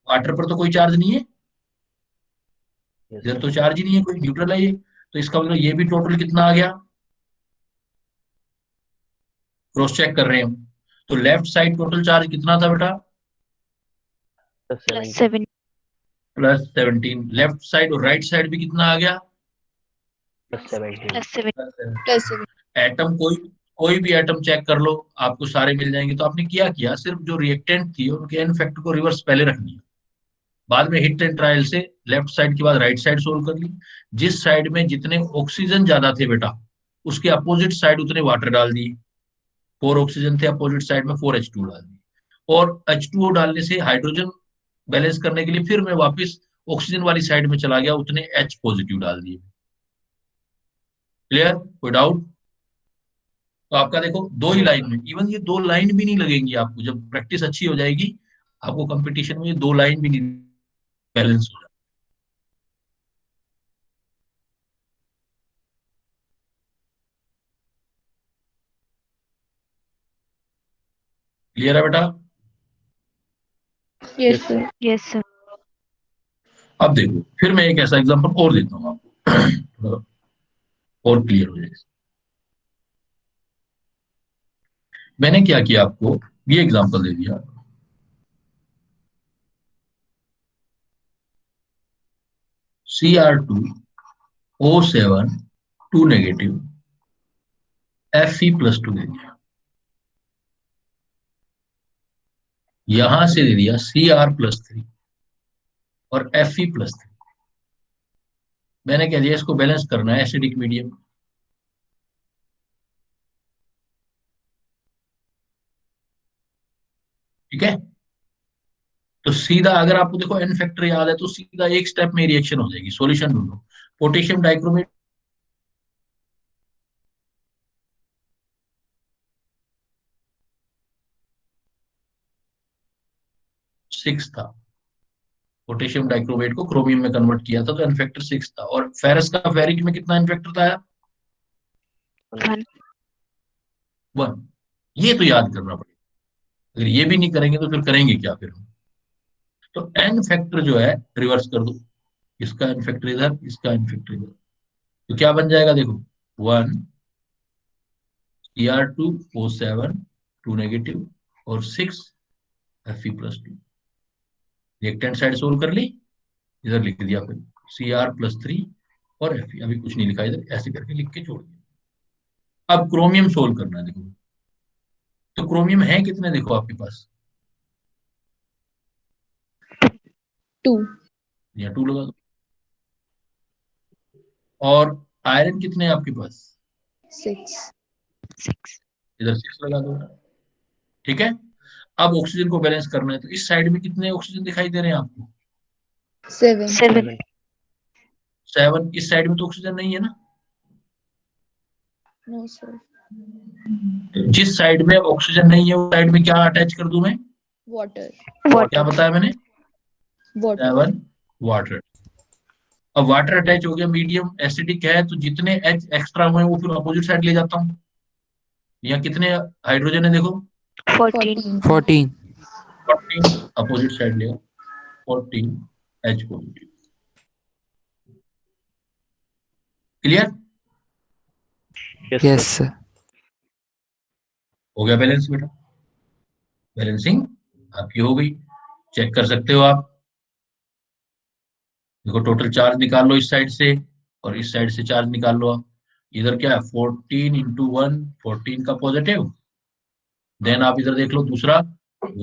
वाटर पर तो कोई चार्ज नहीं है, Yes, इधर sir. तो चार्ज ही नहीं है, कोई न्यूट्रल है ये। तो इसका मतलब ये भी टोटल कितना आ गया, क्रॉस चेक कर रहे हैं हम। तो लेफ्ट साइड टोटल चार्ज कितना था बेटा, +17. +17। लेफ्ट साइड और राइट साइड भी कितना आ गया, +17. +7। +7। एटम कोई भी एटम चेक कर लो, आपको सारे मिल जाएंगे। तो आपने क्या किया, सिर्फ जो रिएक्टेंट थी उनके एन फैक्टर को रिवर्स पहले रख दिया, बाद में हिट एंड ट्रायल से लेफ्ट साइड के बाद राइट साइड सोल्व कर ली। जिस साइड में जितने ऑक्सीजन ज्यादा थे बेटा उसके अपोजिट साइड उतने वाटर डाल दिए, 4 ऑक्सीजन थे अपोजिट साइड में, 4H2 डाल दिए। और H2O डालने से हाइड्रोजन बैलेंस करने के लिए फिर मैं वापस ऑक्सीजन वाली साइड में चला गया, उतने H पॉजिटिव डाल दिए। क्लियर, कोई डाउट? तो आपका देखो दो ही No, लाइन sir. में, इवन ये 2 लाइन भी नहीं लगेंगी आपको, जब प्रैक्टिस अच्छी हो जाएगी आपको कंपटीशन में ये 2 लाइन भी नहीं बैलेंस हो जाएगी। क्लियर है बेटा? Yes sir. Yes sir. अब देखो फिर मैं एक ऐसा एग्जांपल और देता हूँ आपको, थोड़ा और क्लियर हो जाएगा। मैंने क्या किया, आपको ये एग्जांपल दे दिया, Cr2O7 2 नेगेटिव Fe+2 दे दिया, यहां से दे दिया Cr+3 और Fe+3। मैंने कह दिया इसको बैलेंस करना है एसिडिक मीडियम, ठीक है। तो सीधा अगर आपको देखो एन फैक्टर याद है तो सीधा एक स्टेप में रिएक्शन हो जाएगी। सॉल्यूशन ढूंढो। पोटेशियम डाइक्रोमेट 6 था, पोटेशियम डाइक्रोमेट को क्रोमियम में कन्वर्ट किया था तो एन फैक्टर 6 था। और फेरस का फेरिक में कितना एन फैक्टर था यार? 1। 1। ये तो याद करना पड़ेगा। अगर ये भी नहीं करेंगे तो फिर करेंगे क्या फिर हम? तो एन फैक्टर जो है रिवर्स कर दो, इसका एन फैक्टर इधर, इसका एन फैक्टर इधर, तो क्या बन जाएगा देखो, 1 Cr2O7 2 नेगेटिव और 6 Fe+2। रिएक्टेंट साइड सोल्व कर ली, इधर लिख दिया फिर Cr+3 और Fe, अभी कुछ नहीं लिखा इधर, ऐसे करके लिख के छोड़ दिया। अब क्रोमियम सोल्व करना है देखो। तो क्रोमियम है कितने देखो आपके पास? 2। या 2 लगा दो। और आयरन कितने हैं आपके पास? 6। 6। इधर 6 लगा दो। ठीक है। अब ऑक्सीजन को बैलेंस करना है तो इस साइड में कितने ऑक्सीजन दिखाई दे रहे हैं आपको? 7। 7। 7। इस साइड में तो ऑक्सीजन नहीं है ना। No sir. तो जिस साइड में ऑक्सीजन नहीं है उस साइड में क्या अटैच कर दूं मैं? वाटर। क्या वाटर। बताया मैंने? वाटर। 7 वाटर। अब वाटर अटैच हो गया, मीडियम एसिडिक है तो जितने एच एक्स्ट्रा हुए वो फिर अपोजिट साइड ले जाता हूँ। यहाँ कितने हाइड्रोजन है देखो? 14। 14. 14 अपोजिट साइड ले 14 H positive. Clear? Yes, sir. हो गया बैलेंस बेटा। बैलेंसिंग आपकी हो गई, चेक कर सकते हो आप। देखो टोटल चार्ज निकाल लो इस साइड से और इस साइड से चार्ज निकाल लो आप। इधर क्या है 14 इंटू 1 14 का पॉजिटिव। देन आप इधर देख लो दूसरा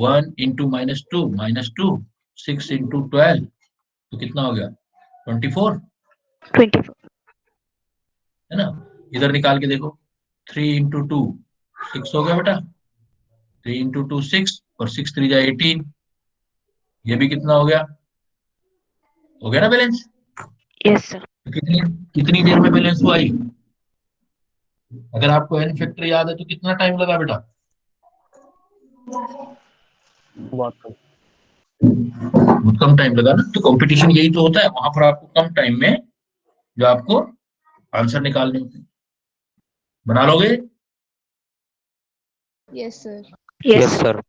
1 इंटू -2 6 इंटू 12 तो कितना हो गया 24 24। है ना। इधर निकाल के देखो 3 इंटू 2 6 हो गया बेटा। 3 इंटू 2 6 और 6 3 जा 18। ये भी कितना हो गया ना बैलेंस। Yes sir. कितनी कितनी देर में बैलेंस हुआ ये? अगर आपको एन फैक्टर याद है तो कितना टाइम लगा बेटा? बहुत कम। बहुत कम टाइम लगा ना। तो कंपटीशन यही तो होता है, वहां पर आपको कम टाइम में जो आपको आंसर निकालने होते हैं। बना लोगे? Yes sir. Yes Yes, sir.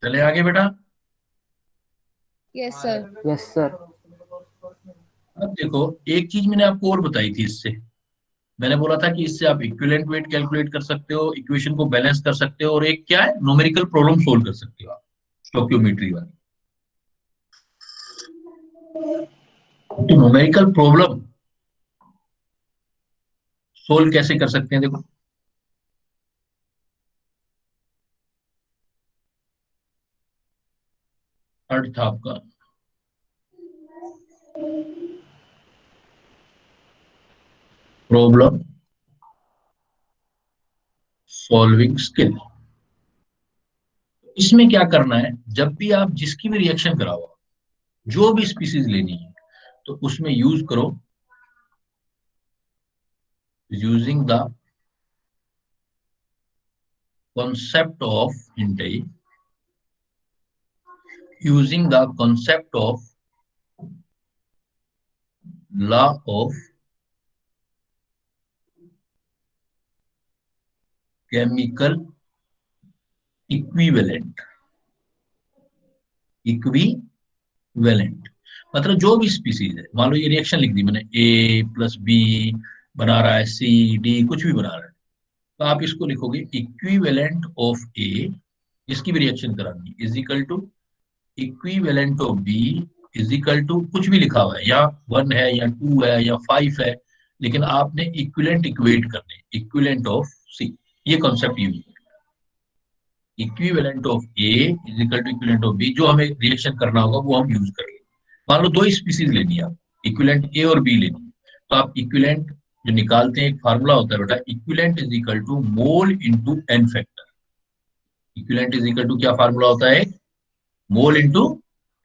चले आगे बेटा। Yes sir. Yes, sir. अब देखो एक चीज मैंने आपको और बताई थी इससे, मैंने बोला था कि इससे आप इक्विवेलेंट वेट कैलकुलेट कर सकते हो, इक्वेशन को बैलेंस कर सकते हो और एक क्या है न्यूमेरिकल प्रॉब्लम सोल्व कर सकते हो आप स्टोइकियोमेट्री वाली। तो न्यूमेरिकल प्रॉब्लम सोल्व कैसे कर सकते हैं देखो। अर्थ था आपका प्रॉब्लम सॉल्विंग स्किल। इसमें क्या करना है, जब भी आप जिसकी भी रिएक्शन कराओ, जो भी स्पीसीज लेनी है तो उसमें यूज करो using the concept of hint using the concept of law of chemical equivalent मतलब जो भी स्पीसीज है, मान लो ये रिएक्शन लिख दी मैंने A+B बना रहा है C D कुछ भी बना रहा है, तो आप इसको लिखोगे इक्विवेलेंट ऑफ A, इसकी भी रिएक्शन करानी is equal to equivalent of B is equal to कुछ भी लिखा हुआ है, या 1 है या 2 है या 5 है, लेकिन आपने इक्विवेलेंट इक्वेट करने, इक्विवेलेंट ऑफ C, ये concept use equivalent of A is equal to equivalent of B। जो हमें रिएक्शन करना होगा वो हम यूज करेंगे। मान लो दो स्पीसीज लेनी है, आप इक्विवेलेंट A और B लेनी है, तो आप इक्विवेलेंट जो निकालते हैं एक फार्मूला होता है बेटा, equivalent is equal to mole into N factor. Equivalent is equal to क्या फार्मूला होता है, मोल इंटू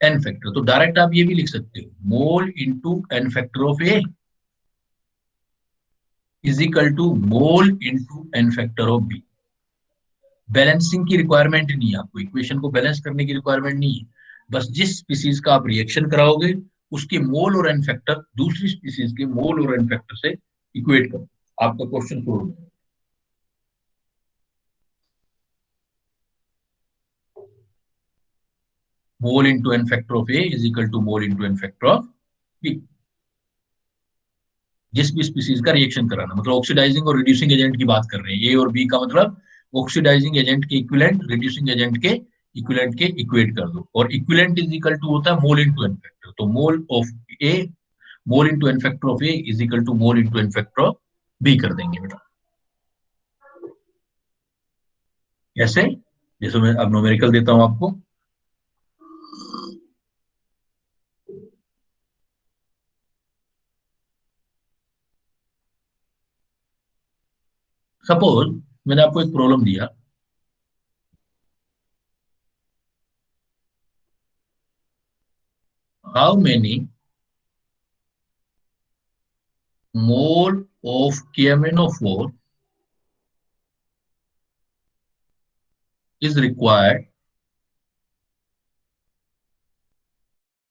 एन फैक्टर। तो डायरेक्ट आप ये भी लिख सकते हो, mole into N factor of A is equal to mole into N factor of B. Balancing की रिक्वायरमेंट नहीं है आपको, इक्वेशन को बैलेंस करने की रिक्वायरमेंट नहीं है, बस जिस स्पीसीज का आप रिएक्शन कराओगे उसके मोल और एन फैक्टर दूसरी स्पीसीज के मोल और एन फैक्टर से इक्वेट करो, आपका क्वेश्चन सोल्व हो। Mole into N factor of A is equal to mole into N factor of B. जिस भी स्पीसीज का रिएक्शन कराना, मतलब ऑक्सीडाइजिंग और रिड्यूसिंग एजेंट की बात कर रहे हैं, ए और बी का मतलब ऑक्सीडाइजिंग एजेंट के इक्विवेलेंट रिड्यूसिंग एजेंट के इक्विवेलेंट के इक्वेट कर दो, और इक्विवेलेंट इज इक्वल टू होता है मोल इंटू एन फैक्टर। तो mole of A, mole into N factor of A is equal to mole into N factor of B कर देंगे बेटा। कैसे, जैसे मैं अब न्यूमेरिकल देता हूं आपको। सपोज मैंने आपको एक प्रॉब्लम दिया, how many mole of KMnO4 is required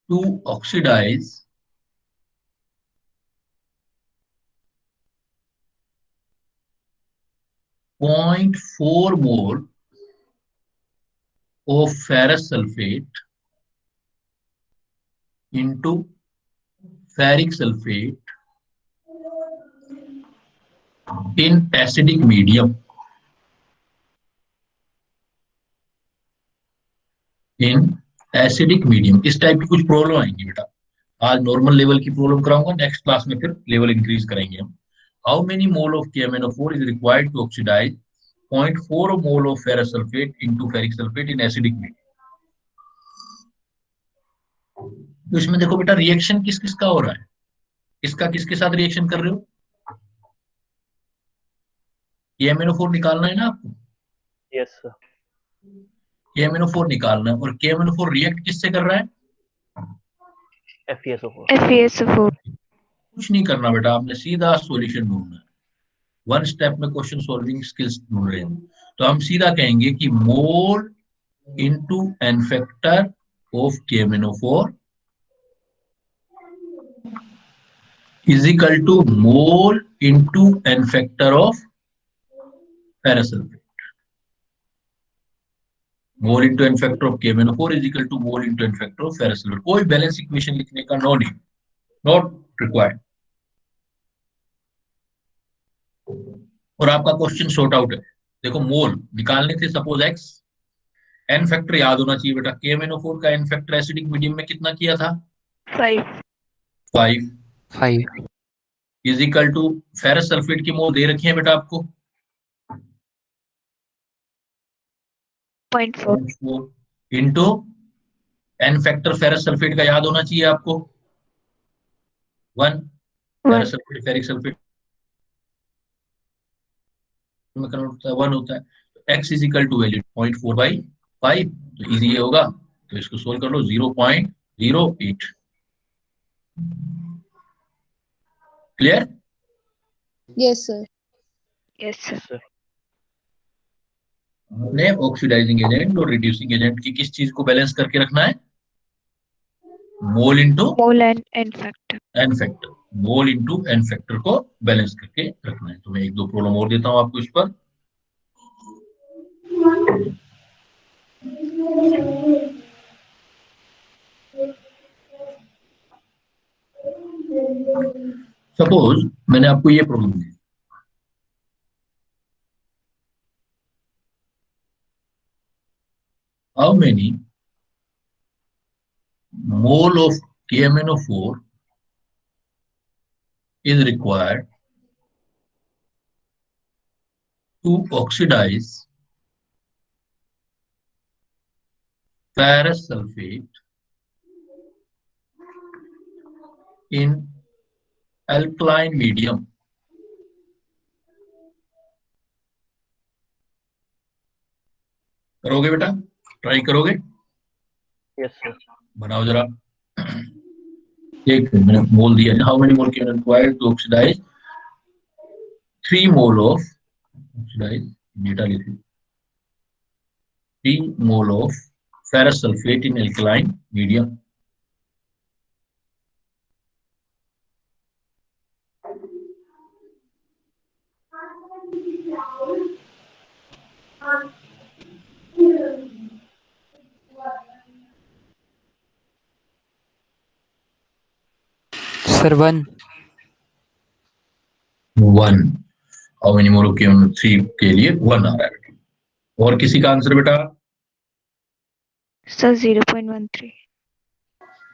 to oxidize 0.4 mole of ferrous sulfate into ferric sulfate in acidic medium, in acidic medium. इस टाइप की कुछ प्रॉब्लम आएंगी बेटा। आज नॉर्मल लेवल की प्रॉब्लम कराऊंगा, नेक्स्ट क्लास में फिर लेवल इंक्रीज करेंगे हम। How many mole of KMnO4 is required to oxidise 0.4 mole of ferrous sulphate into ferric sulphate in acidic medium. तो इसमें देखो बेटा, रिएक्शन किस किस का हो रहा है, इसका किसके साथ रिएक्शन कर रहे हो, KMnO4 निकालना है ना आपको, यस सर। KMnO4 निकालना है, और KMnO4 रिएक्ट किससे कर रहा है, FeSO4। FeSO4। कुछ नहीं करना बेटा, आपने सीधा सॉल्यूशन ढूंढना है। वन स्टेप में क्वेश्चन सॉल्विंग स्किल्स ढूंढ रहे हैं। तो हम सीधा कहेंगे कि mole into N factor of KMnO4 is equal to mole into N factor of ferrous sulphate. Mole into N factor of KMnO4 is equal to mole into N factor of ferrous sulphate. कोई बैलेंस इक्वेशन लिखने का नो नीड, नॉट रिक्वायर्ड। और आपका क्वेश्चन सॉर्ट आउट है। देखो मोल निकालने थे सपोज एक्स, एन फैक्टर याद होना चाहिए बेटा, KMnO4 का एन फैक्टर एसिडिक मीडियम में कितना किया था, 5। 5 5 is equal to ferrous sulphate की मोल दे रखी है बेटा आपको 0.4। Into N factor ferrous sulphate का याद होना चाहिए आपको 1। फेरस 1। सल्फेट फेरिक सल्फेट में कन्वर्ट होता है 1 होता है। तो X is equal to value 0.4/5, तो इजी ये होगा, तो इसको सोल्व कर लो 0.08। Clear. Yes sir. Yes sir. Yes sir. हमने ऑक्सीडाइजिंग एजेंट और रिड्यूसिंग एजेंट की किस चीज को बैलेंस करके रखना है, mole into mole and N factor. N factor, mole into N factor को बैलेंस करके रखना है। तो मैं एक दो प्रॉब्लम और देता हूं आपको इस पर। सपोज मैंने आपको ये problem the, how many mole of KMnO4 is required to oxidize ferrous sulfate in alkaline medium करोगे बेटा, ट्राई करोगे? Yes sir. बनाओ जरा। एक मैंने मोल दिया, how many mole can required to oxidise 3 mole of oxidise data लिखिए 3 mole of ferrous sulfate in alkaline medium. Sir, 1. 1. How many mole of KMnO3 के लिए 1 आ रहा है। और किसी का आंसर बेटा? सर 0.13।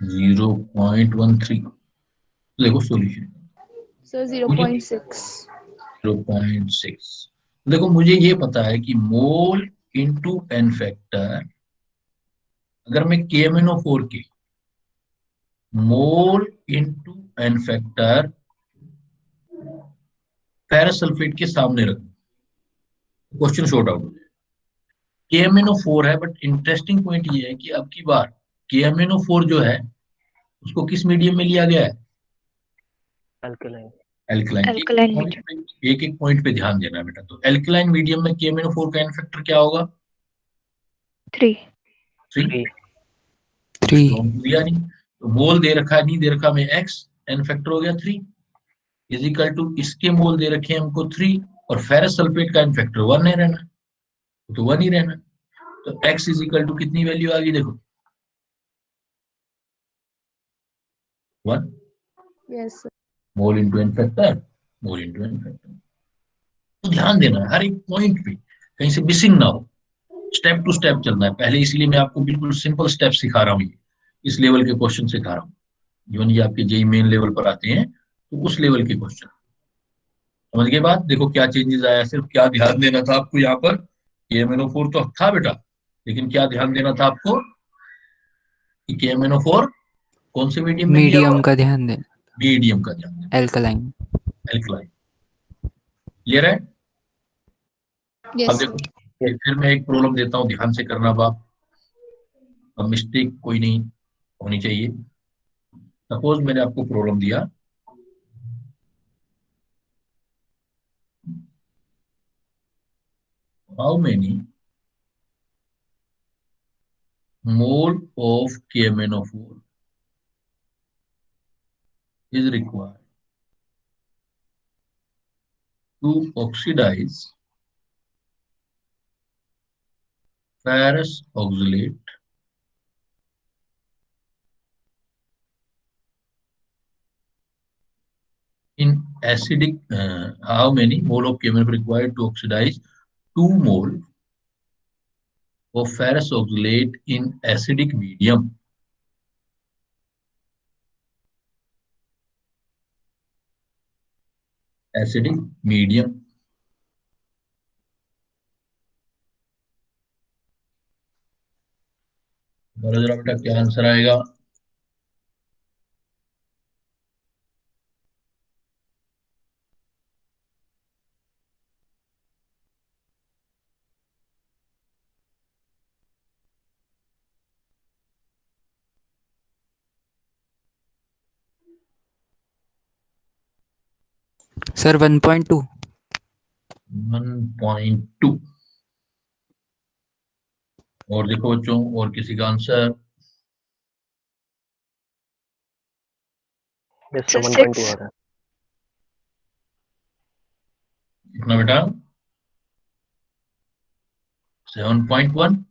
0.13। देखो सॉल्यूशन सर 0.6। 0.6। देखो मुझे ये पता है कि मोल इंटू एन फैक्टर, अगर मैं KMnO4 के mole into N factor ferrous sulphate के सामने रखूं, क्वेश्चन शॉर्ट आउट हो जाए। KMnO4 है, बट इंटरेस्टिंग पॉइंट ये है कि अब की बार KMnO4 जो है उसको किस मीडियम में लिया गया है? अल्कलाइन। एल्कलाइन। Alkaline medium. एक एक पॉइंट पे ध्यान देना है बेटा। तो एल्कलाइन मीडियम में KMnO4 का एन फैक्टर क्या होगा? 3। 3। 3. दिया नहीं तो मोल दे रखा है, नहीं दे रखा में x, एन फैक्टर हो गया 3 इज इक्वल टू इसके मोल दे रखे हैं हमको 3 और फेरस सल्फेट का एन फैक्टर 1 नहीं रहना, तो 1 ही रहना। तो x इज इक्वल टू कितनी वैल्यू आ गई देखो 1 yes sir. Mole into N factor, mole into N factor. तो ध्यान देना है हर एक पॉइंट पे, कहीं से मिसिंग ना हो, स्टेप टू स्टेप चलना है पहले। इसलिए मैं आपको बिल्कुल सिंपल स्टेप सिखा रहा हूँ, इस लेवल के क्वेश्चन सिखा रहा हूँ। इवन ये आपके जेई मेन लेवल पर आते हैं तो उस लेवल के क्वेश्चन समझ गए बात। देखो क्या चेंजेस आया, सिर्फ क्या ध्यान देना था आपको यहाँ पर, KMnO4 तो था बेटा, लेकिन क्या ध्यान देना था आपको कि KMnO4 कौन से मीडियम में लिया हुआ? मीडियम का ध्यान देना। मीडियम का ध्यान देना, एल्कलाइन। एल्कलाइन। क्लियर है? अब यस देखो सर। फिर मैं एक प्रॉब्लम देता हूँ, ध्यान से करना बाप, अब मिस्टेक कोई नहीं होनी चाहिए। सपोज मैंने आपको प्रॉब्लम दिया, how many mole of KMnO4 is required to oxidize ferrous oxalate in acidic, how many mole of KMnO4 required to oxidize 2 mole of ferrous oxalate in acidic medium? Acidic medium। बोलो जरा बेटा क्या आंसर आएगा? Sir, 1.2. 1.2। और देखो बच्चों, और किसी का आंसर? यस सर सर 1.2 आ 6। रहा है। कितना बेटा? 7.1।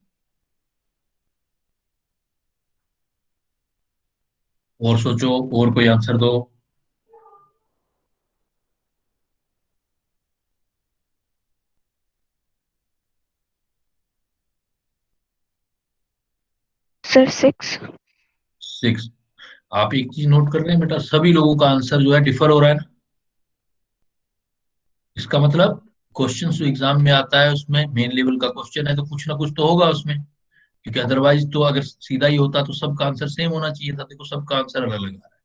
और सोचो, और कोई आंसर दो। सर 6। 6। आप एक चीज नोट कर रहे हैं बेटा, सभी लोगों का आंसर जो है डिफर हो रहा है ना। इसका मतलब क्वेश्चन जो एग्जाम में आता है उसमें मेन लेवल का क्वेश्चन है तो कुछ ना कुछ तो होगा उसमें, क्योंकि अदरवाइज तो अगर सीधा ही होता तो सबका आंसर सेम होना चाहिए था। देखो सबका आंसर अलग अलग आ रहा है।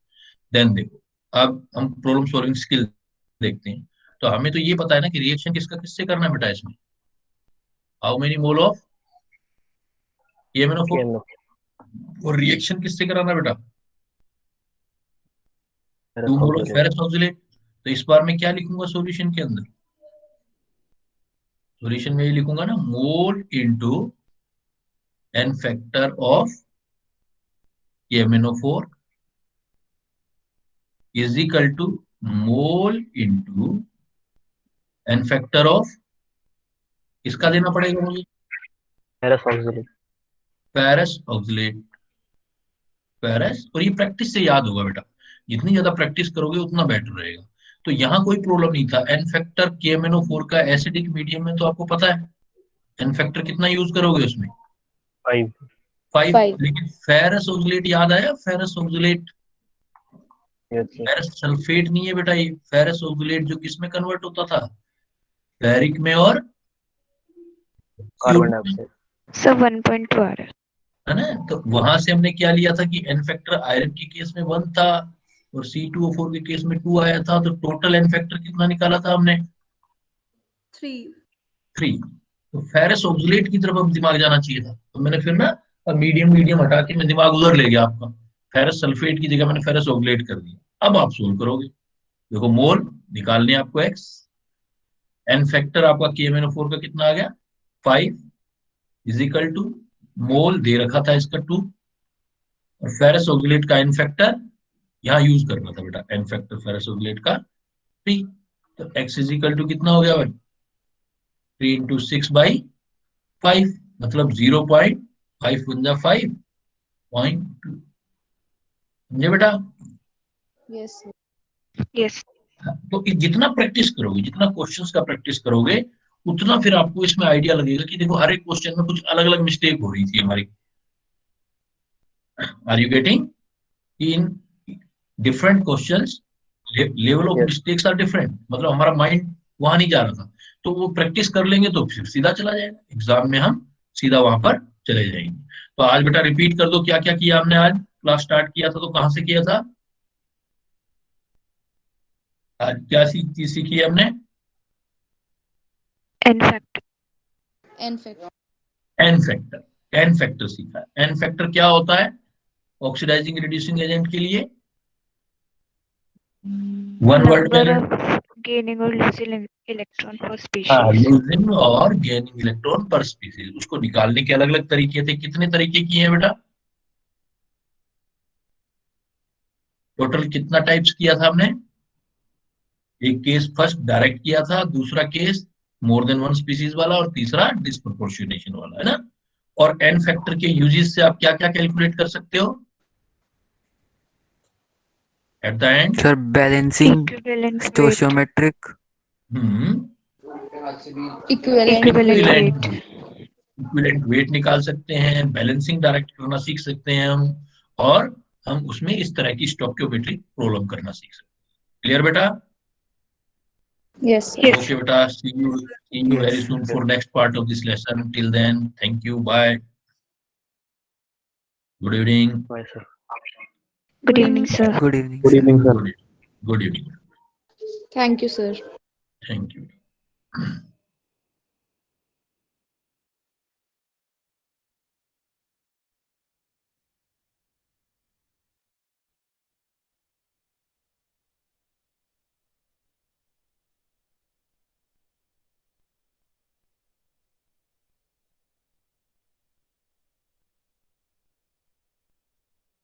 देन देखो, अब हम प्रॉब्लम सॉल्विंग स्किल देखते हैं। तो हमें तो ये पता है ना कि रिएक्शन किसका किससे करना है बेटा इसमें। How many mole of KMnO4 और रिएक्शन किससे कराना बेटा? 2 मोल ऑफ फेरस ऑक्सलेट। तो इस बार मैं क्या लिखूंगा सॉल्यूशन के अंदर? सॉल्यूशन में ये लिखूंगा ना, mole into n factor of KMnO4 is equal to mole into n factor of, इसका देना पड़ेगा मुझे ferrous oxalate. Ferrous oxalate. Ferrous, और ये प्रैक्टिस से याद होगा बेटा, जितनी ज्यादा प्रैक्टिस करोगे उतना बेटर रहेगा। तो यहाँ कोई प्रॉब्लम नहीं था। n फैक्टर KMnO4 का एसिडिक मीडियम में तो आपको पता है n फैक्टर कितना यूज करोगे उसमें? 5। 5। लेकिन फेरस ऑक्सलेट याद आया? फेरस ऑक्सलेट फेरस सल्फेट नहीं है बेटा, ये फेरस ऑक्सलेट जो किस में कन्वर्ट होता था? फेरिक में और कार्बन डाइऑक्साइड। सर 1.2 आ रहा है ना। तो वहां से हमने क्या लिया था कि n फैक्टर आयरन के केस में 1 था और C2O4 के केस में 2 आया था, तो टोटल n फैक्टर कितना निकाला था हमने? 3। तो फेरस ऑक्सलेट की तरफ अब दिमाग जाना चाहिए था, तो मैंने फिर ना मीडियम मीडियम हटा के मैं दिमाग उधर ले गया आपका। फेरस सल्फेट की जगह मैंने फेरस ऑक्सलेट कर दिया। अब आप सोल्व करोगे, देखो मोल निकालने आपको x, n फैक्टर आपका KMnO4 का कितना आ गया 5 इज इक्वल टू मोल दे रखा था इसका 2, और फेरस ऑक्सलेट का n फैक्टर यहाँ यूज करना था बेटा, n फैक्टर फेरस ऑक्सलेट का 3। तो x इज इक्वल टू कितना हो गया भाई? 3 इंटू 6/5, मतलब 0.5 बन जा 5.2। समझे बेटा? Yes sir. यस। तो जितना प्रैक्टिस करोगे, जितना क्वेश्चंस का प्रैक्टिस करोगे, उतना फिर आपको इसमें आइडिया लगेगा कि देखो हर एक क्वेश्चन में कुछ अलग अलग मिस्टेक हो रही थी हमारी। Are you getting? In different questions level of mistakes are different, मतलब हमारा माइंड वहां नहीं जा रहा था। तो वो प्रैक्टिस कर लेंगे तो फिर सीधा चला जाएगा, एग्जाम में हम सीधा वहां पर चले जाएंगे। तो आज बेटा रिपीट कर दो क्या क्या किया हमने। आज क्लास स्टार्ट किया था तो कहां से किया था? आज क्या चीज सीखी है हमने? n factor. N factor. N factor. N factor सीखा। एन फैक्टर क्या होता है ऑक्सीडाइजिंग रिड्यूसिंग एजेंट के लिए? वन वर्ड नंबर में ऑफ गेनिंग और लूजिंग इलेक्ट्रॉन पर हाँ, स्पीशीज। लूजिंग और गेनिंग इलेक्ट्रॉन पर स्पीसीज। उसको निकालने के अलग अलग तरीके थे। कितने तरीके किए हैं बेटा? टोटल कितना टाइप्स किया था हमने? एक केस फर्स्ट डायरेक्ट किया था, दूसरा केस मोर देन वन स्पीसीज वाला, और तीसरा डिस्प्रोपोर्शनेशन वाला, है ना। और एन फैक्टर के यूजेस से आप क्या क्या कैलकुलेट कर सकते हो at the end? Sir balancing, equivalent weight. Stoichiometric, equivalent equivalent weight. Equivalent weight निकाल सकते हैं, बैलेंसिंग डायरेक्ट करना सीख सकते हैं हम, और हम उसमें इस तरह की स्टोकियोमेट्रिक प्रॉब्लम करना सीख सकते हैं। क्लियर बेटा? Yes sir. Yes. Okay, beta. See you very yes, soon for next part of this lesson. Till then, thank you. Bye. Good evening. Bye sir. Good evening sir. good evening good sir. Evening sir. Good evening. Thank you sir. Thank you.